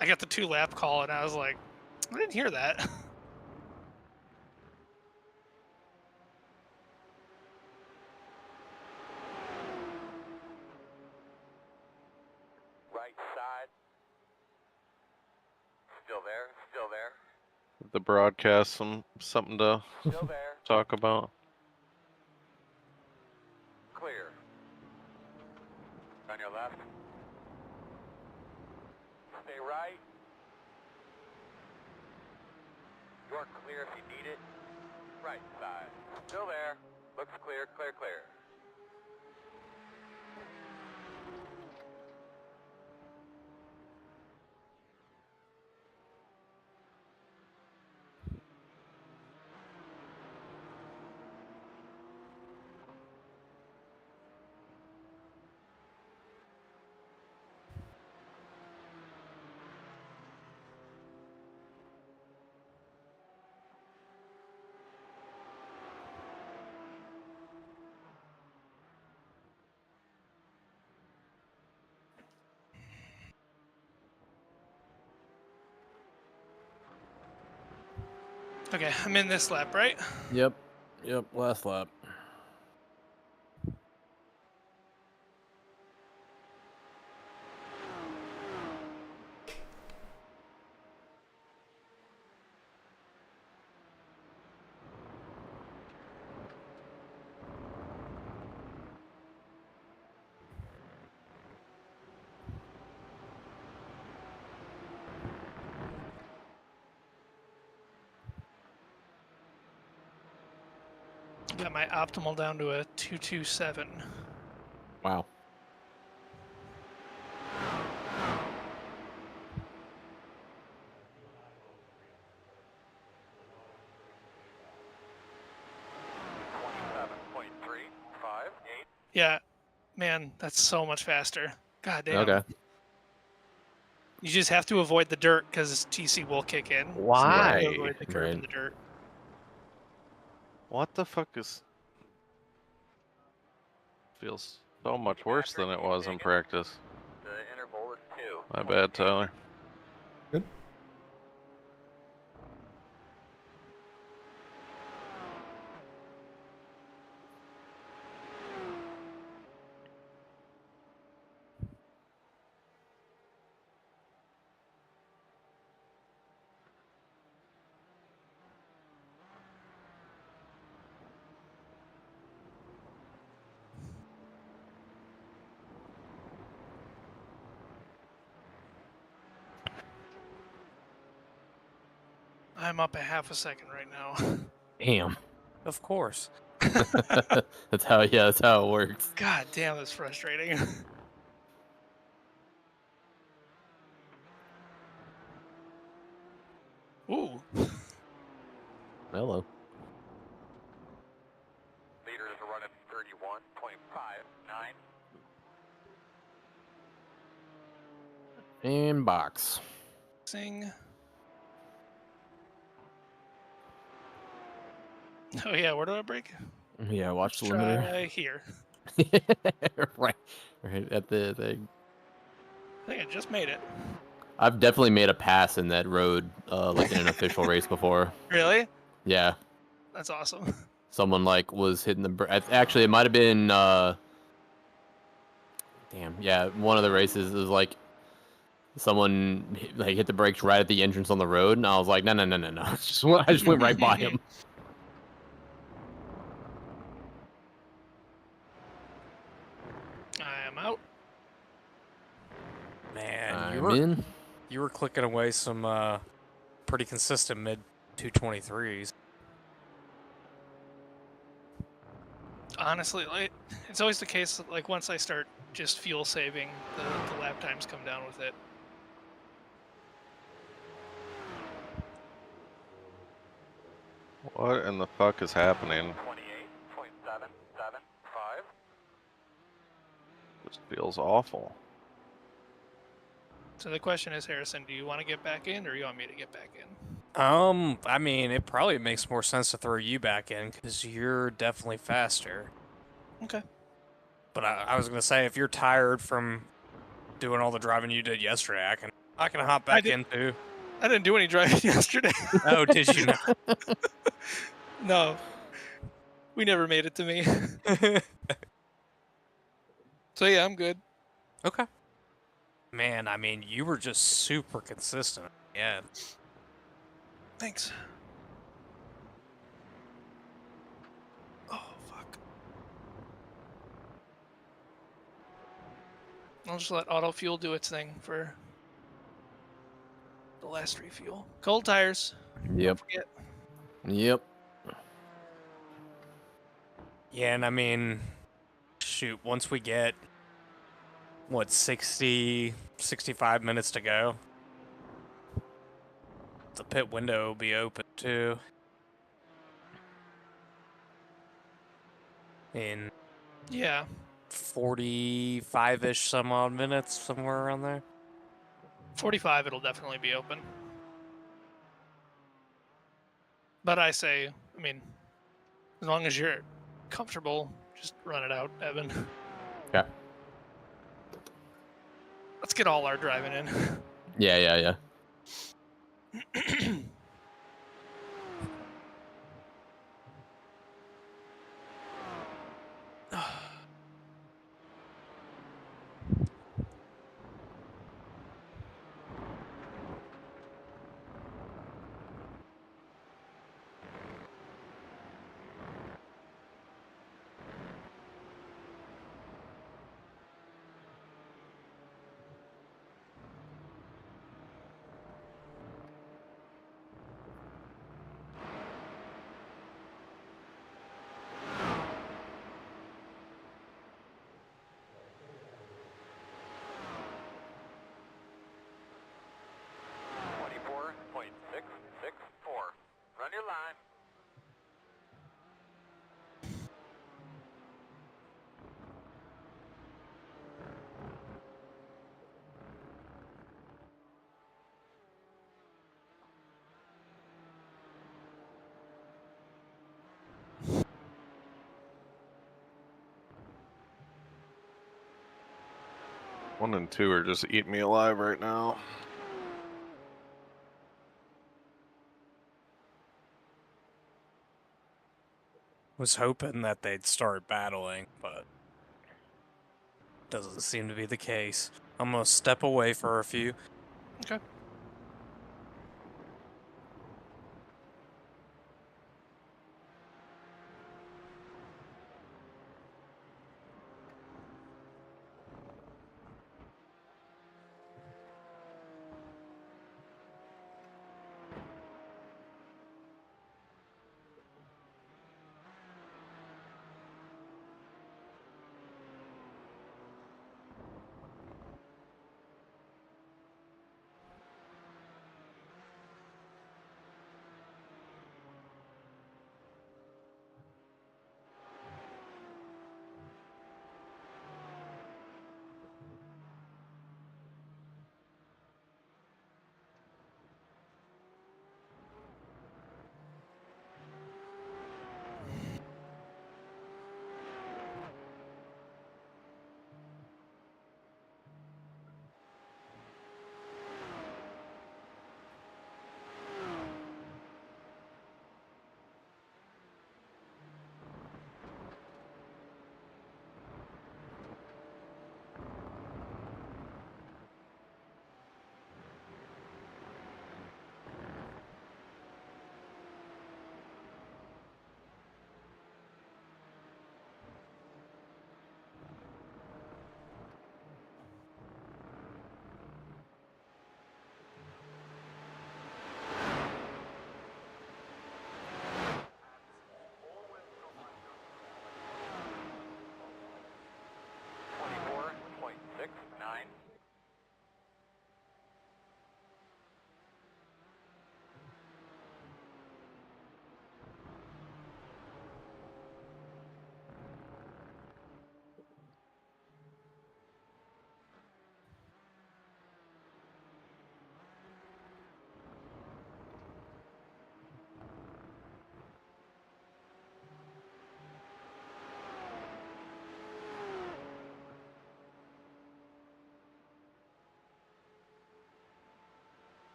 I got the 2-lap call and I was like, I didn't hear that. Right side. Still there. Still there. The broadcast, something to Still there. talk about. Clear. On your left. Stay right. You're clear if you need it. Right side. Still there. Looks clear, clear, clear. Okay, I'm in this lap, right? Yep. Last lap. Got my optimal down to a 227. Wow. Yeah, man, that's so much faster. God damn. Okay. You just have to avoid the dirt because TC will kick in. So you have Why? to avoid the curb Right. and the dirt. What the fuck is... Feels so much worse than it was in practice. The interval is 2. My bad, Tyler. Good. I'm up a half a second right now. Damn. Of course. That's how it works. God damn, that's frustrating. Ooh. Hello. Leaders are running 31.59. And box. Sing. Oh yeah, where do I break? Yeah, watch the Try limiter. here. right at the thing. I think I just made it. I've definitely made a pass in that road, like in an official race before. Really? Yeah, That's awesome. someone like was hitting the. Actually, it might have been. Damn. Yeah, one of the races is like someone like hit the brakes right at the entrance on the road, and I was like, no. I just went right by him. I am out. Man, I'm in. you were clicking away some pretty consistent mid 223s. Honestly, like, it's always the case that, like, once I start just fuel saving, the lap times come down with it. What in the fuck is happening? 28.775. This feels awful. So the question is, Harrison, do you want to get back in, or you want me to get back in? I mean, it probably makes more sense to throw you back in because you're definitely faster. Okay. But I was gonna say, if you're tired from doing all the driving you did yesterday, I can hop back in too. I didn't do any driving yesterday. Oh, did you not? No. We never made it to me. So yeah, I'm good. Okay. Man, I mean, you were just super consistent. Yeah. Thanks. Oh, fuck. I'll just let auto fuel do its thing for the last refuel. Cold tires. Don't Yep. forget. Yep. Yeah, and I mean, shoot, once we get, what, 60, 65 minutes to go, the pit window will be open too. In Yeah. 45-ish some odd minutes, somewhere around there. 45, it'll definitely be open. But I say, I mean, as long as you're comfortable, just run it out, Evan. Yeah. Let's get all our driving in. Yeah. line. One and two are just eating me alive right now. Was hoping that they'd start battling, but doesn't seem to be the case. I'm gonna step away for a few. Okay.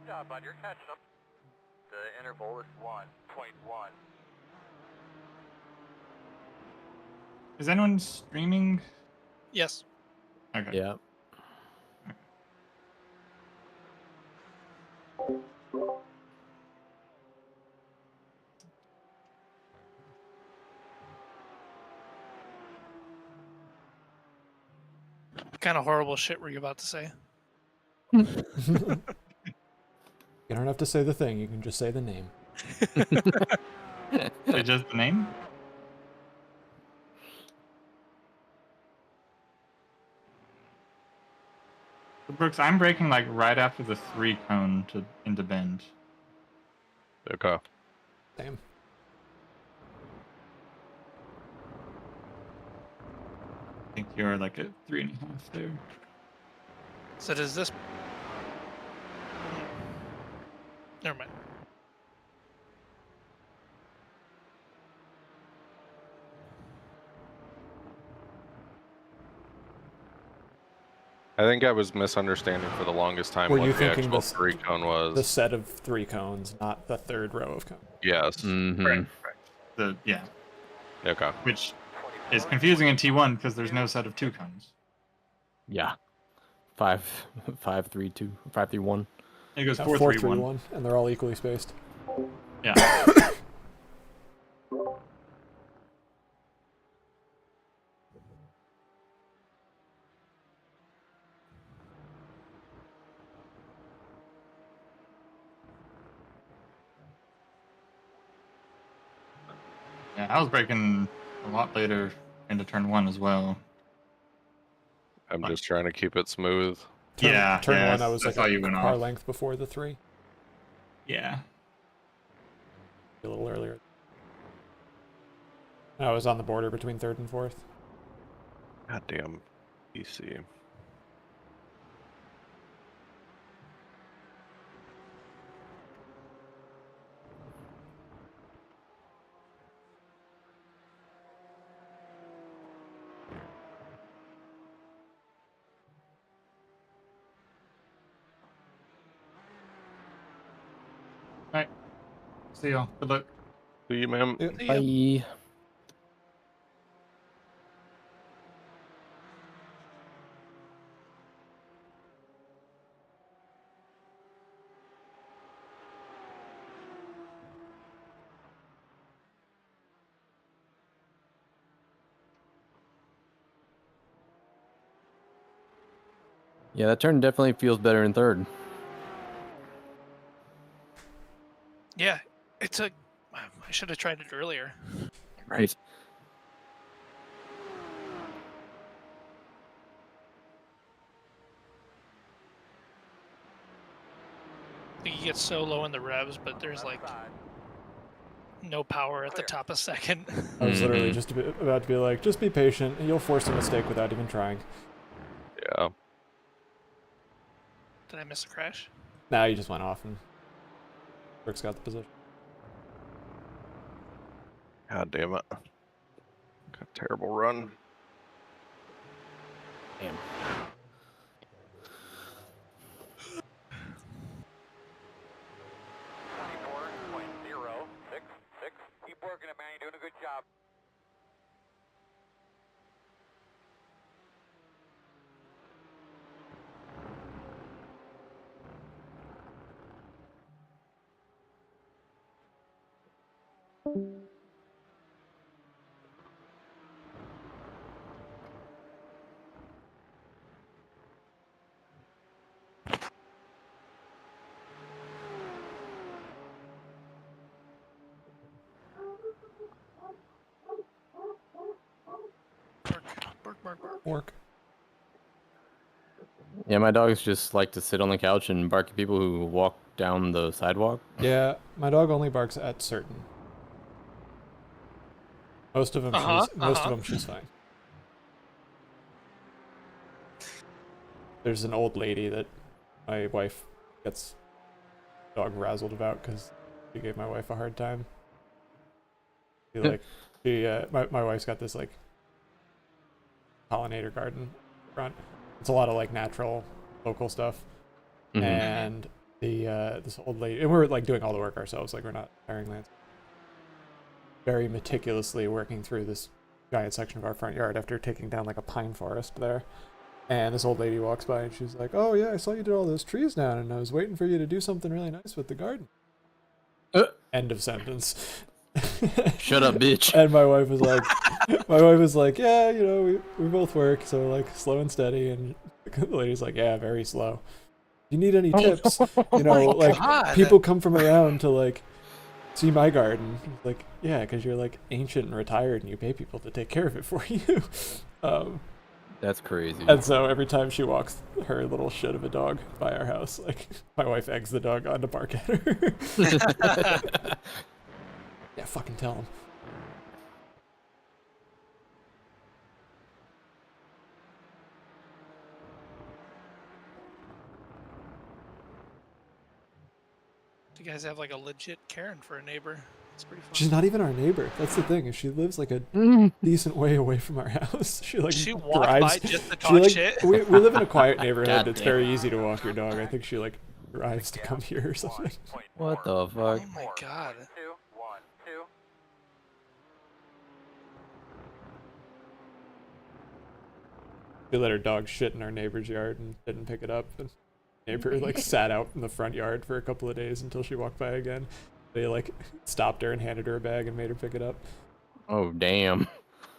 Good job, bud. You're catching them. The interval is 1.1. Is anyone streaming? Yes. Okay. Yeah. What kind of horrible shit were you about to say? You don't have to say the thing, you can just say the name. Say just the name? Brooks, I'm breaking like right after the 3 cone into bend. Okay. Same. I think you're like at 3.5 there. So does this... Never mind. I think I was misunderstanding for the longest time Were what you the thinking actual this- 3 cone was. The set of 3 cones, not the third row of cones. Yes. Mm-hmm. Right. Yeah. Okay. Which is confusing in T1 because there's no set of 2 cones. Yeah. 5, 5, 3, 2, 5, 3, 1. It goes 4, 4, 3, 3, 1. 1, and they're all equally spaced. Yeah. Yeah, I was braking a lot later into turn 1 as well. I'm just trying to keep it smooth. Turn 1, I was like that's how you a went car off. length before the 3. Yeah. A little earlier. I was on the border between 3rd and 4th. Goddamn PC. Alright. See y'all. Good luck. See you, man. Bye. Yeah, that turn definitely feels better in 3rd. Yeah, it took. I should have tried it earlier. Right. You get so low in the revs, but there's like no power at the top of 2nd. I was literally just about to be like, just be patient. You'll force a mistake without even trying. Yeah. Did I miss a crash? Nah, you just went off and Brooks got the position. God damn it. Got a terrible run. Damn. Keep working it, man. You're doing a good job. Work. Yeah, my dogs just like to sit on the couch and bark at people who walk down the sidewalk. Yeah, my dog only barks at certain. Most of them, she's fine. There's an old lady that my wife gets dog razzled about because she gave my wife a hard time. My wife's got this like pollinator garden front. It's a lot of like natural, local stuff, and this old lady, and we're like doing all the work ourselves. Like we're not hiring lands. Very meticulously working through this giant section of our front yard after taking down like a pine forest there. And this old lady walks by and she's like, "Oh yeah, I saw you did all those trees down, and I was waiting for you to do something really nice with the garden." End of sentence. Shut up, bitch. And my wife was like, "Yeah, you know, we both work, so like slow and steady." And the lady's like, "Yeah, very slow. You need any tips? You know, like God. people come from around to like see my garden." Like, yeah, because you're like ancient and retired, and you pay people to take care of it for you. That's crazy. And so every time she walks her little shit of a dog by our house, like my wife eggs the dog on to bark at her. Yeah, fucking tell him. You guys have like a legit Karen for a neighbor. It's pretty fun. She's not even our neighbor. That's the thing. Is she lives like a decent way away from our house. She walked drives. by just to talk shit. We live in a quiet neighborhood. God It's damn. very easy to walk your dog. I think she like drives to come here or something. What the fuck? Oh my god. 2, 1, 2. We let her dog shit in our neighbor's yard and didn't pick it up. And neighbor like sat out in the front yard for a couple of days until she walked by again. They like stopped her and handed her a bag and made her pick it up. Oh, damn.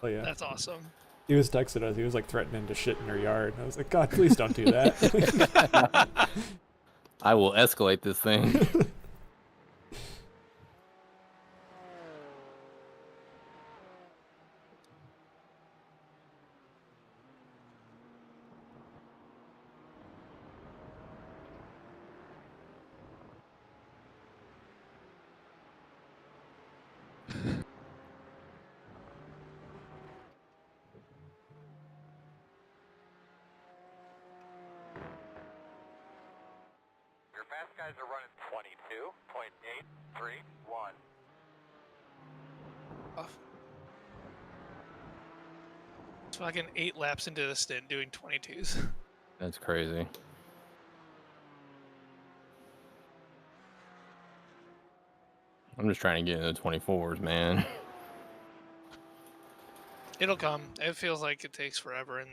Oh yeah. That's awesome. He was texting us. He was like threatening to shit in her yard. And I was like, God, please don't do that. I will escalate this thing. fast guys are running 22.831. Off. It's fucking 8 laps into the stint doing 22s. That's crazy. I'm just trying to get into the 24s, man. It'll come. It feels like it takes forever in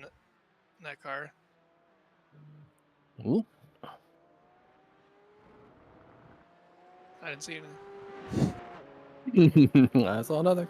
that car. Ooh. I didn't see anything. I saw another.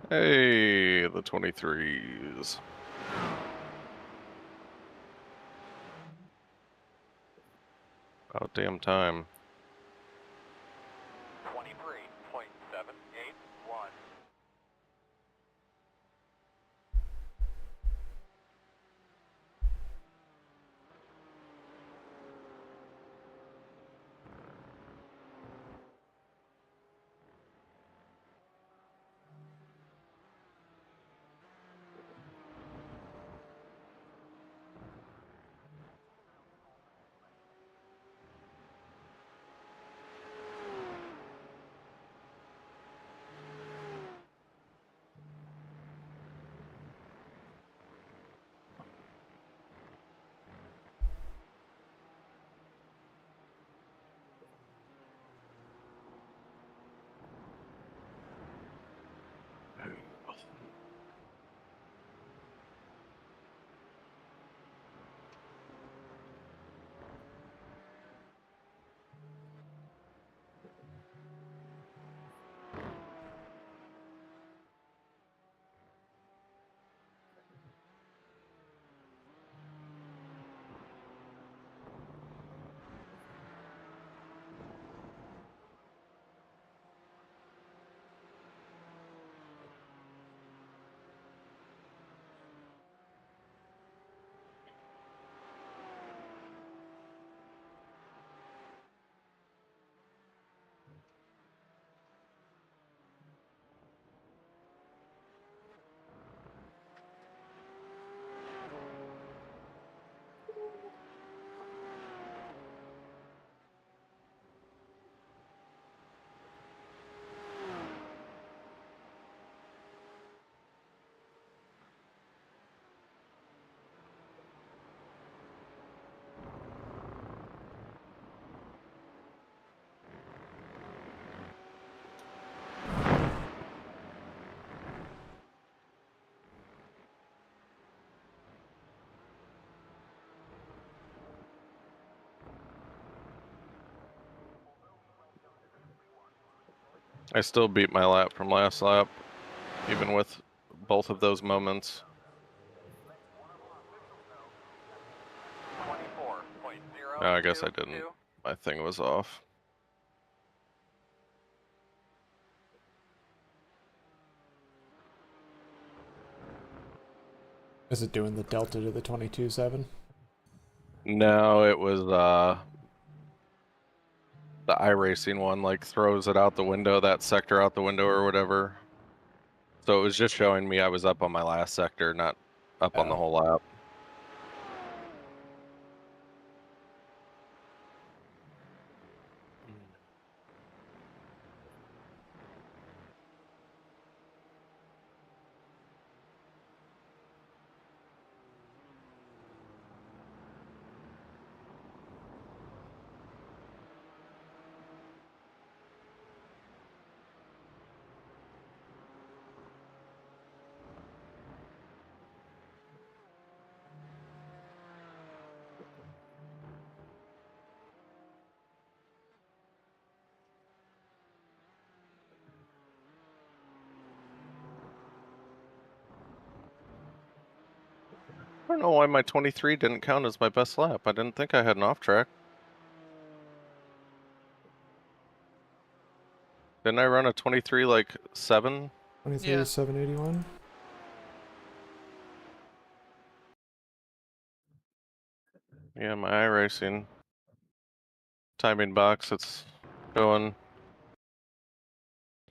Hey, the 23s. About damn time. 23.781. I still beat my lap from last lap, even with both of those moments. 24.022. No, I guess I didn't. My thing was off. Is it doing the delta to the 22.7? No, it was the iRacing one, like throws it out the window, that sector out the window or whatever. So it was just showing me I was up on my last sector, not up on the whole lap. don't know why my 23 didn't count as my best lap. I didn't think I had an off track. Didn't I run a 23 like 7? 23 Yeah. 781. Yeah, my iRacing timing box, it's showing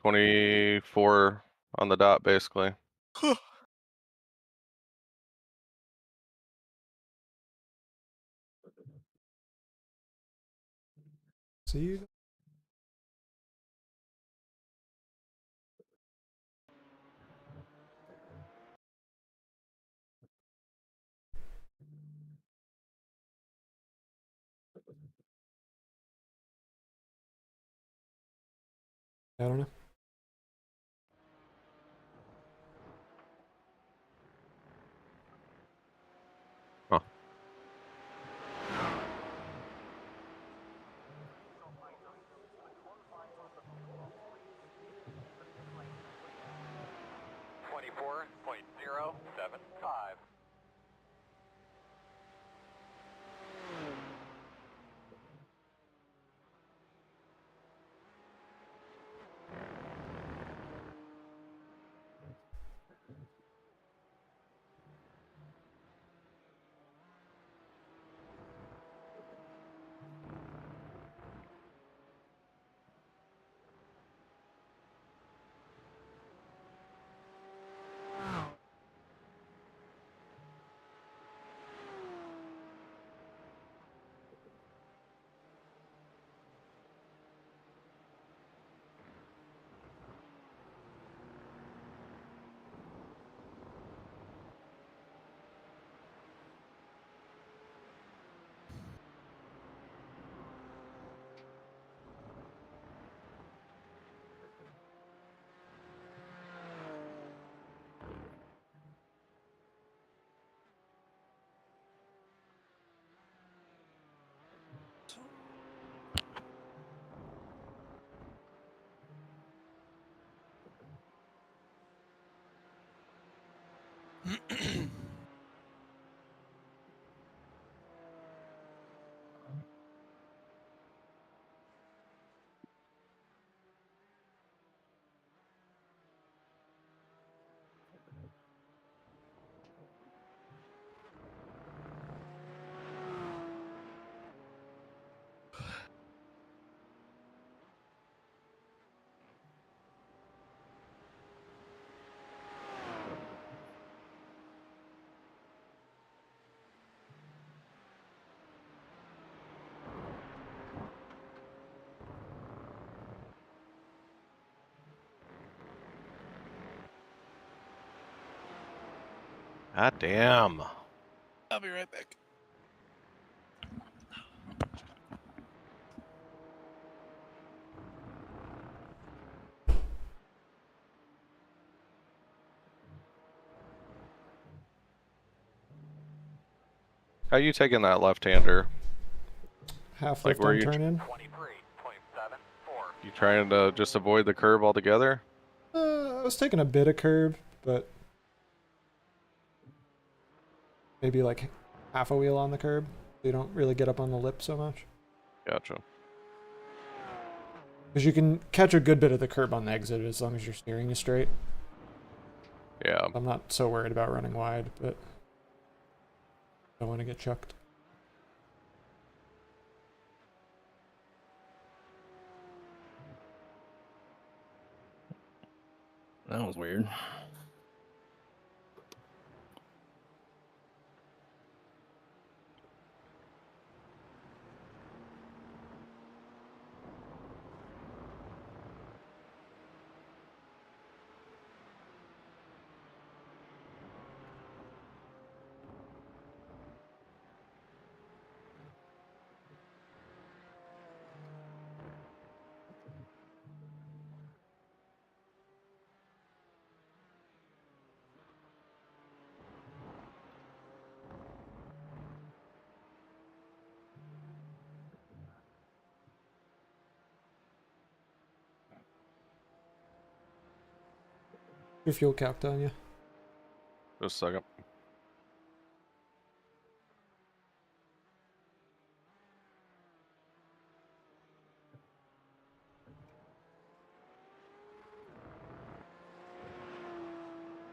24 on the dot basically. See you. I don't know. Huh. .075. God damn. I'll be right back. How you taking that left-hander? Half Like, left where on you turn in. 23.74. you trying to just avoid the curb altogether? I was taking a bit of curb, but maybe like half a wheel on the curb. So you don't really get up on the lip so much. Gotcha. Because you can catch a good bit of the curb on the exit as long as your steering is straight. Yeah. I'm not so worried about running wide, but don't want to get chucked. That was weird. Your fuel calc on you. Just a second.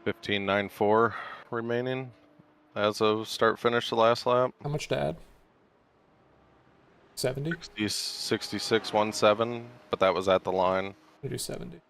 15.94 remaining as of start finish the last lap. How much to add? 70? 66.17, but that was at the line. I do 70.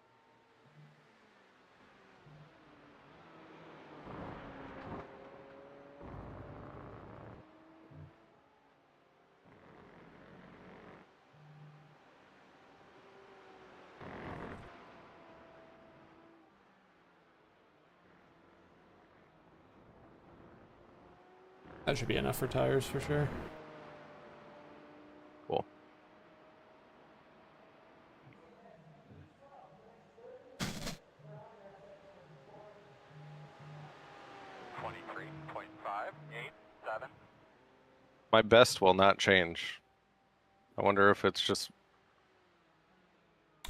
That should be enough for tires for sure. Cool. My best will not change. I wonder if it's just...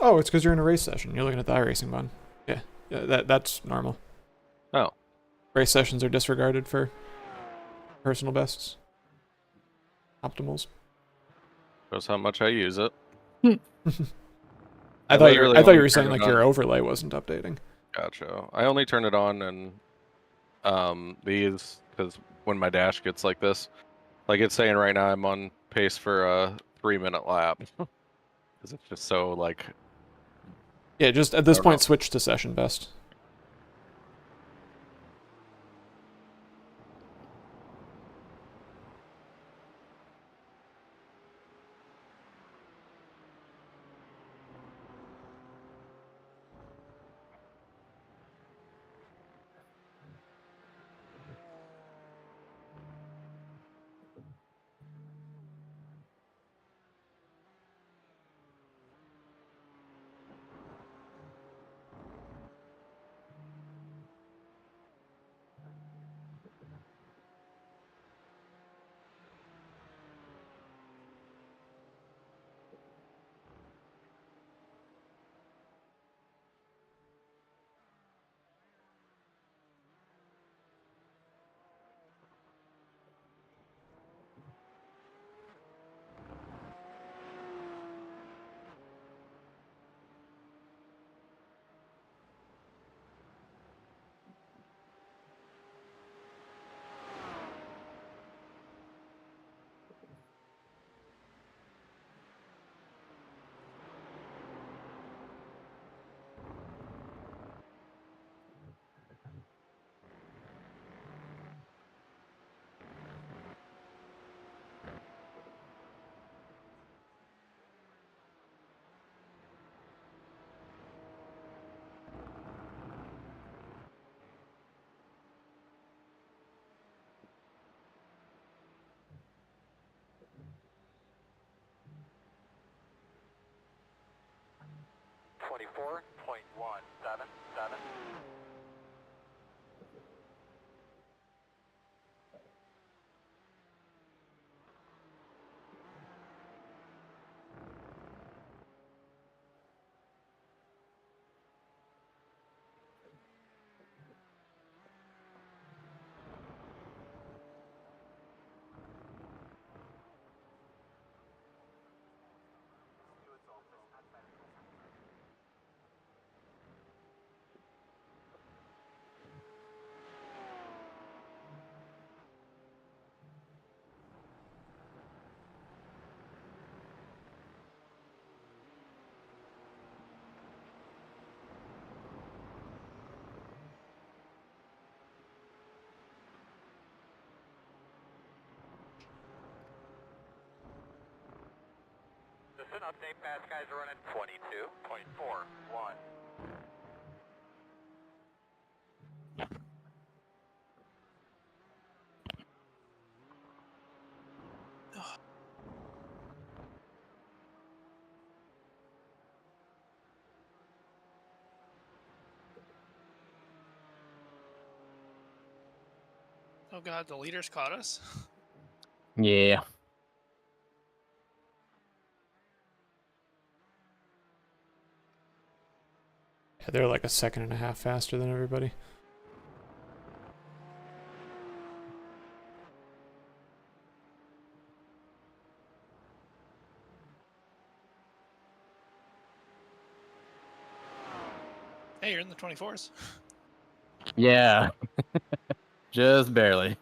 Oh, it's because you're in a race session. You're looking at the iRacing button. Yeah, that's normal. Oh. Race sessions are disregarded for personal bests. Optimals. Shows how much I use it. I thought you literally were saying turn it like your on. overlay wasn't updating. Gotcha. I only turn it on and these, because when my dash gets like this, like it's saying right now I'm on pace for a 3-minute lap. Because it's just so like... Yeah, just at this point switch to session best. Just an update, fast guys are running 22.41. Oh god, the leaders caught us. Yeah. Yeah, they're like a second and a half faster than everybody. Hey, you're in the 24s. Yeah. Just barely.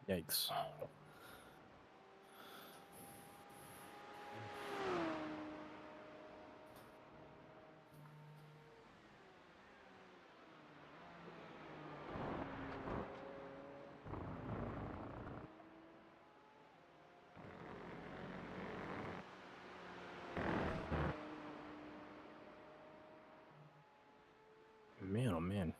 Yikes. Man, oh man.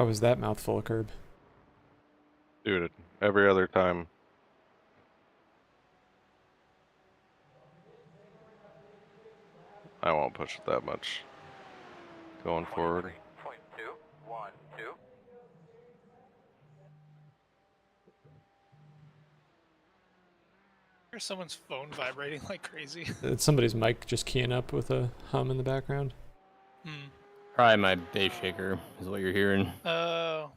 How was that mouthful of curb? Dude, every other time. I won't push it that much. Going forward. 23.212. Here's someone's phone vibrating like crazy. It's somebody's mic just keying up with a hum in the background. Hmm. Probably my base shaker is what you're hearing. Oh.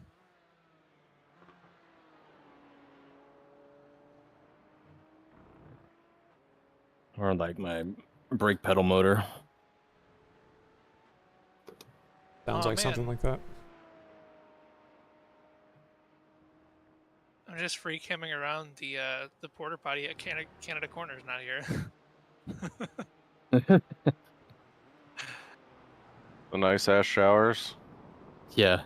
Or like my brake pedal motor. Sounds Oh, like something man. like that. I'm just free camming around the porta potty at Canada Corner's not here. The nice ass showers. Yeah.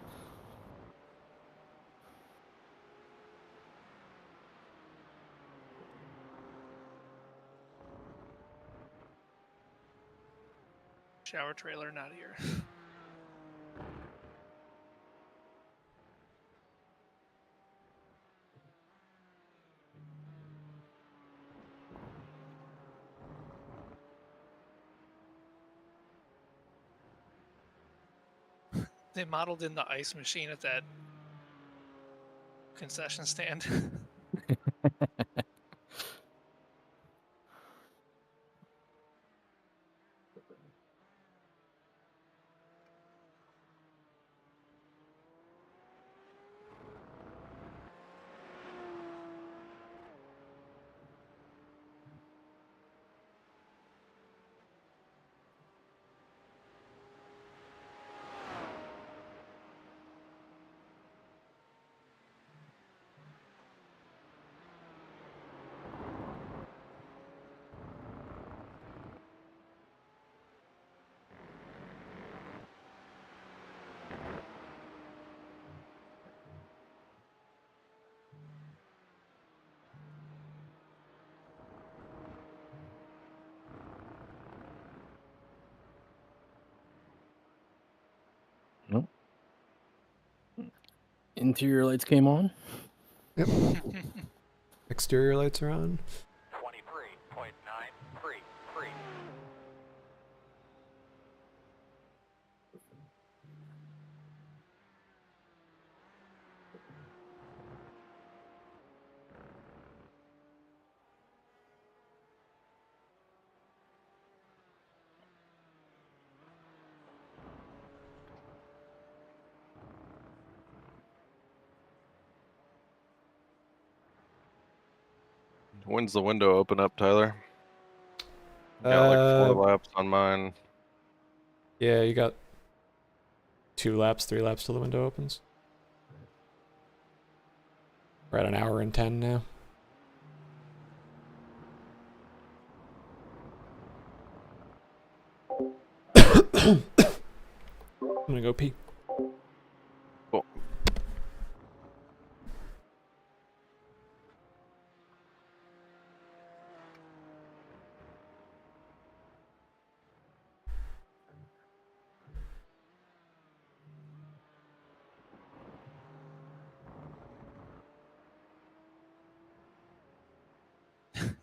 Shower trailer not here. They modeled in the ice machine at that concession stand. Nope. Interior lights came on. Yep. Exterior lights are on. 23.933. When's the window open up, Tyler? Got like 4 laps on mine. Yeah, you got 2 laps, 3 laps till the window opens. We're at 1:10 now. I'm gonna go pee. Cool.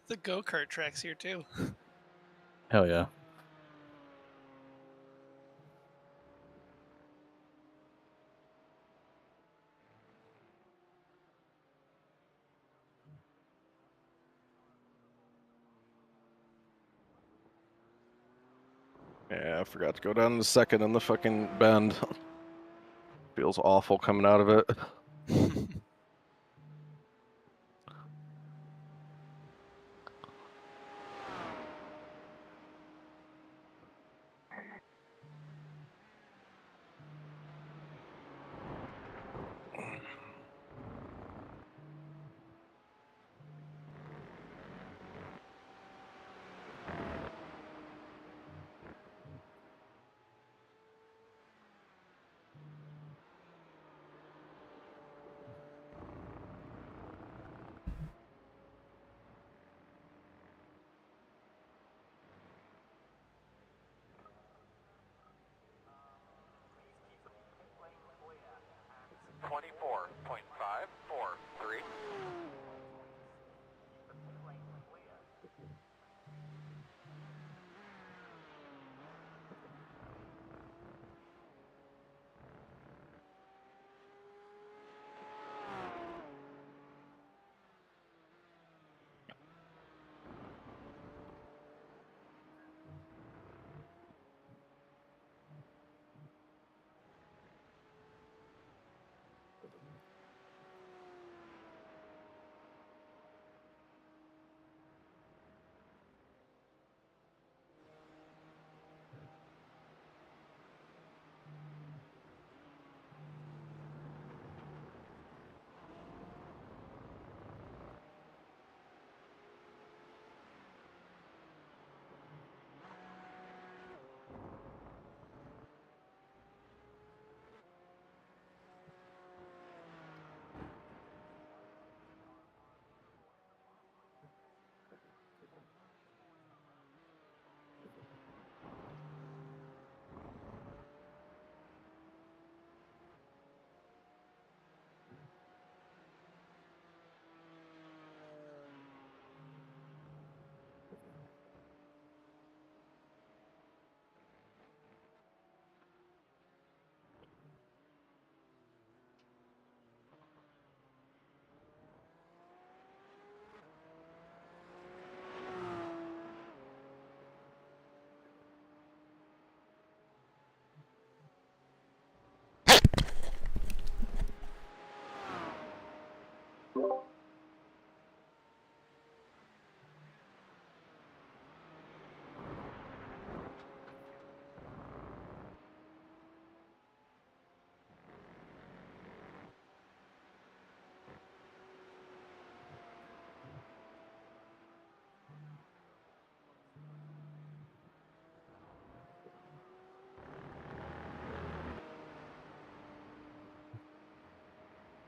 The go-kart track's here too. Hell yeah. Yeah, I forgot to go down to second in the fucking bend. Feels awful coming out of it. 24.543.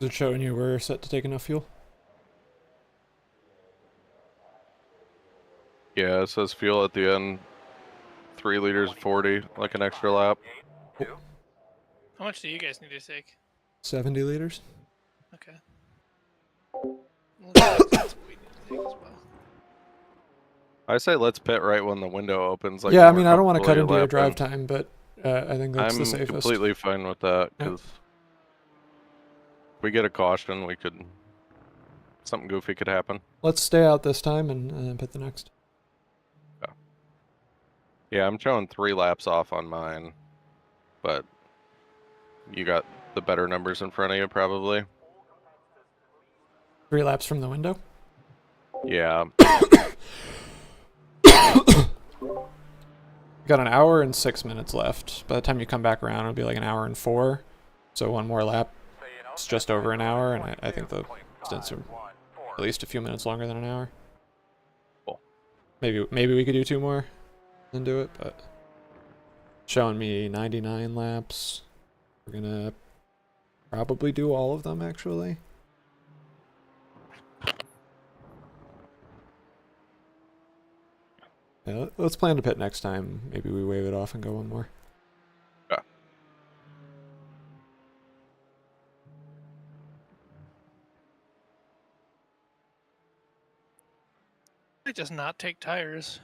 Is it showing you we're set to take enough fuel? Yeah, it says fuel at the end. 3 liters 40, like an extra lap. How much do you guys need to take? 70 liters? Okay. Looks like that's what we need to take as well. I say let's pit right when the window opens. Like Yeah, I more mean, I don't want to cut comfortably into your drive lapping. time, but I think that's the I'm safest. completely fine with that, Yeah. because if we get a caution, we could... something goofy could happen. Let's stay out this time and pit the next. Yeah, I'm showing 3 laps off on mine, but you got the better numbers in front of you, probably. 3 laps from the window? Yeah. Got an hour and 6 minutes left. By the time you come back around, it'll be like an hour and 4. So one more lap. It's just over an hour, and I think the stints are at least a few minutes longer than an hour. Cool. Maybe we could do 2 more and do it, but showing me 99 laps. We're gonna probably do all of them, actually. Yeah, let's plan to pit next time. Maybe we wave it off and go one more. Yeah. I just not take tires.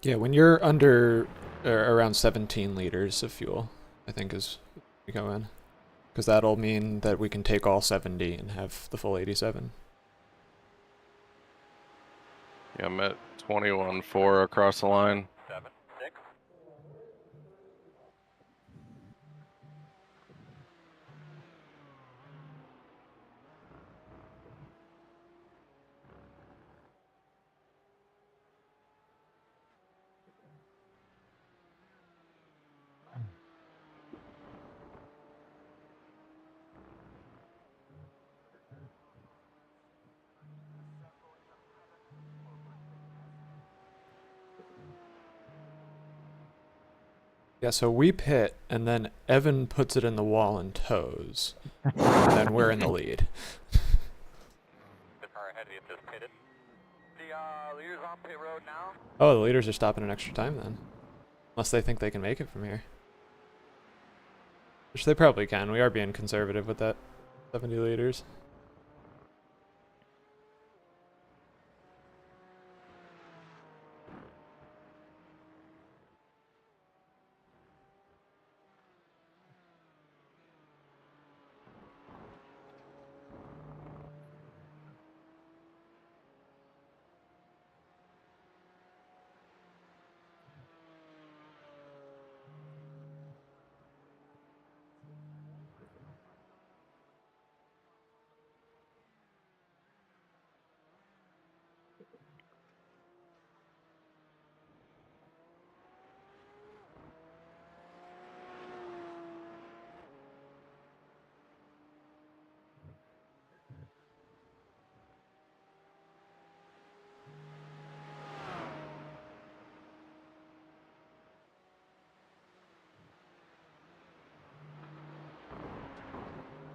Yeah, when you're under or around 17 liters of fuel, I think is we go in. Because that'll mean that we can take all 70 and have the full 87. Yeah, I'm at 21.4 across the line. 7, 6. Yeah, so we pit, and then Evan puts it in the wall and tows. And then we're in the lead. The car ahead of you just pitted. The leaders on pit road now. Oh, the leaders are stopping an extra time then. Unless they think they can make it from here. Which they probably can. We are being conservative with that 70 liters.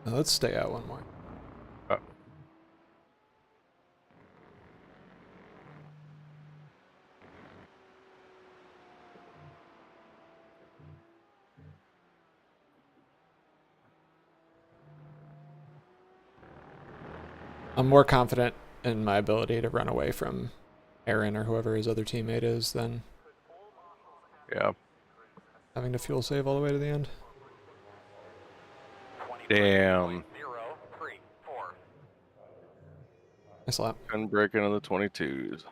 Now let's stay out one more. I'm more confident in my ability to run away from Aaron or whoever his other teammate is than having to fuel save all the way to the end. Damn. Nice lap. And break into the 22s.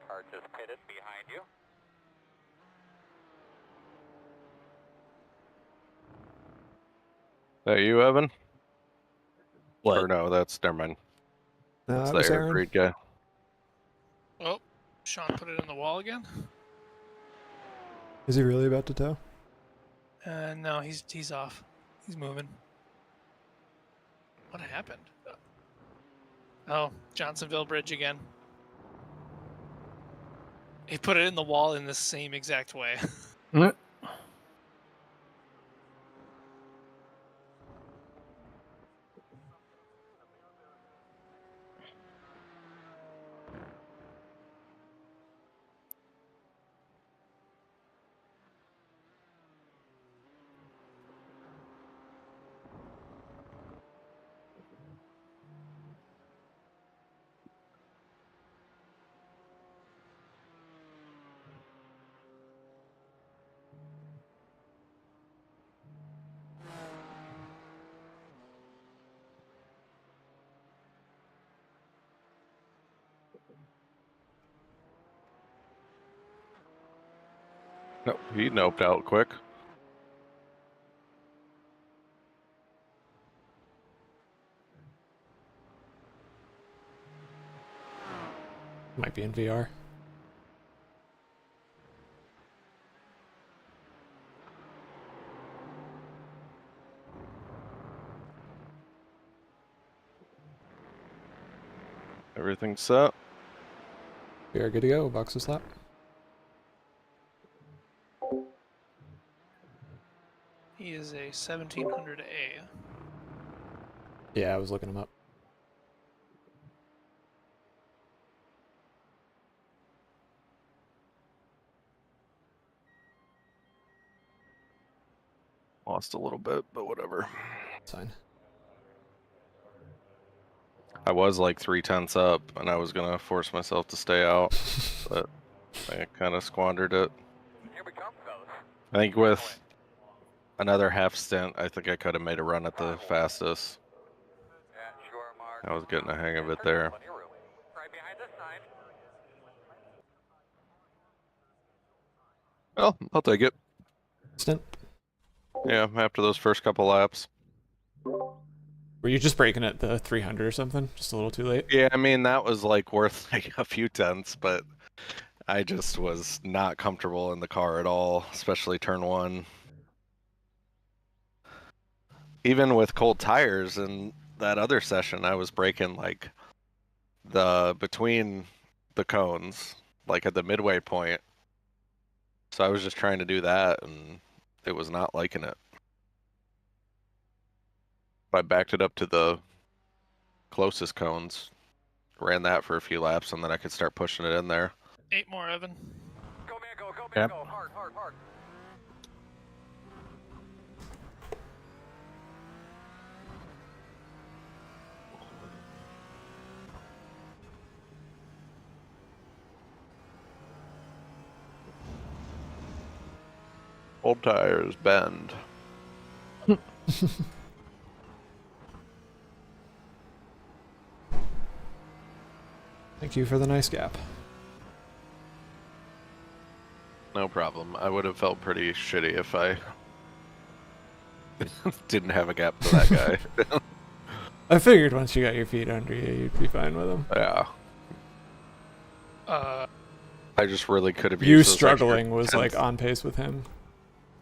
Car just pitted behind you. That you, Evan? What? Or no, that's never mind. That's That the was air Aaron. breed guy. Oh, Sean put it in the wall again. Is he really about to tow? No, he's off. He's moving. What happened? Oh, Johnsonville Bridge again. He put it in the wall in the same exact way. Nope, he noped out quick. Might be in VR. Everything's set. We are good to go. Box this lap. He is a 1700A. Yeah, I was looking him up. Lost a little bit, but whatever. It's fine. I was like 3/10 up, and I was gonna force myself to stay out, but I kind of squandered it. Here we come, fellas. I think with another half stint, I think I could have made a run at the fastest. At shore mark. I was getting a hang of it there. Right behind this sign. Well, I'll take it. Stint. Yeah, after those first couple laps. Were you just breaking at the 300 or something? Just a little too late? Yeah, I mean, that was like worth like a few tenths, but I just was not comfortable in the car at all, especially turn one. even with cold tires and that other session, I was braking like between the cones, like at the midway point. So I was just trying to do that, and it was not liking it. I backed it up to the closest cones, ran that for a few laps, and then I could start pushing it in there. 8 more, Evan. Go, man, go, man, Yep. go. Hard, hard, hard. Old tires bend. Thank you for the nice gap. No problem. I would have felt pretty shitty if I didn't have a gap to that guy. I figured once you got your feet under you, you'd be fine with him. Yeah. I just really could have used You those struggling extra was 10 like on pace with him.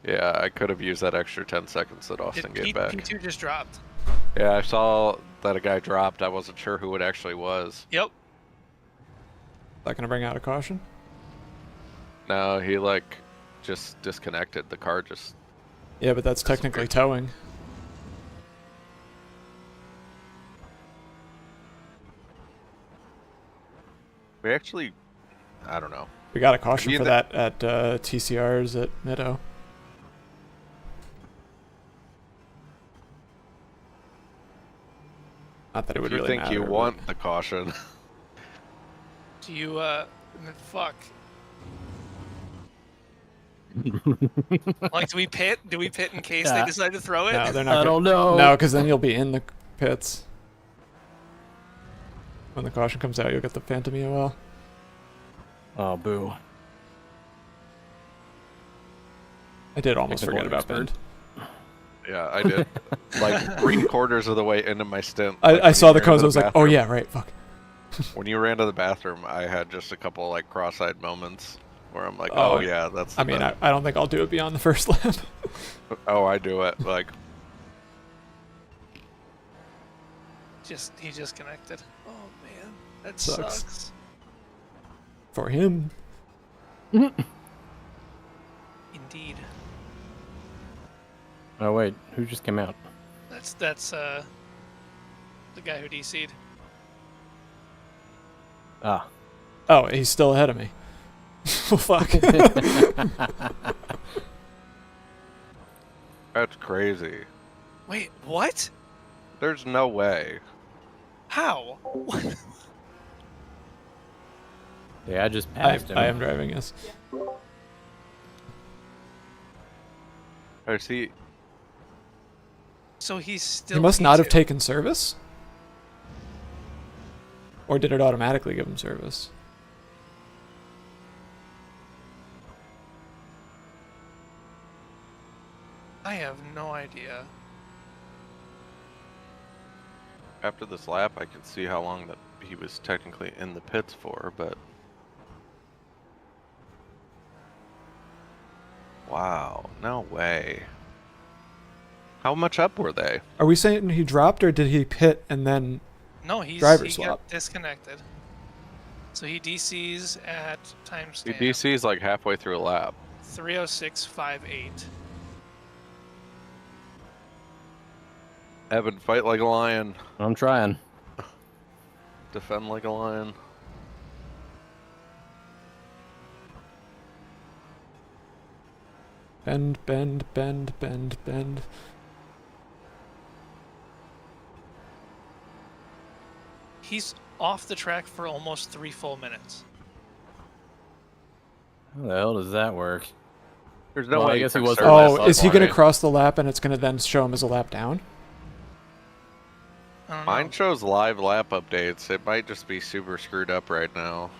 Yeah, I could have used that extra 10 seconds that Austin gave back. P2 just dropped. Yeah, I saw that a guy dropped. I wasn't sure who it actually was. Yep. Is that gonna bring out a caution? No, he like just disconnected. The car just... Yeah, but that's technically towing. We actually... I don't know. We got a caution You for thi- that at TCRs at Middo. Not that it would If you really think matter. you but- want the caution... Do you, fuck. Like, do we pit? Do we pit in case they Yeah. decide to throw it? No, they're not. I don't know. No, because then you'll be in the pits. When the caution comes out, you'll get the Phantom EOL. Oh, boo. I did almost Technical forget about expert. Bend. Yeah, I did. Like 3/4 of the way into my stint. I when saw you the ran cones. to I was like, oh bathroom- yeah, right. Fuck. When you ran to the bathroom, I had just a couple like cross-eyed moments where I'm like, oh yeah, that's the I mean, best. I don't think I'll do it beyond the first lap. Oh, I do it. Like, He just connected. Oh man, that Sucks. sucks. For him. Indeed. Oh wait, who just came out? That's the guy who DC'd. Ah. Oh, he's still ahead of me. Well, fuck. that's crazy. Wait, what? There's no way. How? What? Yeah, I just I passed him. am driving, yes. I see. So he's still. He must not have P2. taken service? Or did it automatically give him service? I have no idea. After this lap, I can see how long that he was technically in the pits for, but... Wow, no way. How much up were they? Are we saying he dropped or did he pit and then... No, Driver he got swap. disconnected. So he DCs at He timestamp DC's like halfway through a lap. 3:06.58. Evan, fight like a lion. I'm trying. Defend like a lion. Bend, bend, bend, bend, bend. He's off the track for almost 3 full minutes. How the hell does that work? There's no Well, I way. guess took he was- service Oh, up is he on going to it. cross the lap and it's going to then show him as a lap down? I don't Mine know. shows live lap updates. It might just be super screwed up right now.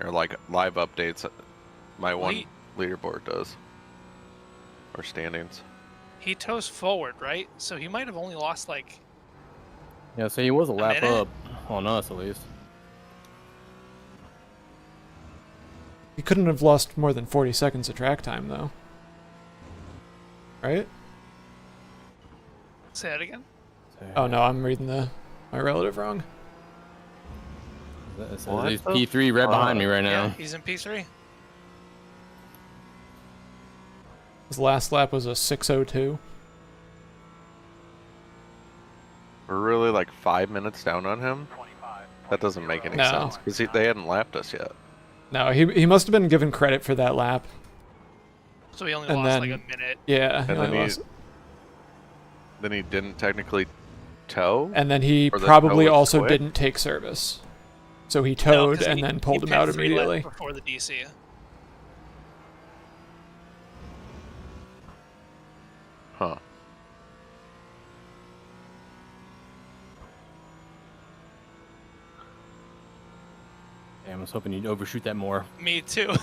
Or like live updates. My one he- leaderboard does. Or standings. He toes forward, right? So he might have only lost like. Yeah, so he was a lap minute? up on us at least. He couldn't have lost more than 40 seconds of track time, though. right? Say that again. Oh no, I'm reading my relative wrong. So he's P3 right behind me right now. Yeah, he's in P3. His last lap was a 6:02. We're really like 5 minutes down on him. That doesn't make any No. sense because they hadn't lapped us yet. No, he must have been given credit for that lap. So he only And lost then- like a minute. Yeah, And then he didn't technically tow. and then he Or the probably tow was also quick? didn't take service. So he No, towed 'cause and he- then he pulled him pit out 3 laps immediately. before the DC. Huh. Damn, I was hoping you'd overshoot that more. Me too.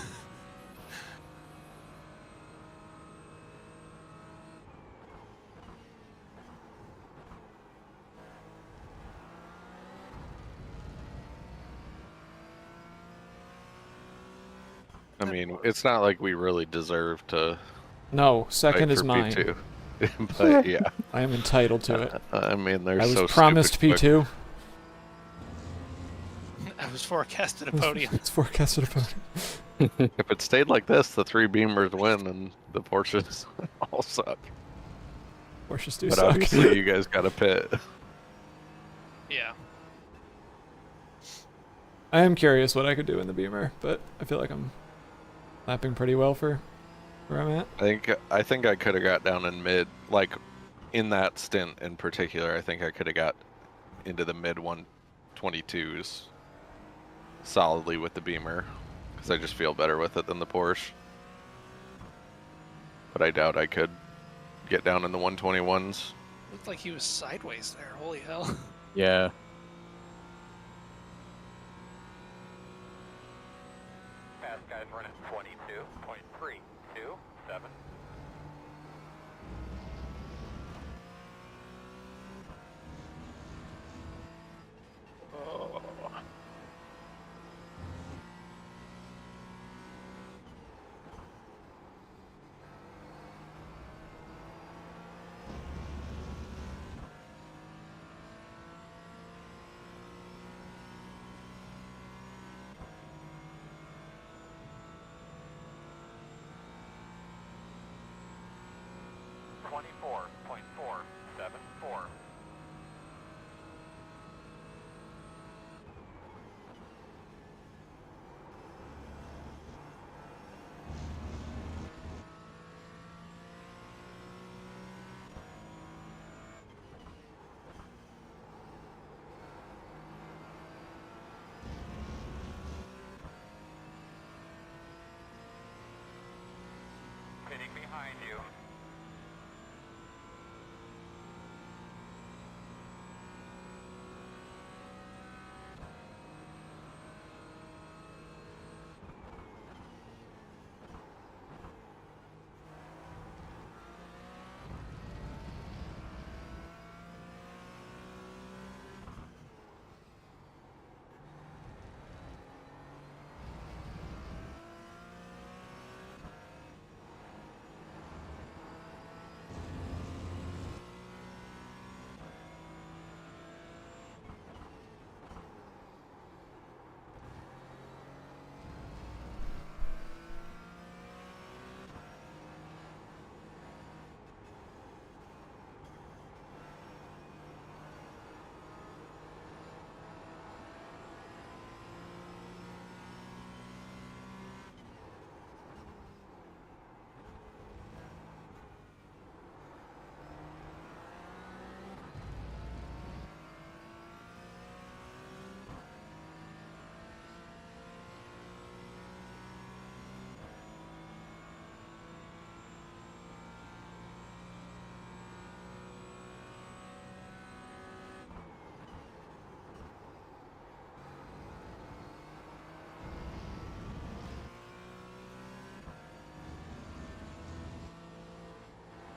I mean, it's not like we really deserve to No, fight second is for mine. P2. But yeah, I am entitled to it. I mean, they're I was so promised stupid quick. P2. I was forecasted a podium. It's forecasted a podium. If it stayed like this, the 3 Beamers win and the Porsches all suck. Porsches do But suck. obviously, you guys got a pit. Yeah. I am curious what I could do in the Beamer, but I feel like I'm lapping pretty well for where I'm at. I think I could have got down in mid, like in that stint in particular. I think I could have got into the mid 122s solidly with the Beamer because I just feel better with it than the Porsche. But I doubt I could get down in the 121s. Looked like he was sideways there. Holy hell. Yeah. Fast guys running 22.327. .474. Pitting behind you.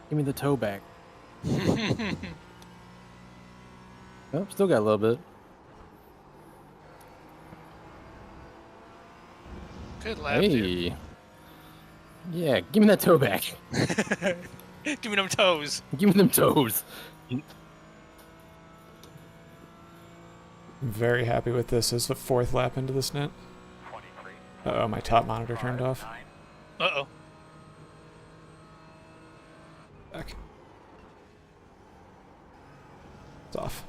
Give me the toe back. Oh, still got a little bit. Good lap, dude. Hey. Yeah, give me that toe back. Give me them toes. Give me them toes. I'm very happy with this as the 4th lap into the stint. 23. Uh-oh, my top monitor turned off. 9. Uh-oh. Back. It's off.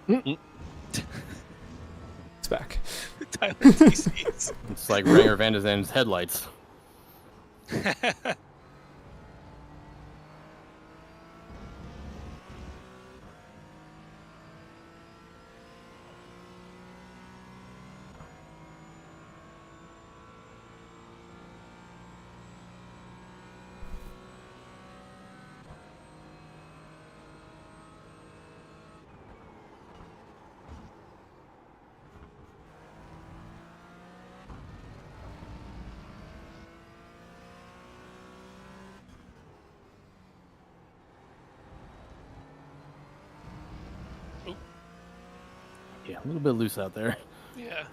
Mm-mm. It's back. Tyler TC's. It's like Ranger Van de Zande's headlights. Yeah, a little bit loose out there. Yeah.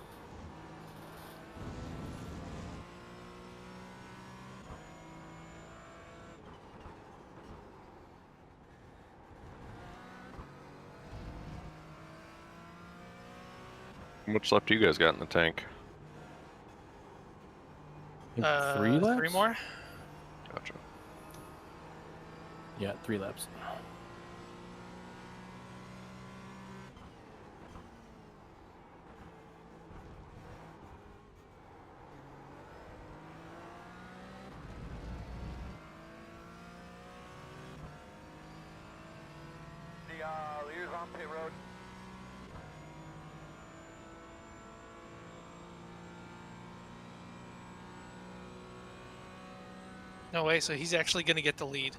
How much left do you guys got in the tank? I think 3 laps? 3 more? Gotcha. Yeah, 3 laps. The leaders on pit road. No way, so he's actually going to get the lead.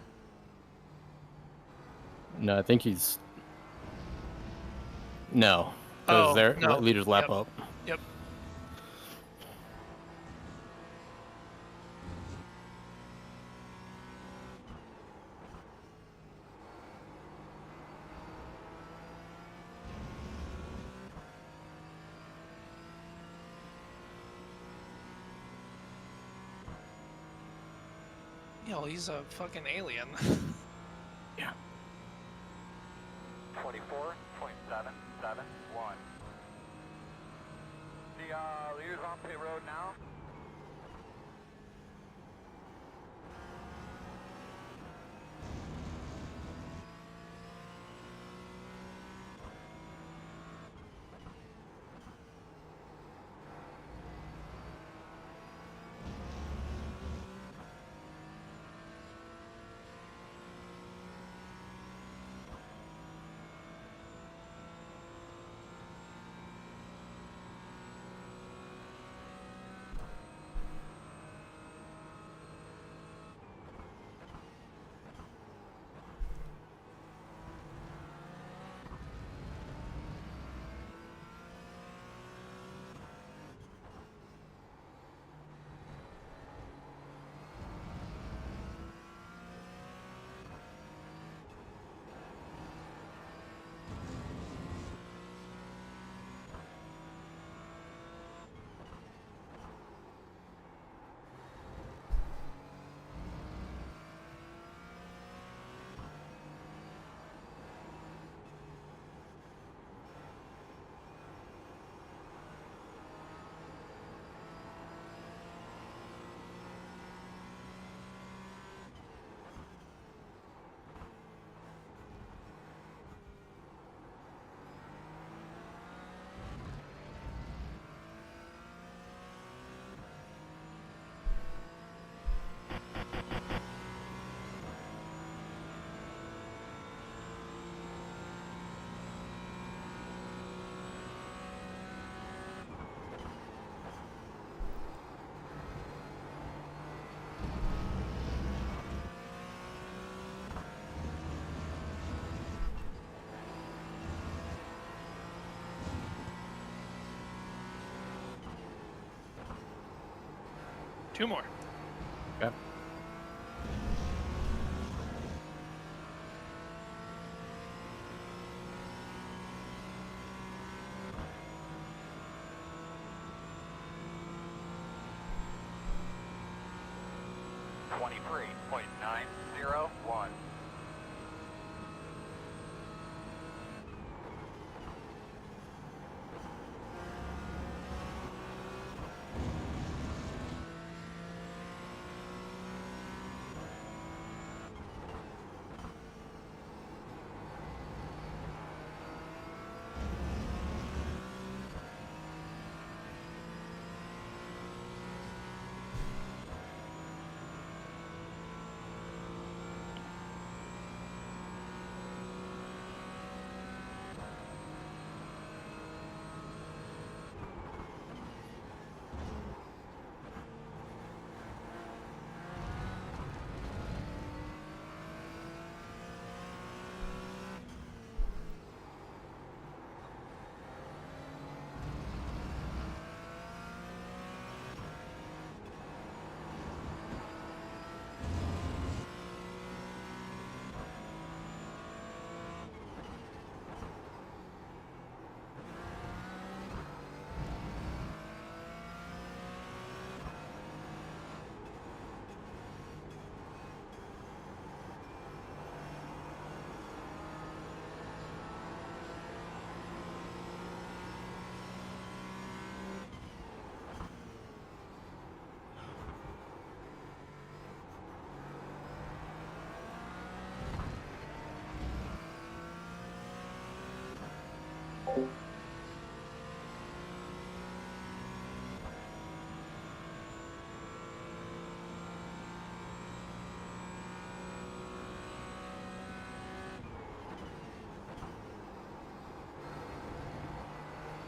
No, I think he's... No. Because their no. leaders lap Yep. up. Yep. Yo, he's a fucking alien. 24.771. The leaders on pit road now. Two more. Okay. 23.901.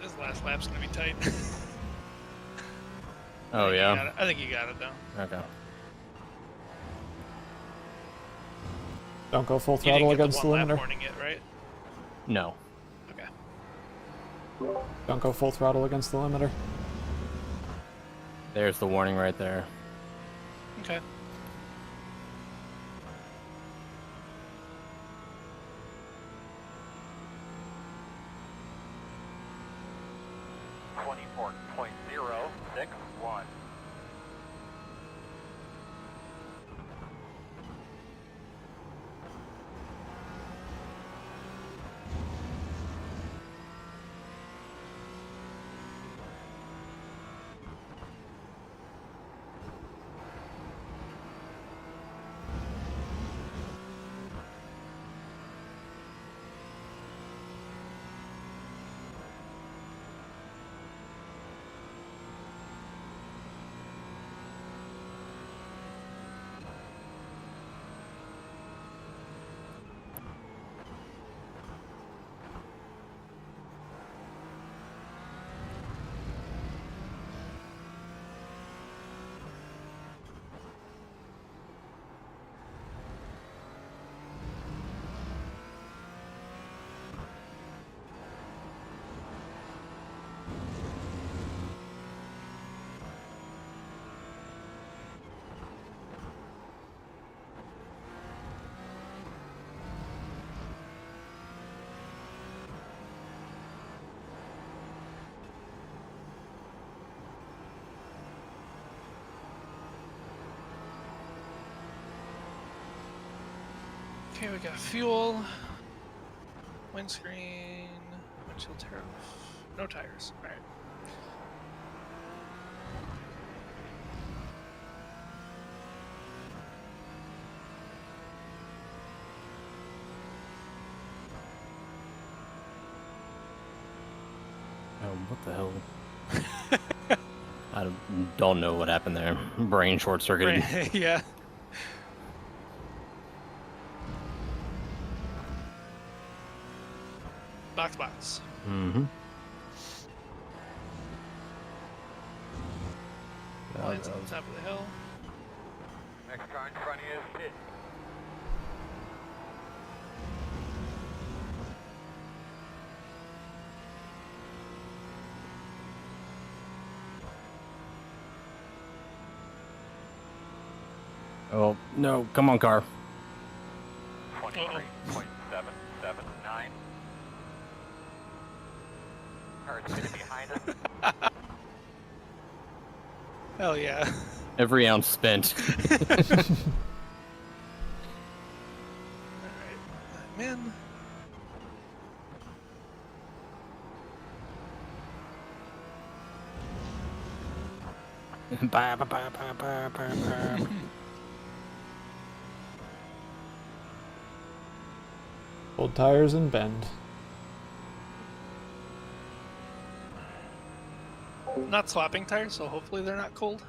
This last lap's gonna be tight. Oh yeah. I think you got it though. Okay. Don't go full You didn't throttle get against the the one lap limiter. warning yet, right? No. Okay. Don't go full throttle against the limiter. There's the warning right there. Okay. .061. Okay, we got fuel, windscreen, windshield tariff, no tires. All right. Oh, what the hell? I don't know what happened there. Brain short circuited. Right, yeah. Box. Mm-hmm. Lines on the top of the hill. Next car in front of you is hit. Oh, no. Come on, car. 23.779. Car's gonna be behind us. Hell yeah. Every ounce spent. Alright. Man. Ba, ba, ba, ba, ba, ba, ba. Old tires and bend. Not swapping tires, so hopefully they're not cold.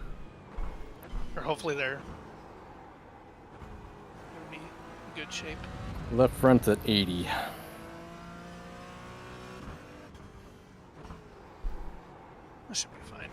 Or hopefully they're in good shape. Left front's at 80. That should be fine.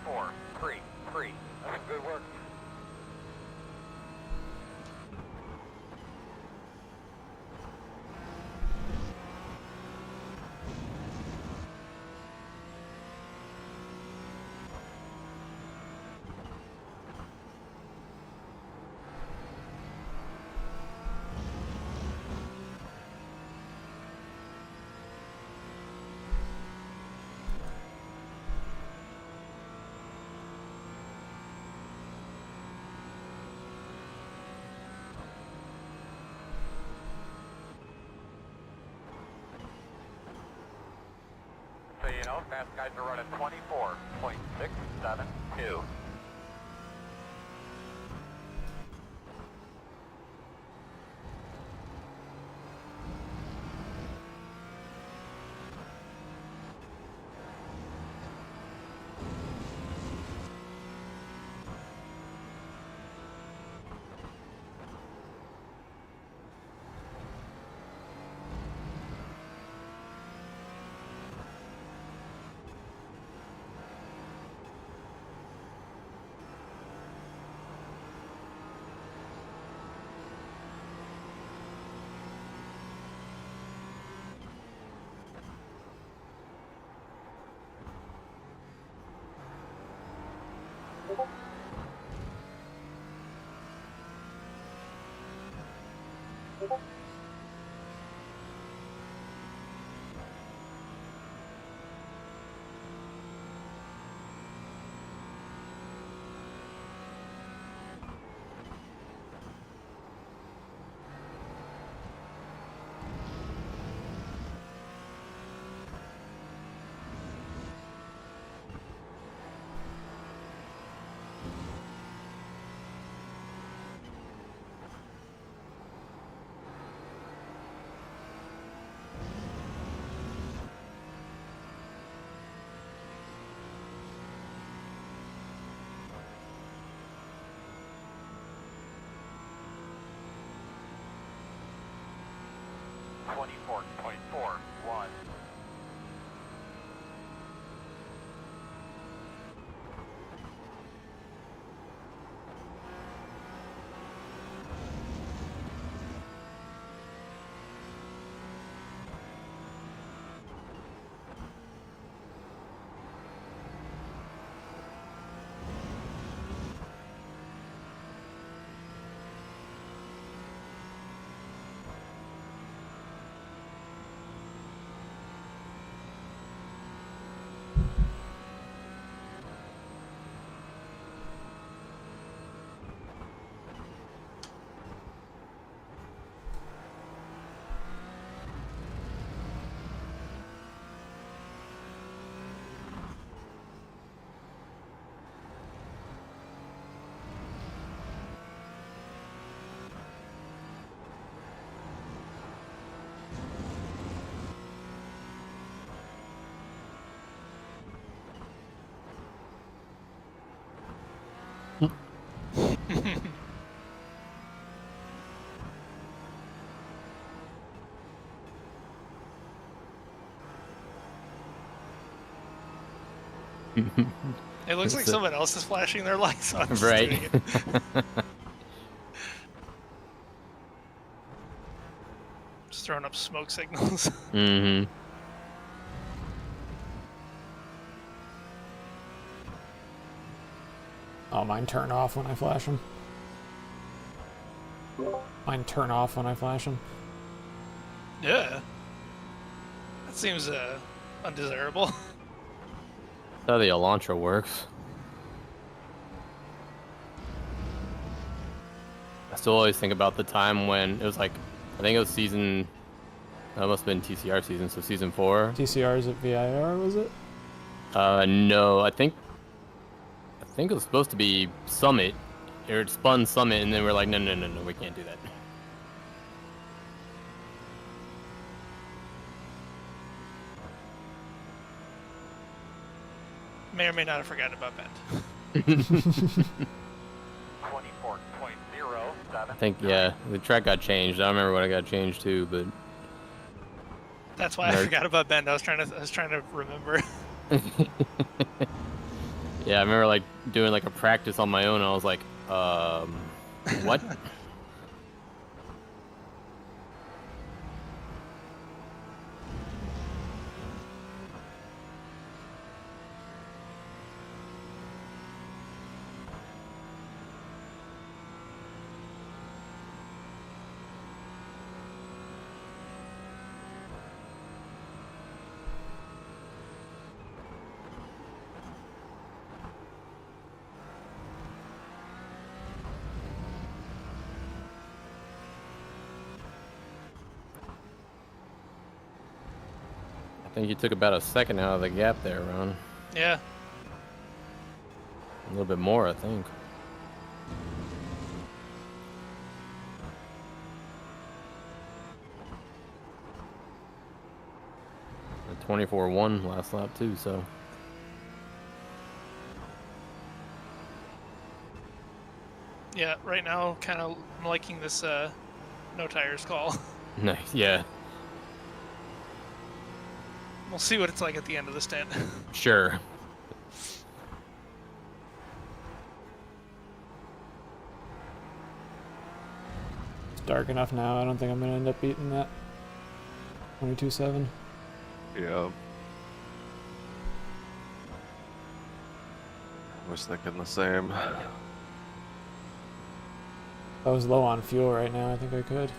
.433. That's some good work. So you know, fast guys are running 24.672. .41. It looks like It's a- someone else is flashing their lights, so I'm just Right. doing it. Just throwing up smoke signals. Mm-hmm. Oh, mine turn off when I flash them. Mine turn off when I flash them. Yeah. That seems undesirable. That's how the Elantra works. I still always think about the time when it was like, I think it was season, that must have been TCR season, so season 4. TCR's at VIR, was it? No, I think it was supposed to be Summit, or it spun Summit, and then we're like, no, we can't do that. May or may not have forgotten about Bend. 24.07. I think, yeah, the track got changed. I don't remember what I got changed to, but That's why I forgot about Bend. I was trying to remember. yeah, I remember like doing like a practice on my own. And I was like, what? I think you took about a second out of the gap there, Ron. Yeah. A little bit more, I think. A 24-1 last lap too, so. Yeah, right now, kind of liking this no tires call. Nice, yeah, We'll see what it's like at the end of the stint. sure. It's dark enough now. I don't think I'm gonna end up beating that 22.7. Yeah. I was thinking the same. If I was low on fuel right now, I think I could.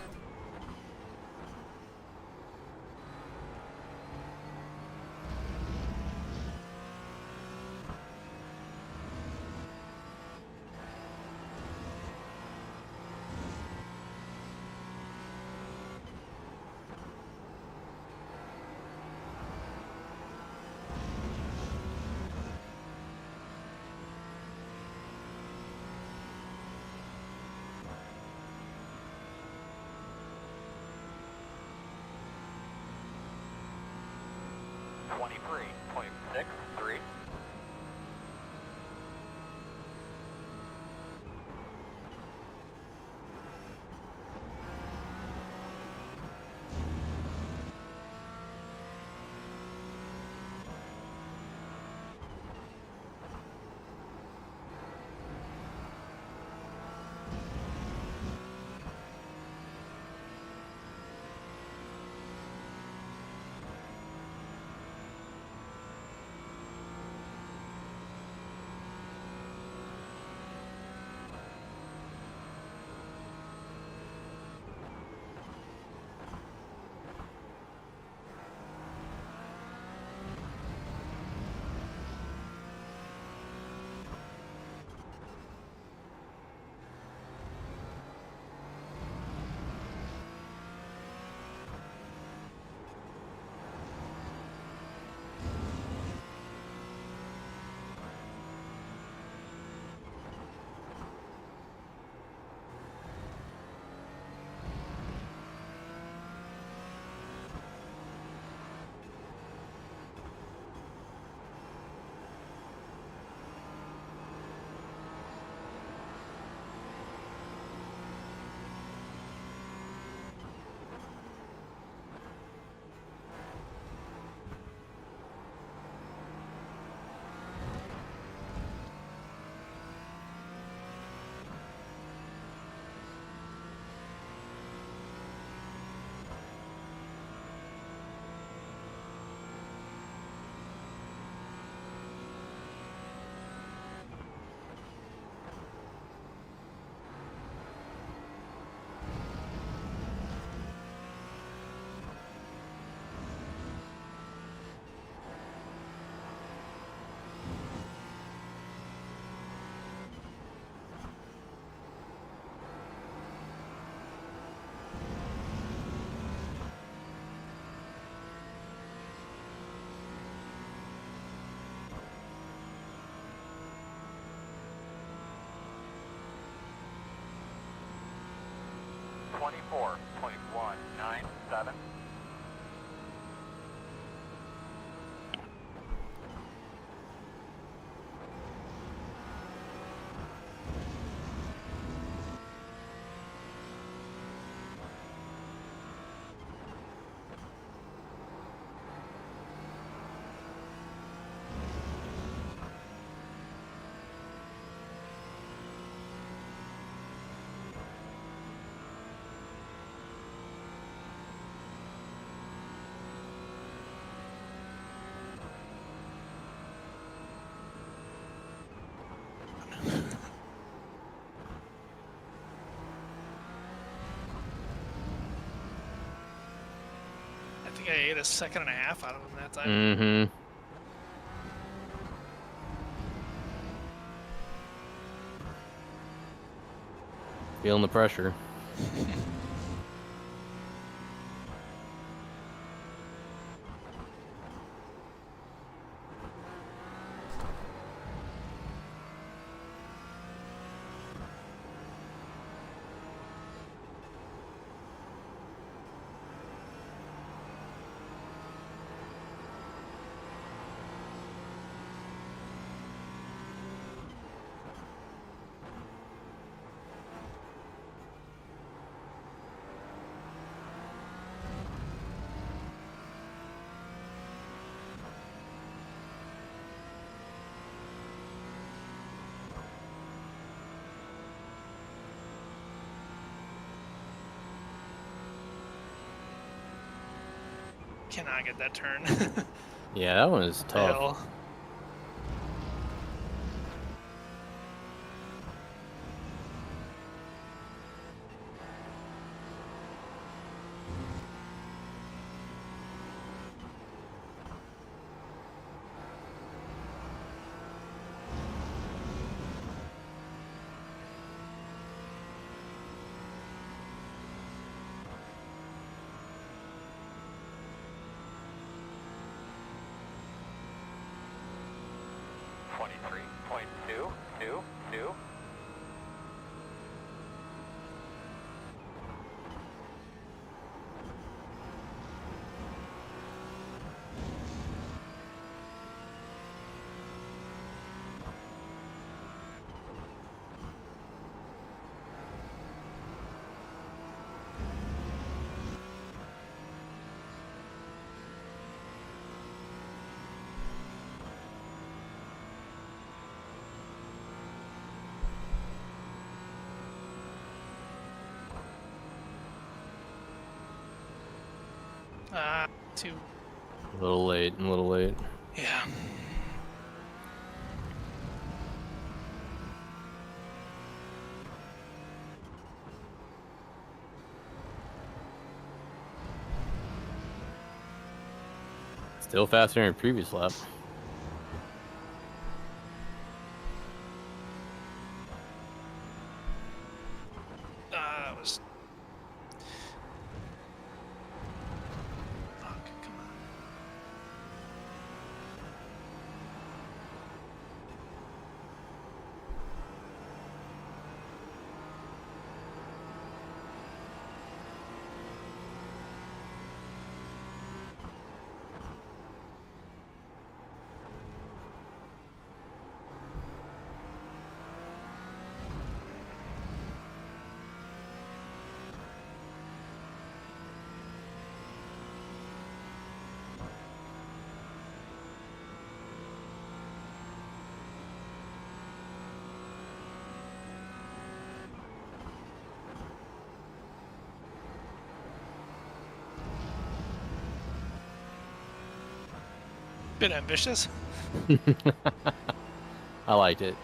24.197. I think I ate a second and a half out of him that time. Mm-hmm. Feeling the pressure. Cannot get that turn. Yeah, that one is tough. Hell. Two. A little late, a little late. Yeah. Still faster than your previous lap. That was. Fuck, come on. Bit ambitious. I liked it.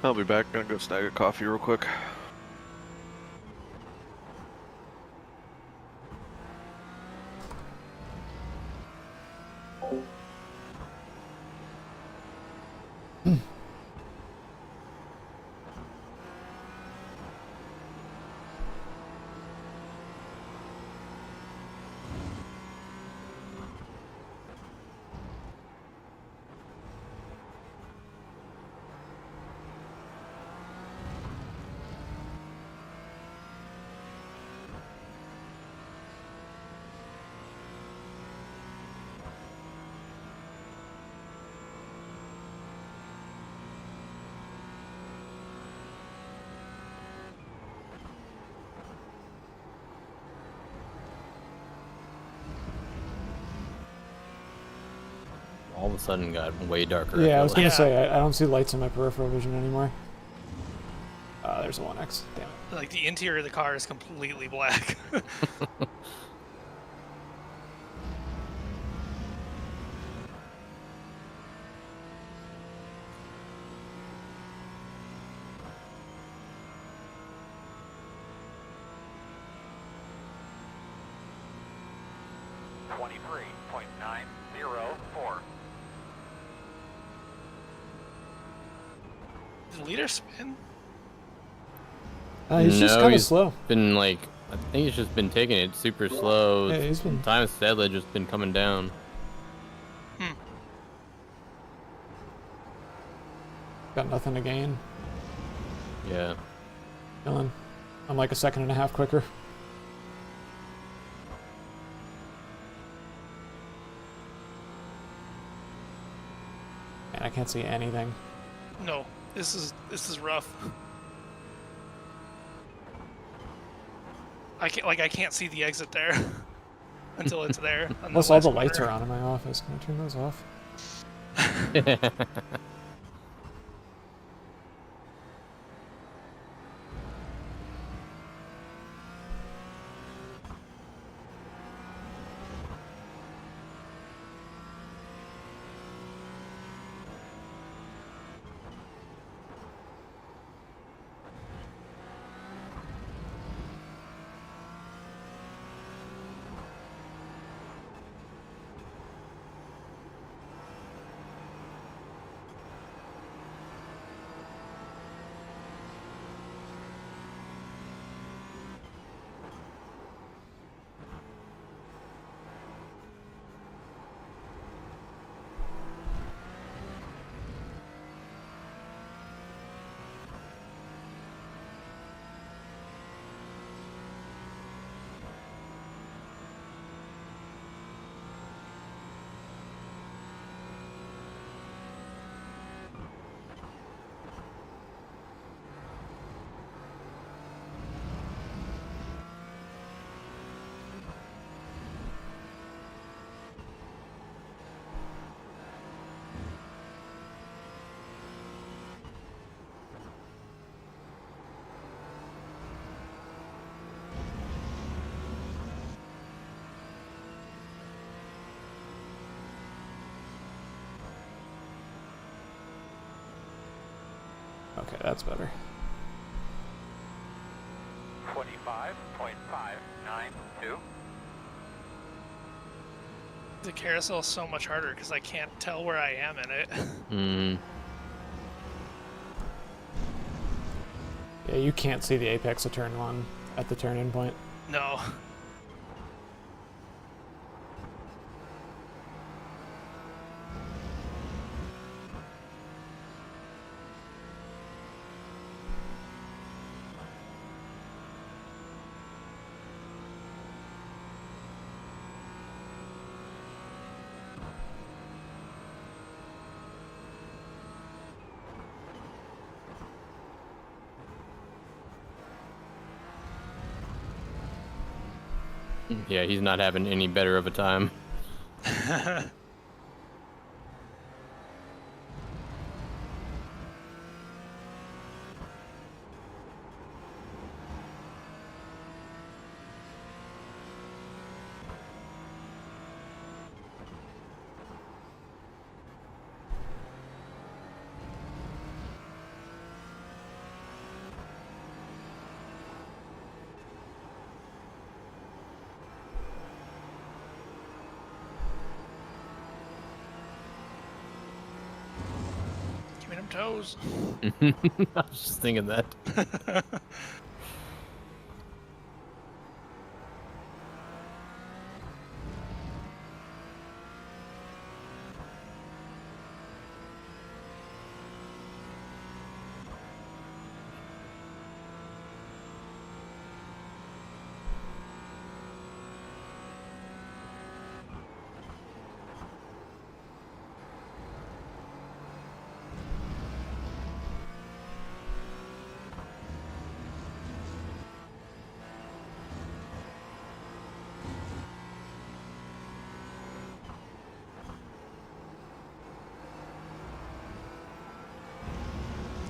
I'll be back. Gonna go snag a coffee real quick. All of a sudden got way darker. Yeah, I was feel gonna like. say I don't see lights in my peripheral vision anymore. There's a 1X. Damn it. Like the interior of the car is completely black. 23.904. Did the leader spin? He's just No, kind of he's slow. been like, I think he's just been taking it super slow. Yeah, he's been. Time steadily just been coming down. Got nothing to gain. Yeah. Dylan, I'm like a second and a half quicker. And I can't see anything. No, this is rough. I can't see the exit there until it's there. Unless all the lights are on in my office. Can I turn those off? Okay, that's better. 25.592. The carousel is so much harder because I can't tell where I am in it. Yeah, you can't see the apex of turn 1 at the turn-in point. No. Yeah, he's not having any better of a time. them toes. I was just thinking that.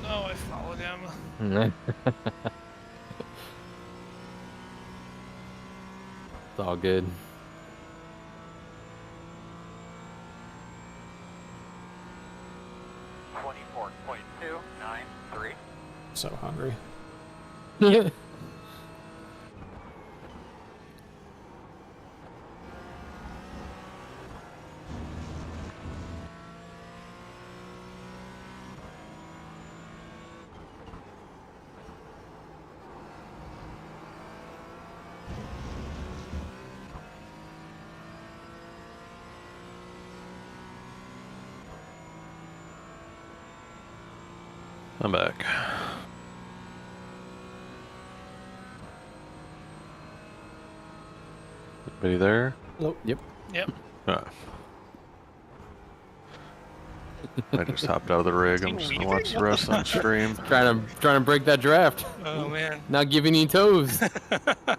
Oh, I followed him. It's all good. So hungry. I'm back. Anybody there? Nope. Yep. Yep. Ah. I just hopped out of the rig. I'm Is just he gonna watch leaving? the rest on stream. Trying to break that draft. Oh man. Not giving any toes. Yeah,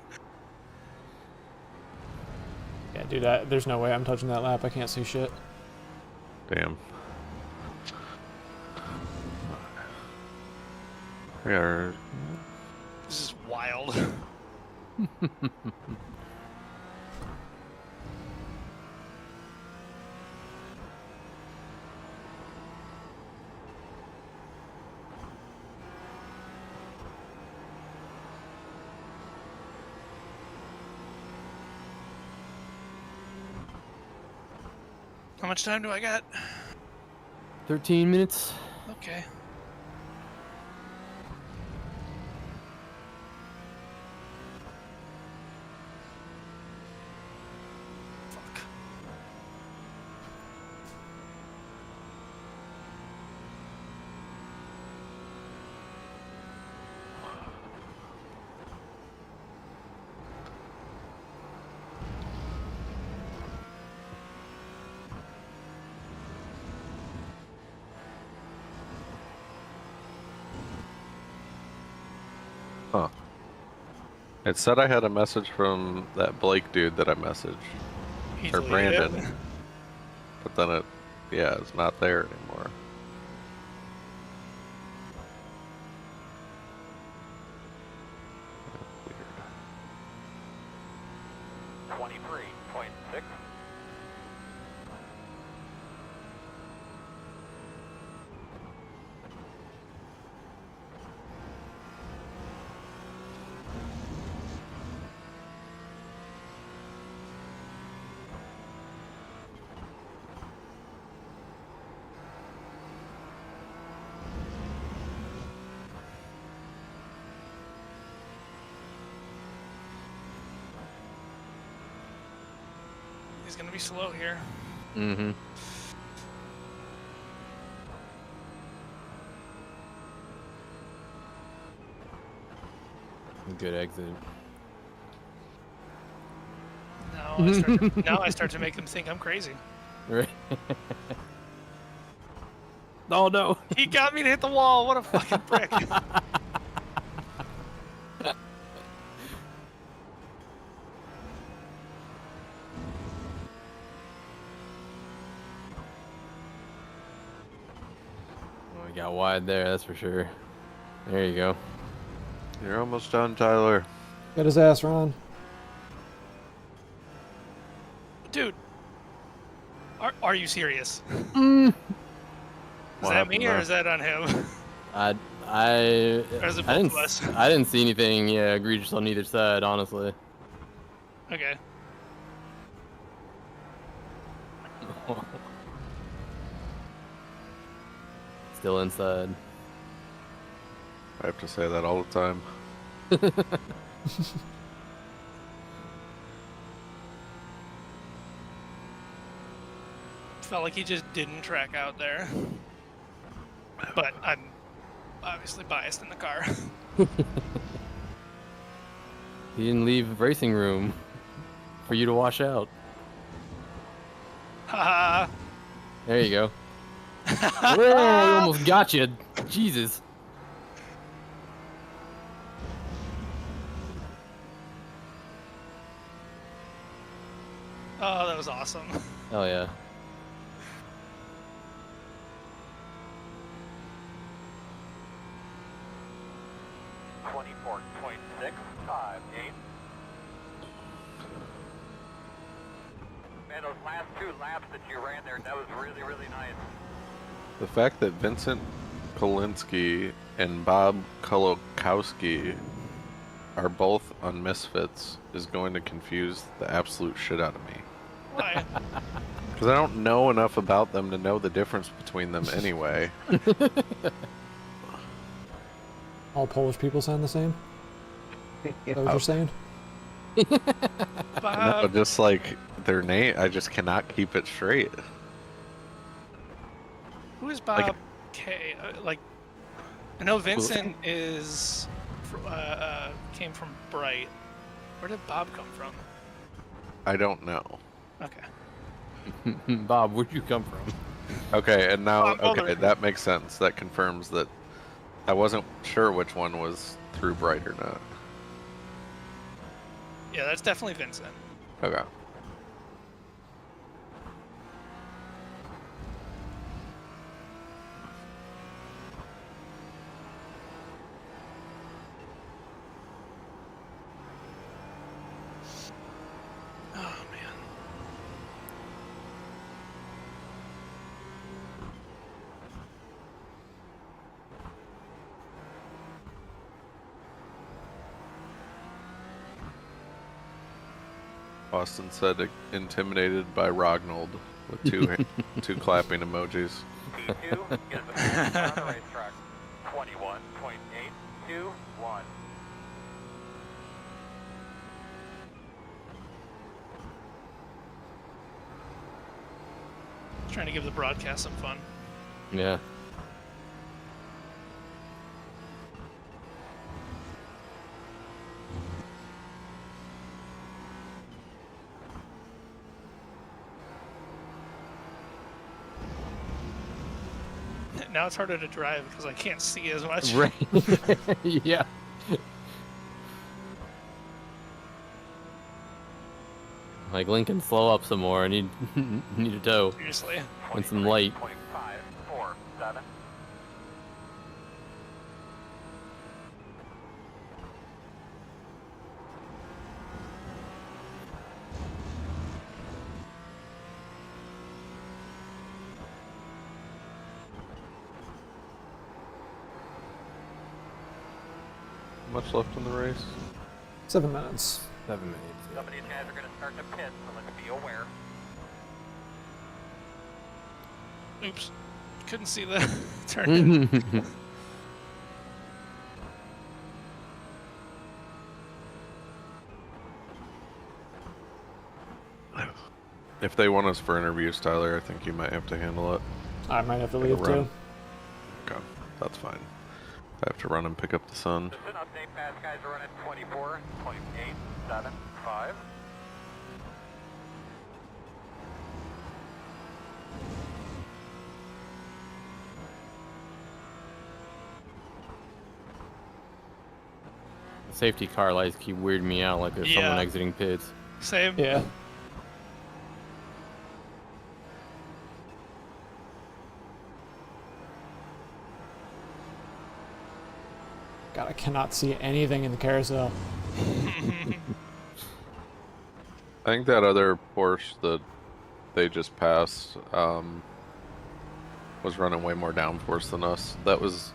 dude, there's no way I'm touching that lap. I can't see shit. Damn. We are. This is wild. How much time do I got? 13 minutes. Okay. Fuck. Huh. It said I had a message from that Blake dude that I messaged. He Or deleted it. Brandon. But then it, yeah, it's not there anymore. Weird. 23.6. He's gonna be slow here. Mm-hmm. Good exit. Now I start to make him think I'm crazy. Right. Oh no. He got me to hit the wall. What a fucking prick. Oh, we got wide there, that's for sure. There you go. You're almost done, Tyler. Got his ass, Ron. Dude. Are you serious? Mm. Is What that happened me or there? is that on him? I Or is it both of us? I didn't see anything egregious on either side, honestly. Okay. Still inside. I have to say that all the time. Felt like he just didn't track out there. But I'm obviously biased in the car. He didn't leave racing room for you to wash out. Haha. There you go. Whoa, we almost got you. Jesus. Oh, that was awesome. Oh yeah. Man, those last 2 laps that you ran there, that was really, really nice. The fact that Vincent Kolinsky and Bob Kolokowski are both on Misfits is going to confuse the absolute shit out of me. Why? Because I don't know enough about them to know the difference between them anyway. All Polish people sound the same? Is that what you're saying? No, Bob. just like their name, I just cannot keep it straight. Who is Bob K? Like, I know Vincent is came from Bright. Where did Bob come from? I don't know. Okay. Bob, where'd you come from? Okay, and now, Boulder. okay, that makes sense. That confirms that I wasn't sure which one was through Bright or not. Yeah, that's definitely Vincent. Okay. Oh man. Austin said intimidated by Rognold with two clapping emojis. P2 is the fastest car on the racetrack. 21.821. Trying to give the broadcast some fun. Yeah. Now it's harder to drive because I can't see as much. Right. Yeah. Like Lincoln, slow up some more. I need a tow Seriously. and some light. 25.47. Much left in the race? 7 minutes. 7 minutes. Some of these guys are going to start to pit, so let's be aware. Oops. Couldn't see the turn. If they want us for interviews, Tyler, I think you might have to handle it. I might have to Gotta leave run. too. Okay, that's fine. I have to run and pick up the sun. Just an update, fast guys are running 24.875. Safety car lights keep weirding me out like there's someone Yeah. exiting pits. Same. Yeah. God, I cannot see anything in the carousel. I think that other Porsche that they just passed was running way more downforce than us. That was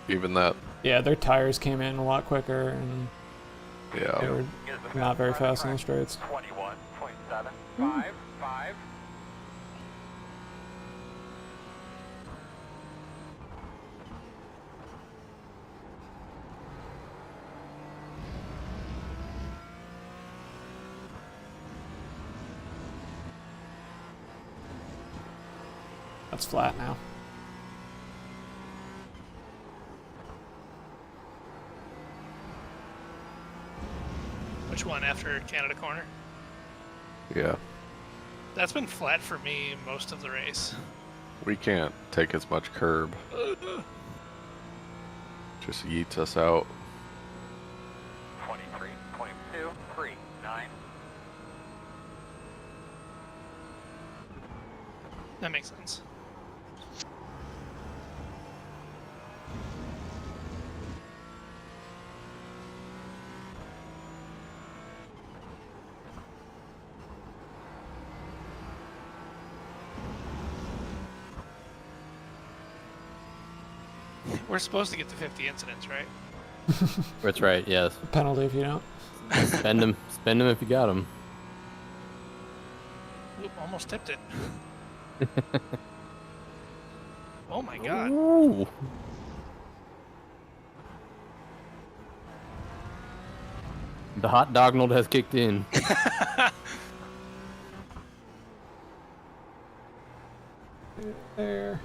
even that. Yeah, their tires came in a lot quicker, and they Yeah. were not very fast on the straights. 21.755. That's flat now. Which one after Canada Corner? Yeah. That's been flat for me most of the race. We can't take as much curb. Just yeets us out. 23, 22, 3, 9. That makes sense. We're supposed to get to 50 incidents, right? That's right. Yes. Penalty if you don't. Spend them. Spend them if you got them. Oop, almost tipped it. Oh my god. Ooh. The hot dognold has kicked in. There.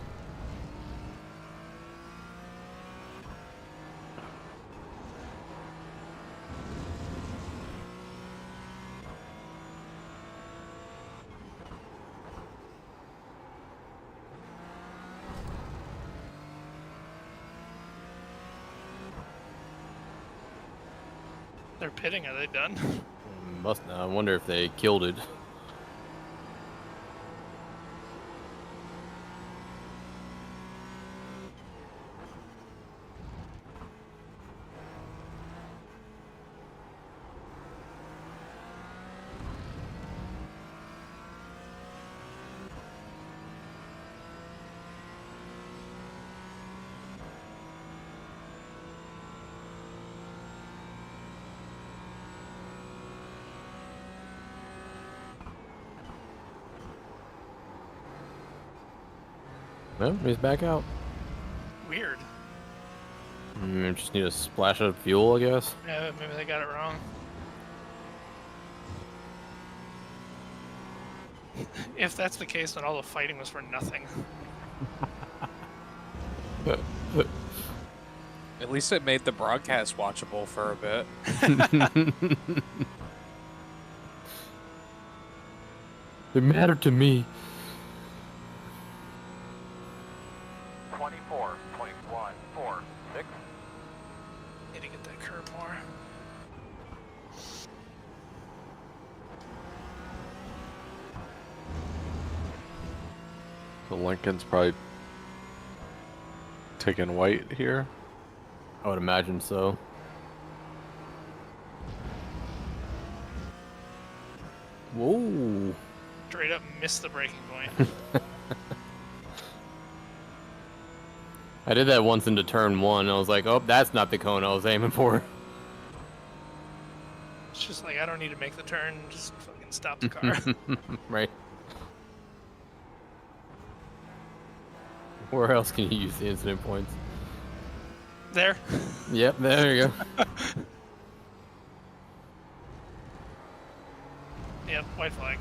They're pitting, are they done? Must not. I wonder if they killed it. Well, he's back out. Weird. Just need a splash of fuel, I guess. Yeah, maybe they got it wrong. If that's the case, then all the fighting was for nothing. At least it made the broadcast watchable for a bit. It mattered to me. 24, 21, 4, 6. Need to get that curb more. So Lincoln's probably taking white here. I would imagine so. Whoa. Straight up missed the breaking point. I did that once into turn one. I was like, oh, that's not the cone I was aiming for. It's just like, I don't need to make the turn, just fucking stop the car. Right. Where else can you use the incident points? There. Yep, there you go. Yep, white flag.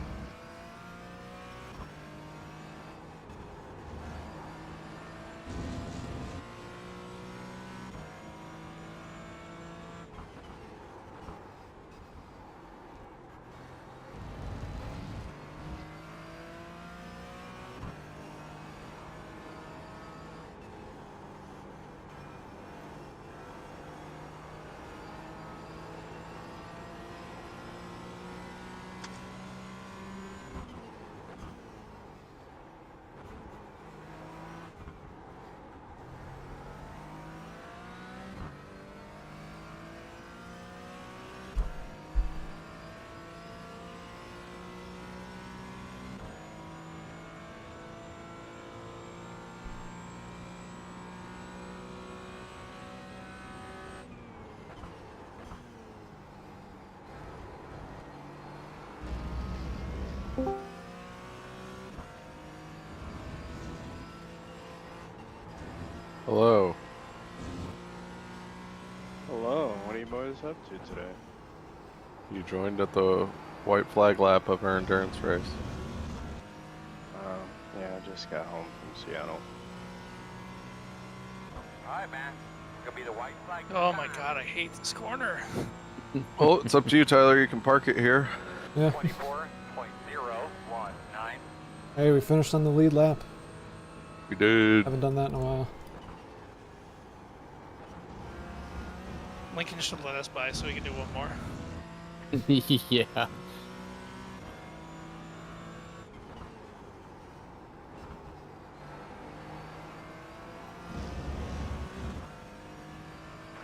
Hello. Hello, what are you boys up to today? You joined at the white flag lap of our endurance race. Yeah, I just got home from Seattle. Alright, man. It's gonna be the white flag. Oh my god, I hate this corner. Well, it's up to you, Tyler. You can park it here. Yeah. 24.019. Hey, we finished on the lead lap. We did. Haven't done that in a while. Lincoln should let us by so we can do one more. Yeah.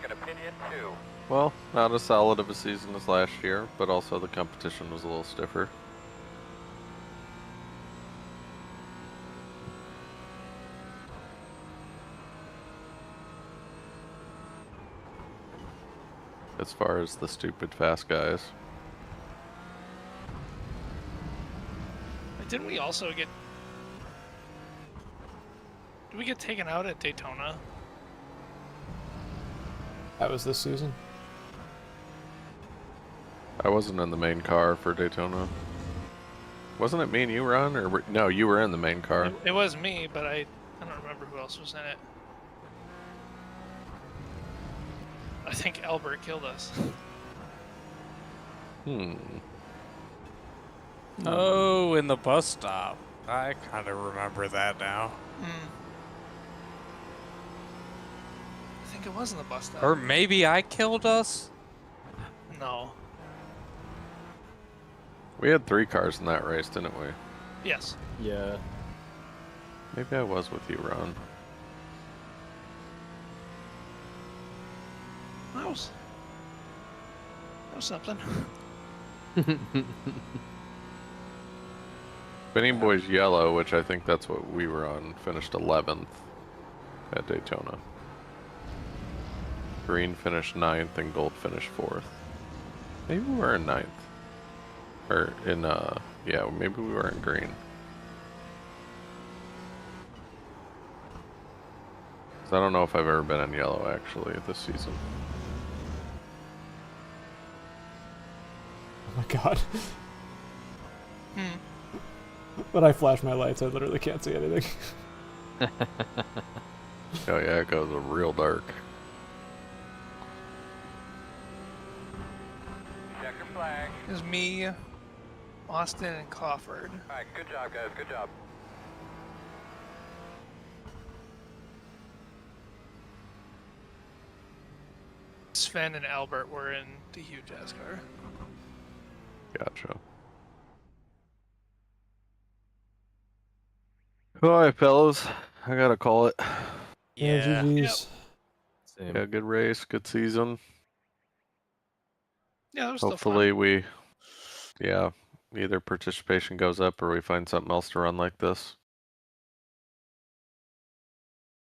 Gonna pin in 2. Well, not as solid of a season as last year, but also the competition was a little stiffer. As far as the stupid fast guys. Didn't we also get... Did we get taken out at Daytona? That was this season. I wasn't in the main car for Daytona. Wasn't it me and you, Ron? Or no, you were in the main car. It was me, but I don't remember who else was in it. I think Albert killed us. Oh, in the bus stop. I kind of remember that now. I think it was in the bus stop. Or maybe I killed us? No. We had 3 cars in that race, didn't we? Yes. Yeah. Maybe I was with you, Ron. That was something. Benny Boy's yellow, which I think that's what we were on, finished 11th at Daytona. Green finished 9th and gold finished 4th. Maybe we were in 9th. Or in, yeah, maybe we were in green. 'Cause I don't know if I've ever been in yellow, actually, this season. Oh my god. When I flash my lights, I literally can't see anything. Oh yeah, it goes real dark. Check your flag. It was me, Austin, and Crawford. Alright, good job, guys. Good job. Sven and Albert were in the huge ass car. Gotcha. Alright, fellas. I gotta call it. Yeah, GG's. Same. Yeah, good race, good season. Yeah, that was still Hopefully fun. yeah, either participation goes up or we find something else to run like this.